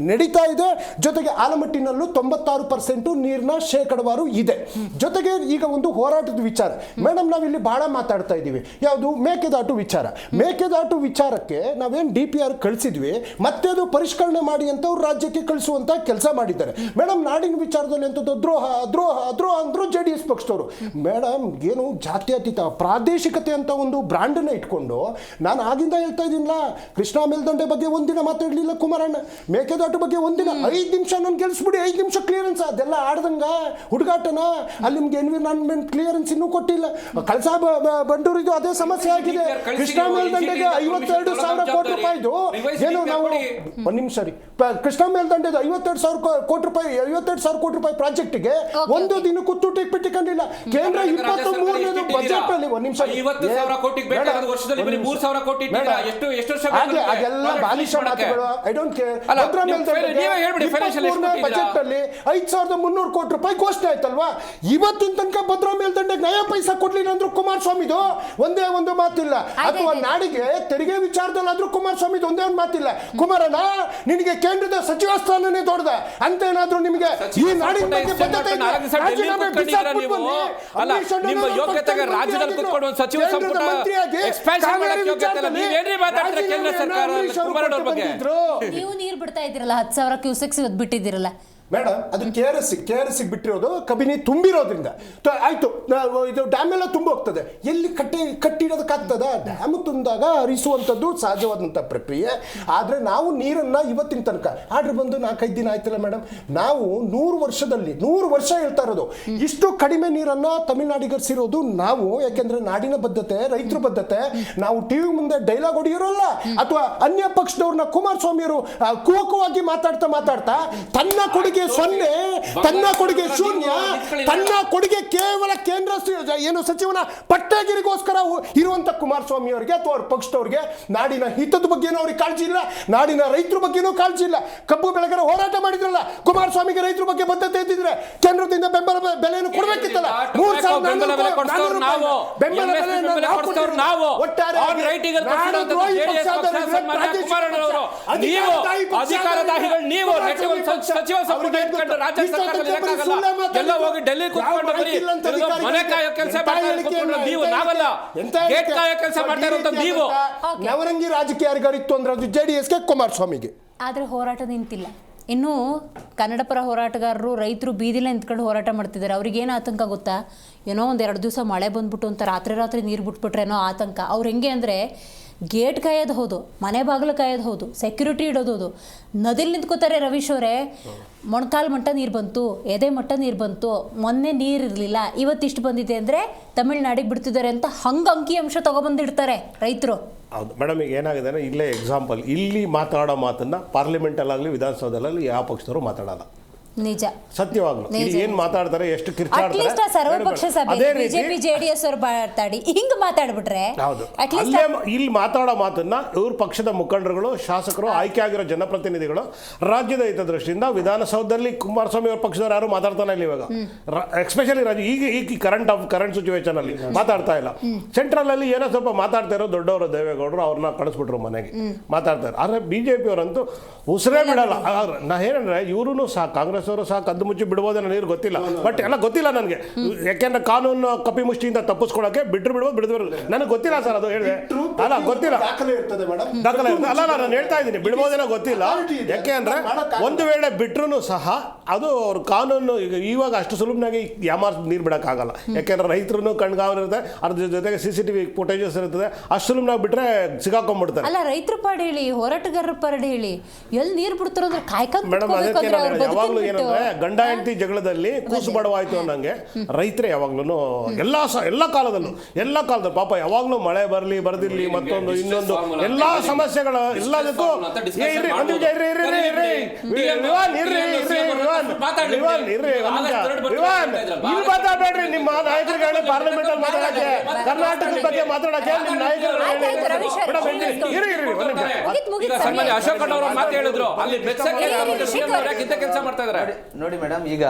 [SPEAKER 4] ನಡೀತಾ ಇದೆ. ಜೊತೆಗೆ ಆಲಮಟ್ಟಿನಲ್ಲೂ 96% ನೀರಿನ ಶೇಕಡವಾರು ಇದೆ. ಜೊತೆಗೆ ಈಗ ಒಂದು ಹೋರಾಟದ ವಿಚಾರ ಮೇಡಮ್, ನಾವಿಲ್ಲಿ ಬಹಳ ಮಾತಾಡ್ತಾ ಇದ್ದೀವಿ, ಯಾವುದು ಮೇಕೆದಾಟು ವಿಚಾರ. ಮೇಕೆದಾಟು ವಿಚಾರಕ್ಕೆ ನಾವೇನು DPR ಕಳಿಸಿದ್ವಿ, ಮತ್ತೆ ಅದು ಪರಿಷ್ಕರಣೆ ಮಾಡಿ ಅಂತ ಅವ್ರು ರಾಜ್ಯಕ್ಕೆ ಕಳಿಸುವಂತ ಕೆಲಸ ಮಾಡಿದ್ದಾರೆ. ಮೇಡಮ್, ನಾಡಿನ ವಿಚಾರದಲ್ಲಿ ಅಂತದ್ದು ದ್ರೋಹ ದ್ರೋಹ ದ್ರೋಹ ಅಂದ್ರು JDS ಪಕ್ಷದವರು. ಮೇಡಮ್, ಏನು ಜಾತ್ಯತೀತ ಪ್ರಾದೇಶಿಕತೆ ಅಂತ ಒಂದು ಬ್ರಾಂಡನ್ನ ಇಟ್ಕೊಂಡು, ನಾನು ಆಗಿಂದ ಹೇಳ್ತಾ ಇದ್ದೀನಿಲ್ಲ, ಕೃಷ್ಣಾ ಮೇಲ್ದಂಡೆ ಬಗ್ಗೆ ಒಂದಿನ ಮಾತಾಡಲಿಲ್ಲ ಕುಮಾರಣ್ಣ, ಮೇಕೆದಾಟು ಬಗ್ಗೆ ಒಂದಿನ 5 ನಿಮಿಷ ನಾನು ಗೆಲ್ಲಿಸ್ಬಿಡಿ, 5 ನಿಮಿಷ ಕ್ಲಿಯರೆನ್ಸ್, ಅದೆಲ್ಲ ಆಡ್ದಂಗ ಹುಡುಗಾಟನ. ಅಲ್ಲಿ ನಿಮ್ಗೆ ಎನ್ವಿರಾನ್ಮೆಂಟ್ ಕ್ಲಿಯರೆನ್ಸ್ ಇನ್ನೂ ಕೊಟ್ಟಿಲ್ಲ. ಕಳಸಾ ಬಂಡೂರಿದು ಅದೇ ಸಮಸ್ಯೆ ಆಗಿದೆ. ಕೃಷ್ಣಾ ಮೇಲ್ದಂಡೆಗೆ 52,000 ಕೋಟಿ ರೂಪಾಯಿದು ಏನು ನಾವು ಒಂದು ನಿಮಿಷ ರೀ, ಕೃಷ್ಣಾ ಮೇಲ್ದಂಡೆದು 52,000 ಕೋಟಿ ರೂಪಾಯಿ ಪ್ರಾಜೆಕ್ಟ್ಗೆ ಒಂದು ದಿನಕ್ಕೂ ತುಟಿಗೆ ಬಿಟ್ಟಿಕೊಂಡಿಲ್ಲ. ಕೇಂದ್ರ 23ನೇ ಬಜೆಟ್ ಅಲ್ಲಿ ಒಂದು ನಿಮಿಷ, ಅದೆಲ್ಲ ಬಾಲಿಶ ಮಾತುಗಳು. I don't care. ಭದ್ರಾ ಮೇಲ್ದಂಡೆಗೆ ಬಜೆಟ್ ಅಲ್ಲಿ 5,300 ಕೋಟಿ ರೂಪಾಯಿ ಘೋಷಣೆ ಆಯ್ತಲ್ವಾ? ಇವತ್ತಿನ ತನಕ ಭದ್ರಾ ಮೇಲ್ದಂಡೆಗೆ ನಯ ಪೈಸಾ ಕೊಡ್ಲಿಲ್ಲ ಅಂದ್ರು ಕುಮಾರಸ್ವಾಮಿದು ಒಂದೇ ಒಂದು ಮಾತಿಲ್ಲ. ಅಥವಾ ನಾಡಿಗೆ ತೆರಿಗೆ ವಿಚಾರದಲ್ಲಾದ್ರೂ ಕುಮಾರಸ್ವಾಮಿದು ಒಂದೇ ಒಂದು ಮಾತಿಲ್ಲ. ಕುಮಾರಣ್ಣ, ನಿನಗೆ ಕೇಂದ್ರದ ಸಚಿವ ಸ್ಥಾನನೇ ದೊಡ್ಡದ ಅಂತ ಏನಾದ್ರೂ ನಿಮಗೆ ಈ ನಾಡಿನ ಬಗ್ಗೆ ಬದ್ಧತೆ ಇದೆ? ರಾಜೀನಾಮೆ ಬಿಸಾಕ್ಬಿಟ್ಟು ಬನ್ನಿ.
[SPEAKER 8] ನಿಮ್ಮ ಯೋಗ್ಯತೆಗೆ ರಾಜ್ಯದಲ್ಲಿ ಕೂತ್ಕೊಂಡು ಒಂದು ಸಚಿವ ಸಂಪುಟ ಎಕ್ಸ್ಪ್ಯಾನ್ಷನ್ ಮಾಡಕ್ಕೆ ಯೋಗ್ಯತೆ ಇಲ್ಲ. ನೀವೇನ್ರಿ ಮಾತಾಡ್ತೀರಾ ಕೇಂದ್ರ ಸರ್ಕಾರ ಕುಮಾರಣ್ಣ ಅವ್ರ ಬಗ್ಗೆ?
[SPEAKER 1] ನೀವು ನೀರು ಬಿಡ್ತಾ ಇದ್ದೀರಲ್ಲ, 10,000 ಕ್ಯೂಸೆಕ್ಸ್ ಇವತ್ತು ಬಿಟ್ಟಿದ್ದೀರಲ್ಲ
[SPEAKER 4] ಮೇಡಮ್, ಅದು KRS ಬಿಟ್ಟಿರೋದು ಕಬಿನಿ ತುಂಬಿರೋದ್ರಿಂದ ಆಯ್ತು. ಇದು ಡ್ಯಾಮ್ ಎಲ್ಲ ತುಂಬ ಹೋಗ್ತದೆ, ಎಲ್ಲಿ ಕಟ್ಟಿಡೋದಕ್ಕಾಗ್ತದ? ಡ್ಯಾಮ್ ತುಂಬಿದಾಗ ಹರಿಸುವಂಥದ್ದು ಸಹಜವಾದಂಥ ಪ್ರಕ್ರಿಯೆ. ಆದರೆ ನಾವು ನೀರನ್ನು ಇವತ್ತಿನ ತನಕ ಆರ್ಡ್ರ್ ಬಂದು 4-5 ದಿನ ಆಯ್ತಲ್ಲ ಮೇಡಮ್, ನಾವು 100 ವರ್ಷ ಹೇಳ್ತಾ ಇರೋದು, ಇಷ್ಟು ಕಡಿಮೆ ನೀರನ್ನು ತಮಿಳ್ನಾಡಿಗರಿಸಿರೋದು ನಾವು. ಯಾಕೆಂದ್ರೆ ನಾಡಿನ ಬದ್ಧತೆ, ರೈತರ ಬದ್ಧತೆ. ನಾವು ಟಿವಿ ಮುಂದೆ ಡೈಲಾಗ್ ಹೊಡೆಯೋರಲ್ಲ, ಅಥವಾ ಅನ್ಯ ಪಕ್ಷದವ್ರನ್ನ ಕುಮಾರಸ್ವಾಮಿಯವರು ಕುವಕವಾಗಿ ಮಾತಾಡ್ತಾ ತನ್ನ ಕೊಡುಗೆ 0, ತನ್ನ ಕೊಡುಗೆ 0, ತನ್ನ ಕೊಡುಗೆ ಕೇವಲ ಕೇಂದ್ರ ಏನು ಸಚಿವನ ಪಟ್ಟಗಿರಿಗೋಸ್ಕರ ಇರುವಂತ ಕುಮಾರಸ್ವಾಮಿ ಅವರಿಗೆ ಅಥವಾ ಅವ್ರ ಪಕ್ಷದವ್ರಿಗೆ ನಾಡಿನ ಹಿತದ ಬಗ್ಗೆನೂ ಅವ್ರಿಗೆ ಕಾಳಜಿ ಇಲ್ಲ, ನಾಡಿನ ರೈತರ ಬಗ್ಗೆನೂ ಕಾಳಜಿ ಇಲ್ಲ. ಕಬ್ಬು ಬೆಳೆಗಾರ ಹೋರಾಟ ಮಾಡಿದ್ರಲ್ಲ, ಕುಮಾರಸ್ವಾಮಿಗೆ ರೈತರ ಬಗ್ಗೆ ಬದ್ಧತೆ ಇದ್ದಿದ್ರೆ ಕೇಂದ್ರದಿಂದ ಬೆಂಬಲ ಬೆಲೆಯನ್ನು ಕೊಡಬೇಕಿತ್ತಲ್ಲ. 3,400 ಬೆಂಬಲ ಬೆಲೆಯನ್ನು ಒಟ್ಟಾರೆ
[SPEAKER 8] ಸಚಿವ ಸಂಪುಟ ಇಟ್ಕೊಂಡು ರಾಜ್ಯ ಸರ್ಕಾರದಲ್ಲಿ ಎಲ್ಲ ಹೋಗಿ ಡೆಲ್ಲಿ ಕೂತ್ಕೊಂಡು ಮನೆ ಕಾಯೋ ಕೆಲಸ ಮಾಡ್ತಾರೆ ನೀವು, ನಾವಲ್ಲ. ಗೇಟ್ ಕಾಯೋ ಕೆಲಸ ಮಾಡ್ತಾ ಇರೋದು ನೀವು.
[SPEAKER 4] ನವರಂಗಿ ರಾಜಕೀಯ ಯಾರಿಗಾರಿತ್ತು ಅಂದ್ರೆ ಅದು JDSಗೆ, ಕುಮಾರಸ್ವಾಮಿಗೆ.
[SPEAKER 1] ಆದರೆ ಹೋರಾಟ ನಿಂತಿಲ್ಲ. ಇನ್ನು ಕನ್ನಡ ಪರ ಹೋರಾಟಗಾರರು, ರೈತರು ಬೀದಿಲೇ ನಿಂತ್ಕೊಂಡು ಹೋರಾಟ ಮಾಡ್ತಿದ್ದಾರೆ. ಅವ್ರಿಗೇನು ಆತಂಕ ಗೊತ್ತಾ? ಏನೋ ಒಂದು 2 ದಿವಸ ಮಳೆ ಬಂದ್ಬಿಟ್ಟು ಅಂತ ರಾತ್ರಿ ನೀರು ಬಿಟ್ಬಿಟ್ರೇನೋ ಆತಂಕ. ಅವ್ರು ಹೆಂಗೆ ಅಂದರೆ ಗೇಟ್ ಕಾಯೋದು ಹೌದು, ಮನೆ ಬಾಗಿಲು ಕಾಯೋದು ಹೌದು, ಸೆಕ್ಯೂರಿಟಿ ಇಡೋದು ಹೌದು. ನದಿಲಿ ನಿಂತ್ಕೋತಾರೆ ರವೀಶ್ ಅವರೇ, ಮೊಣಕಾಲು ಮಟ್ಟ ನೀರು ಬಂತು, ಎದೆ ಮಟ್ಟ ನೀರು ಬಂತು, ಮೊನ್ನೆ ನೀರು ಇರಲಿಲ್ಲ, ಇವತ್ತಿಷ್ಟು ಬಂದಿದೆ ಅಂದರೆ ತಮಿಳ್ನಾಡಿಗೆ ಬಿಡ್ತಿದ್ದಾರೆ ಅಂತ ಹಂಗೆ ಅಂಕಿಅಂಶ ತೊಗೊಬಂದಿಡ್ತಾರೆ ರೈತರು.
[SPEAKER 5] ಹೌದು ಮೇಡಮ್, ಈಗ ಏನಾಗಿದೆ ಅಂದರೆ ಇಲ್ಲೇ ಎಕ್ಸಾಂಪಲ್, ಇಲ್ಲಿ ಮಾತಾಡೋ ಮಾತನ್ನು ಪಾರ್ಲಿಮೆಂಟಲ್ಲಾಗಲಿ ವಿಧಾನಸೌಧದಲ್ಲಿ ಯಾವ ಪಕ್ಷದವರು ಮಾತಾಡಲ್ಲ.
[SPEAKER 1] ನಿಜ,
[SPEAKER 5] ಸತ್ಯವಾಗ್ಲು ಇಲ್ಲಿ ಏನ್ ಮಾತಾಡ್ತಾರೆ, ಎಷ್ಟು ಕಿರ್ಚಾಡ್ತಾರೆ.
[SPEAKER 1] ಸರ್ವಪಕ್ಷ ಸಭೆ ಬಿಜೆಪಿ JDS ಅವರು ಮಾತಾಡಿ ಹಿಂಗ್ ಮಾತಾಡ್ಬಿಟ್ರೆ
[SPEAKER 5] ಹೌದು, ಅಲ್ಲೇ ಇಲ್ಲಿ ಮಾತಾಡೋ ಮಾತನ್ನ ಇವ್ರ ಪಕ್ಷದ ಮುಖಂಡರುಗಳು, ಶಾಸಕರು, ಆಯ್ಕೆ ಆಗಿರೋ ಜನಪ್ರತಿನಿಧಿಗಳು ರಾಜ್ಯದ ಹಿತದೃಷ್ಟಿಯಿಂದ ವಿಧಾನಸೌಧದಲ್ಲಿ ಕುಮಾರಸ್ವಾಮಿ ಅವ್ರ ಪಕ್ಷದವ್ರು ಯಾರು ಮಾತಾಡ್ತಾನೆ ಇಲ್ಲ ಇವಾಗ. ಎಸ್ಪೆಷಲಿ ಈಗ ಕರೆಂಟ್ ಸಿಚುವೇಶನ್ ಅಲ್ಲಿ ಮಾತಾಡ್ತಾ ಇಲ್ಲ. ಸೆಂಟ್ರಲ್ ಅಲ್ಲಿ ಏನೋ ಸ್ವಲ್ಪ ಮಾತಾಡ್ತಾ ಇರೋ ದೊಡ್ಡವರು ದೇವೇಗೌಡರು, ಅವ್ರನ್ನ ಕಳಿಸ್ಬಿಟ್ರು ಮನೆಗೆ ಮಾತಾಡ್ತಾರೆ. ಆದ್ರೆ BJP ಅವರಂತೂ ಉಸಿರೇ ಬಿಡಲ್ಲ. ನಾ ಏನಂದ್ರೆ ಇವರು ಸಹ ಕಾಂಗ್ರೆಸ್ ಅವರು ಸಹ ಕದ್ದು ಮುಚ್ಚಿ ಬಿಡ್ಬೋದು, ನನಗೆ ಗೊತ್ತಿಲ್ಲ, ಬಟ್ ಎಲ್ಲ ಗೊತ್ತಿಲ್ಲ ನನಗೆ. ಯಾಕೆಂದ್ರೆ ಕಾನೂನು ಕಪಿ ಮುಷ್ಟಿಯಿಂದ ತಪ್ಪಿಸ್ಕೊಳಕ್ಕೆ ಬಿಡ್ಬೋದು ಬಿಡದ್ರು ನನಗೆ ಗೊತ್ತಿಲ್ಲ ಸರ್, ಅದು ಹೇಳಿದೆ ಅಲ್ಲ, ಗೊತ್ತಿಲ್ಲ, ದಾಖಲೆ ಇರ್ತದೆ ಅಲ್ಲ, ನಾನು ಹೇಳ್ತಾ ಇದ್ದೀನಿ ಬಿಡ್ಬೋದೇನೋ ಗೊತ್ತಿಲ್ಲ. ಯಾಕೆಂದ್ರೆ ಒಂದು ವೇಳೆ ಬಿಟ್ರು ಸಹ ಅದು ಅವ್ರ ಕಾನೂನು ಇವಾಗ ಅಷ್ಟು ಸುಲಭನಾಗಿ ಯಾಮಾರ್ ನೀರು ಬಿಡೋಕ್ಕಾಗಲ್ಲ. ಯಾಕೆಂದ್ರೆ ರೈತರು ಕಣ್ಗಾವಲಿರುತ್ತೆ, ಅದ್ರ ಜೊತೆಗೆ CCTV ಫುಟೇಜಸ್ ಇರ್ತದೆ. ಅಷ್ಟು ಸುಲಭನಾಗಿ ಬಿಟ್ರೆ ಸಿಗಾಕೊಂಡ್ಬಿಡ್ತಾರೆ.
[SPEAKER 1] ಅಲ್ಲ, ರೈತರ ಪಾಡು ಹೇಳಿ, ಹೋರಾಟಗಾರರ ಪಾಡು ಹೇಳಿ, ಎಲ್ಲಿ ನೀರು ಬಿಡ್ತಾರೋ ಅಂದ್ರೆ ಕಾಯ್ಕೊಂಡು
[SPEAKER 5] ಮೇಡಮ್, ಅದಕ್ಕೆ ಯಾವಾಗಲೂ ಏನಂದ್ರೆ ಗಂಡ ಹೆಂಡತಿ ಜಗಳದಲ್ಲಿ ಕೂಸು ಬಡವಾಯ್ತು ಅನ್ನಂಗೆ ರೈತರೇ ಯಾವಾಗ್ಲೂ ಎಲ್ಲ ಕಾಲದಲ್ಲೂ ಪಾಪ ಯಾವಾಗ್ಲೂ ಮಳೆ ಬರಲಿ ಬರ್ದಿರ್ಲಿ ಮತ್ತೊಂದು ಇನ್ನೊಂದು ಎಲ್ಲಾ ಸಮಸ್ಯೆಗಳ ಎಲ್ಲದಕ್ಕೂ
[SPEAKER 8] ಮಾತಾಡ್ಲಿ
[SPEAKER 5] ವಿವಾನ್ ಇರ್ರಿ ಒಂದ್ ನಿಮಿಷ. ವಿವಾನ್ ಇಲ್ಲಿ ಮಾತಾಡ್ಬೇಡ್ರಿ, ನಿಮ್ಮ ನಾಯಕರುಗಳನ್ನ ಪಾರ್ಲಿಮೆಂಟ್ ಅಲ್ಲಿ ಮಾತಾಡಕ್ಕೆ, ಕರ್ನಾಟಕದ ಬಗ್ಗೆ ಮಾತಾಡಕ್ಕೆ ನಿಮ್ಮ ನಾಯಕರು
[SPEAKER 1] ಆಯ್ತಾಯ್ತು, ರವೀಶ್ ಅವ್ರೆ,
[SPEAKER 5] ಇರಿ ಒಂದ್ ನಿಮಿಷ.
[SPEAKER 1] ಮುಗಿತ್
[SPEAKER 8] ಸನ್ಮಾನ್ಯ ಅಶೋಕ್ ಅವರು ಮಾತು ಹೇಳಿದ್ರು ಅಲ್ಲಿ ಬೆಚ್ಚಕ್ಕೆ
[SPEAKER 1] ರಿಷಿಕ್ ಅವ್ರೆ.
[SPEAKER 8] ಇಂಥ ಕೆಲಸ ಮಾಡ್ತಾ ಇದಾರೆ.
[SPEAKER 6] ನೋಡಿ ಮೇಡಮ್, ಈಗ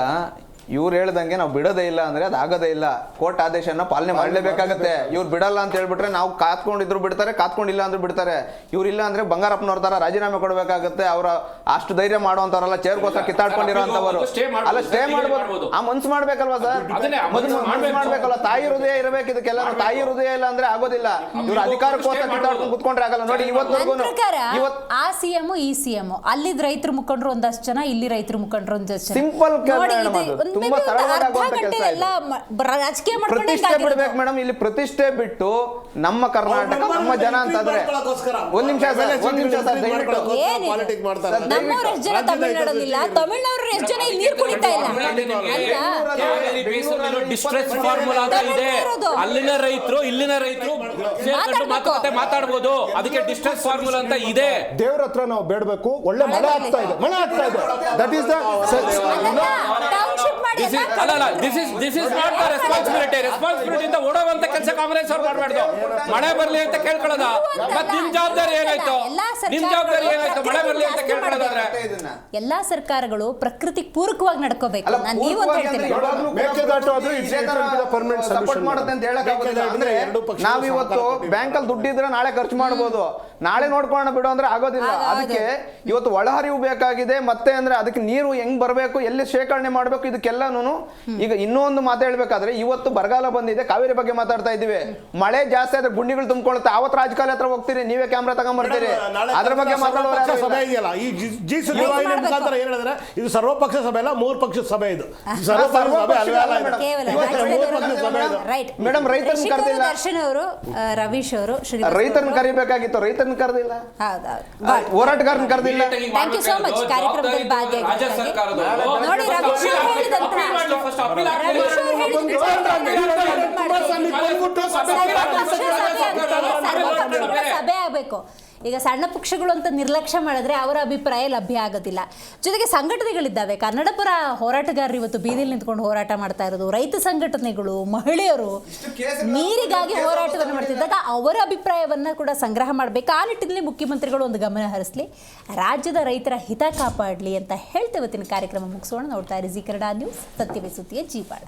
[SPEAKER 6] ಇವ್ರು ಹೇಳ್ದಂಗೆ ನಾವು ಬಿಡೋದೇ ಇಲ್ಲ ಅಂದ್ರೆ ಅದು ಆಗೋದೇ ಇಲ್ಲ. ಕೋರ್ಟ್ ಆದೇಶನ ಪಾಲನೆ ಮಾಡಲೇಬೇಕಾಗತ್ತೆ. ಇವ್ರು ಬಿಡಲ್ಲ ಅಂತ ಹೇಳ್ಬಿಟ್ರೆ ನಾವು ಕಾತ್ಕೊಂಡಿದ್ರು ಬಿಡ್ತಾರೆ, ಕಾತ್ಕೊಂಡಿಲ್ಲ ಅಂದ್ರೂ ಬಿಡ್ತಾರೆ. ಇವ್ರು ಇಲ್ಲ ಅಂದ್ರೆ ಬಂಗಾರಪ್ಪನವ್ರ ತರ ರಾಜೀನಾಮೆ ಕೊಡಬೇಕಾಗತ್ತೆ. ಅವರ ಅಷ್ಟು ಧೈರ್ಯ ಮಾಡುವಂತವ್ರಲ್ಲ, ಚೇರ್ಗೋಸ್ಕರ ಕಿತ್ತಾಡ್ಕೊಂಡಿರೋಂಥವ್ರು ಅಲ್ಲ, ಸ್ಟೇ ಮಾಡ್ಬೋದು. ಆ ಮನ್ಸು ಮಾಡ್ಬೇಕಲ್ವಾ ಸರ್, ಮನ್ಸು ಮಾಡ್ಬೇಕಲ್ವಾ? ತಾಯಿ ಹೃದಯ ಇರಬೇಕು ಇದಕ್ಕೆಲ್ಲ. ತಾಯಿ ಹೃದಯ ಇಲ್ಲ ಅಂದ್ರೆ ಆಗೋದಿಲ್ಲ. ಇವ್ರು ಅಧಿಕಾರಕ್ಕೋಸ್ಕರ ಕಿತ್ತಾಡ್ಕೊಂಡು ಕುತ್ಕೊಂಡ್ರೆ ಆಗಲ್ಲ. ನೋಡಿ ಇವತ್ತವರೆಗೂ
[SPEAKER 1] ಆ ಸಿಎಂ ಈ ಸಿಎಂ ಅಲ್ಲಿದ್ ರೈತರ ಮುಖಂಡರು ಒಂದಷ್ಟು ಜನ, ಇಲ್ಲಿ ರೈತರ ಮುಖಂಡರು ಒಂದಷ್ಟು ಜನ.
[SPEAKER 6] ಸಿಂಪಲ್ ತುಂಬಾ ಸರಳವಾಗುವಂತ ಕೆಲಸ ಇಲ್ಲ.
[SPEAKER 1] ರಾಜಕೀಯ
[SPEAKER 6] ಪ್ರತಿಷ್ಠೆ ಬಿಡ್ಬೇಕು ಮೇಡಮ್. ಇಲ್ಲಿ ಪ್ರತಿಷ್ಠೆ ಬಿಟ್ಟು ನಮ್ಮ ಕರ್ನಾಟಕ ನಮ್ಮ ಜನ ಅಂತಂದ್ರೆ ಒಂದ್ ನಿಮಿಷ ಸರ್ ದಯವಿಟ್ಟು
[SPEAKER 5] ಪಾಲಿಟಿಕ್ಸ್ ಮಾಡ್ತಾರೆ.
[SPEAKER 1] ನಮ್ಮವ್ರು ಎಷ್ಟು ಜನ ತಮಿಳ್ನಾಡಲ್ಲಿಲ್ಲ, ತಮಿಳ್ನವ್ರು ಎಷ್ಟು ಜನ ಇಲ್ಲಿ ನೀರು ಕುಡಿತಾ ಇಲ್ಲ
[SPEAKER 8] ಡಿಸ್ಟ್ರೆಸ್ ಫಾರ್ಮುಲಾ ಅಂತ ಇದೆ. ಅಲ್ಲಿನ ರೈತರು ಇಲ್ಲಿನ ರೈತರು ಸೇರ್ಕೊಂಡು ಮಾತುಕತೆ ಮಾತಾಡ್ಬೋದು. ಅದಕ್ಕೆ ಡಿಸ್ಟ್ರೆಸ್ ಫಾರ್ಮುಲಾ ಅಂತ ಇದೆ.
[SPEAKER 4] ದೇವ್ರ ಹತ್ರ ನಾವು ಬೇಡಬೇಕು. ಒಳ್ಳೆ ಮಳೆ ಆಗ್ತಾ ಇದೆ. That is the
[SPEAKER 8] this is not the responsibility ಇಂದ ಓಡೋವಂತ ಕೆಲಸ ಕಾಂಗ್ರೆಸ್ ಅವ್ರು ಮಾಡಬಾರ್ದು. ಮಳೆ ಬರ್ಲಿ ಅಂತ ಕೇಳ್ಕೊಳ್ಳೋದ, ಮತ್ತೆ ನಿಮ್ ಜವಾಬ್ದಾರಿ ಏನಾಯ್ತು? ನಿಮ್ ಜವಾಬ್ದಾರಿ ಏನಾಯ್ತು? ಮಳೆ ಬರ್ಲಿ ಅಂತ ಕೇಳ್ಕೊಳ್ಳೋದಾದ್ರೆ
[SPEAKER 1] ಎಲ್ಲಾ ಸರ್ಕಾರಗಳು ಪ್ರಕೃತಿಗೆ ಪೂರಕವಾಗಿ ನಡ್ಕೋಬೇಕು. ನಾನು ನೀವು ಅಂತ ಹೇಳ್ತೀನಿ.
[SPEAKER 6] ಸಪೋರ್ಟ್ ಮಾಡುತ್ತೆ ಅಂತ ಹೇಳಕ್ಕಾಗೋದಿಲ್ಲ. ಅಂದ್ರೆ ನಾವಿವತ್ತು ಬ್ಯಾಂಕ್ ಅಲ್ಲಿ ದುಡ್ಡಿದ್ರೆ ನಾಳೆ ಖರ್ಚು ಮಾಡಬಹುದು, ನಾಳೆ ನೋಡ್ಕೊಳ್ಳೋಣ ಬಿಡು ಅಂದ್ರೆ ಆಗೋದಿಲ್ಲ. ಅದಕ್ಕೆ ಇವತ್ತು ಒಳಹರಿವು ಬೇಕಾಗಿದೆ. ಮತ್ತೆ ಅಂದ್ರೆ ಅದಕ್ಕೆ ನೀರು ಹೆಂಗ್ ಬರಬೇಕು, ಎಲ್ಲಿ ಶೇಖರಣೆ ಮಾಡಬೇಕು, ಇದಕ್ಕೆಲ್ಲಾನು ಈಗ ಇನ್ನೊಂದು ಮಾತು ಹೇಳ್ಬೇಕಾದ್ರೆ, ಇವತ್ತು ಬರಗಾಲ ಬಂದಿದೆ, ಕಾವೇರಿ ಬಗ್ಗೆ ಮಾತಾಡ್ತಾ ಇದ್ದೀವಿ. ಮಳೆ ಜಾಸ್ತಿ ಆದ್ರೆ ಗುಂಡಿಗಳು ತುಂಬಿಕೊಳ್ಳುತ್ತೆ. ಅವತ್ತು ರಾಜಕಾಲ ಹತ್ರ ಹೋಗ್ತೀರಿ, ನೀವೇ ಕ್ಯಾಮ್ರಾ ತಗೊಂಡ್ಬರ್ತೀರಿ, ಅದ್ರ ಬಗ್ಗೆ ಮಾತಾಡೋದು
[SPEAKER 5] ಸಭೆ ಇದೆಯಲ್ಲ. ಈ ಜಿ ಸುದ್ದಿವಾಹಿನಿ ಮುಖಾಂತರ ಏನ್ ಹೇಳಿದ್ರೆ, ಇದು ಸರ್ವಪಕ್ಷ ಸಭೆ ಅಲ್ಲ, 3 ಪಕ್ಷದ ಸಭೆ. ಇದು ಸರ್ವಪಕ್ಷ ಸಭೆ ಅಲ್ವೇ ಅಲ್ಲ.
[SPEAKER 6] ಮೇಡಮ್ ರೈತರನ್ನ ಕರೆದಿಲ್ಲ.
[SPEAKER 1] ದರ್ಶನ್ ಅವರು, ರವೀಶ್ ಅವರು,
[SPEAKER 6] ರೈತರನ್ನ ಕರಿಬೇಕಾಗಿತ್ತು, ರೈತರನ್ನ ಕರೆದಿಲ್ಲ, ಹೋರಾಟಗಾರನ ಕರೆದಿಲ್ಲ.
[SPEAKER 1] ಥ್ಯಾಂಕ್ ಯು ಸೋ ಮಚ್ ಕಾರ್ಯಕ್ರಮದಲ್ಲಿ ಭಾಗಿಯಾಗಿದ್ದಕ್ಕಾಗಿ. ನೋಡಿ ರವೀಶ್ ಅವರು ಹೇಳಿದಂತ ಸಭೆ ಆಗಬೇಕು. ಈಗ ಸಣ್ಣ ಪಕ್ಷಗಳು ಅಂತ ನಿರ್ಲಕ್ಷ್ಯ ಮಾಡಿದ್ರೆ ಅವರ ಅಭಿಪ್ರಾಯ ಲಭ್ಯ ಆಗೋದಿಲ್ಲ. ಜೊತೆಗೆ ಸಂಘಟನೆಗಳಿದ್ದಾವೆ, ಕನ್ನಡ ಪರ ಹೋರಾಟಗಾರರು ಇವತ್ತು ಬೀದಿಲಿ ನಿಂತ್ಕೊಂಡು ಹೋರಾಟ ಮಾಡ್ತಾ ಇರೋದು, ರೈತ ಸಂಘಟನೆಗಳು, ಮಹಿಳೆಯರು ನೀರಿಗಾಗಿ ಹೋರಾಟವನ್ನು ಮಾಡ್ತಿದ್ದಾಗ ಅವರ ಅಭಿಪ್ರಾಯವನ್ನು ಕೂಡ ಸಂಗ್ರಹ ಮಾಡಬೇಕು. ಆ ನಿಟ್ಟಿನಲ್ಲಿ ಮುಖ್ಯಮಂತ್ರಿಗಳು ಒಂದು ಗಮನ ಹರಿಸಲಿ, ರಾಜ್ಯದ ರೈತರ ಹಿತ ಕಾಪಾಡಲಿ ಅಂತ ಹೇಳ್ತೇವೆ. ಇವತ್ತಿನ ಕಾರ್ಯಕ್ರಮ ಮುಗಿಸೋಣ. ನೋಡ್ತಾ ಇರಿ ಜಿ ಕನ್ನಡ ನ್ಯೂಸ್, ಸತ್ಯವೇ ಸುದ್ದಿಯ ಜೀವಾಳ.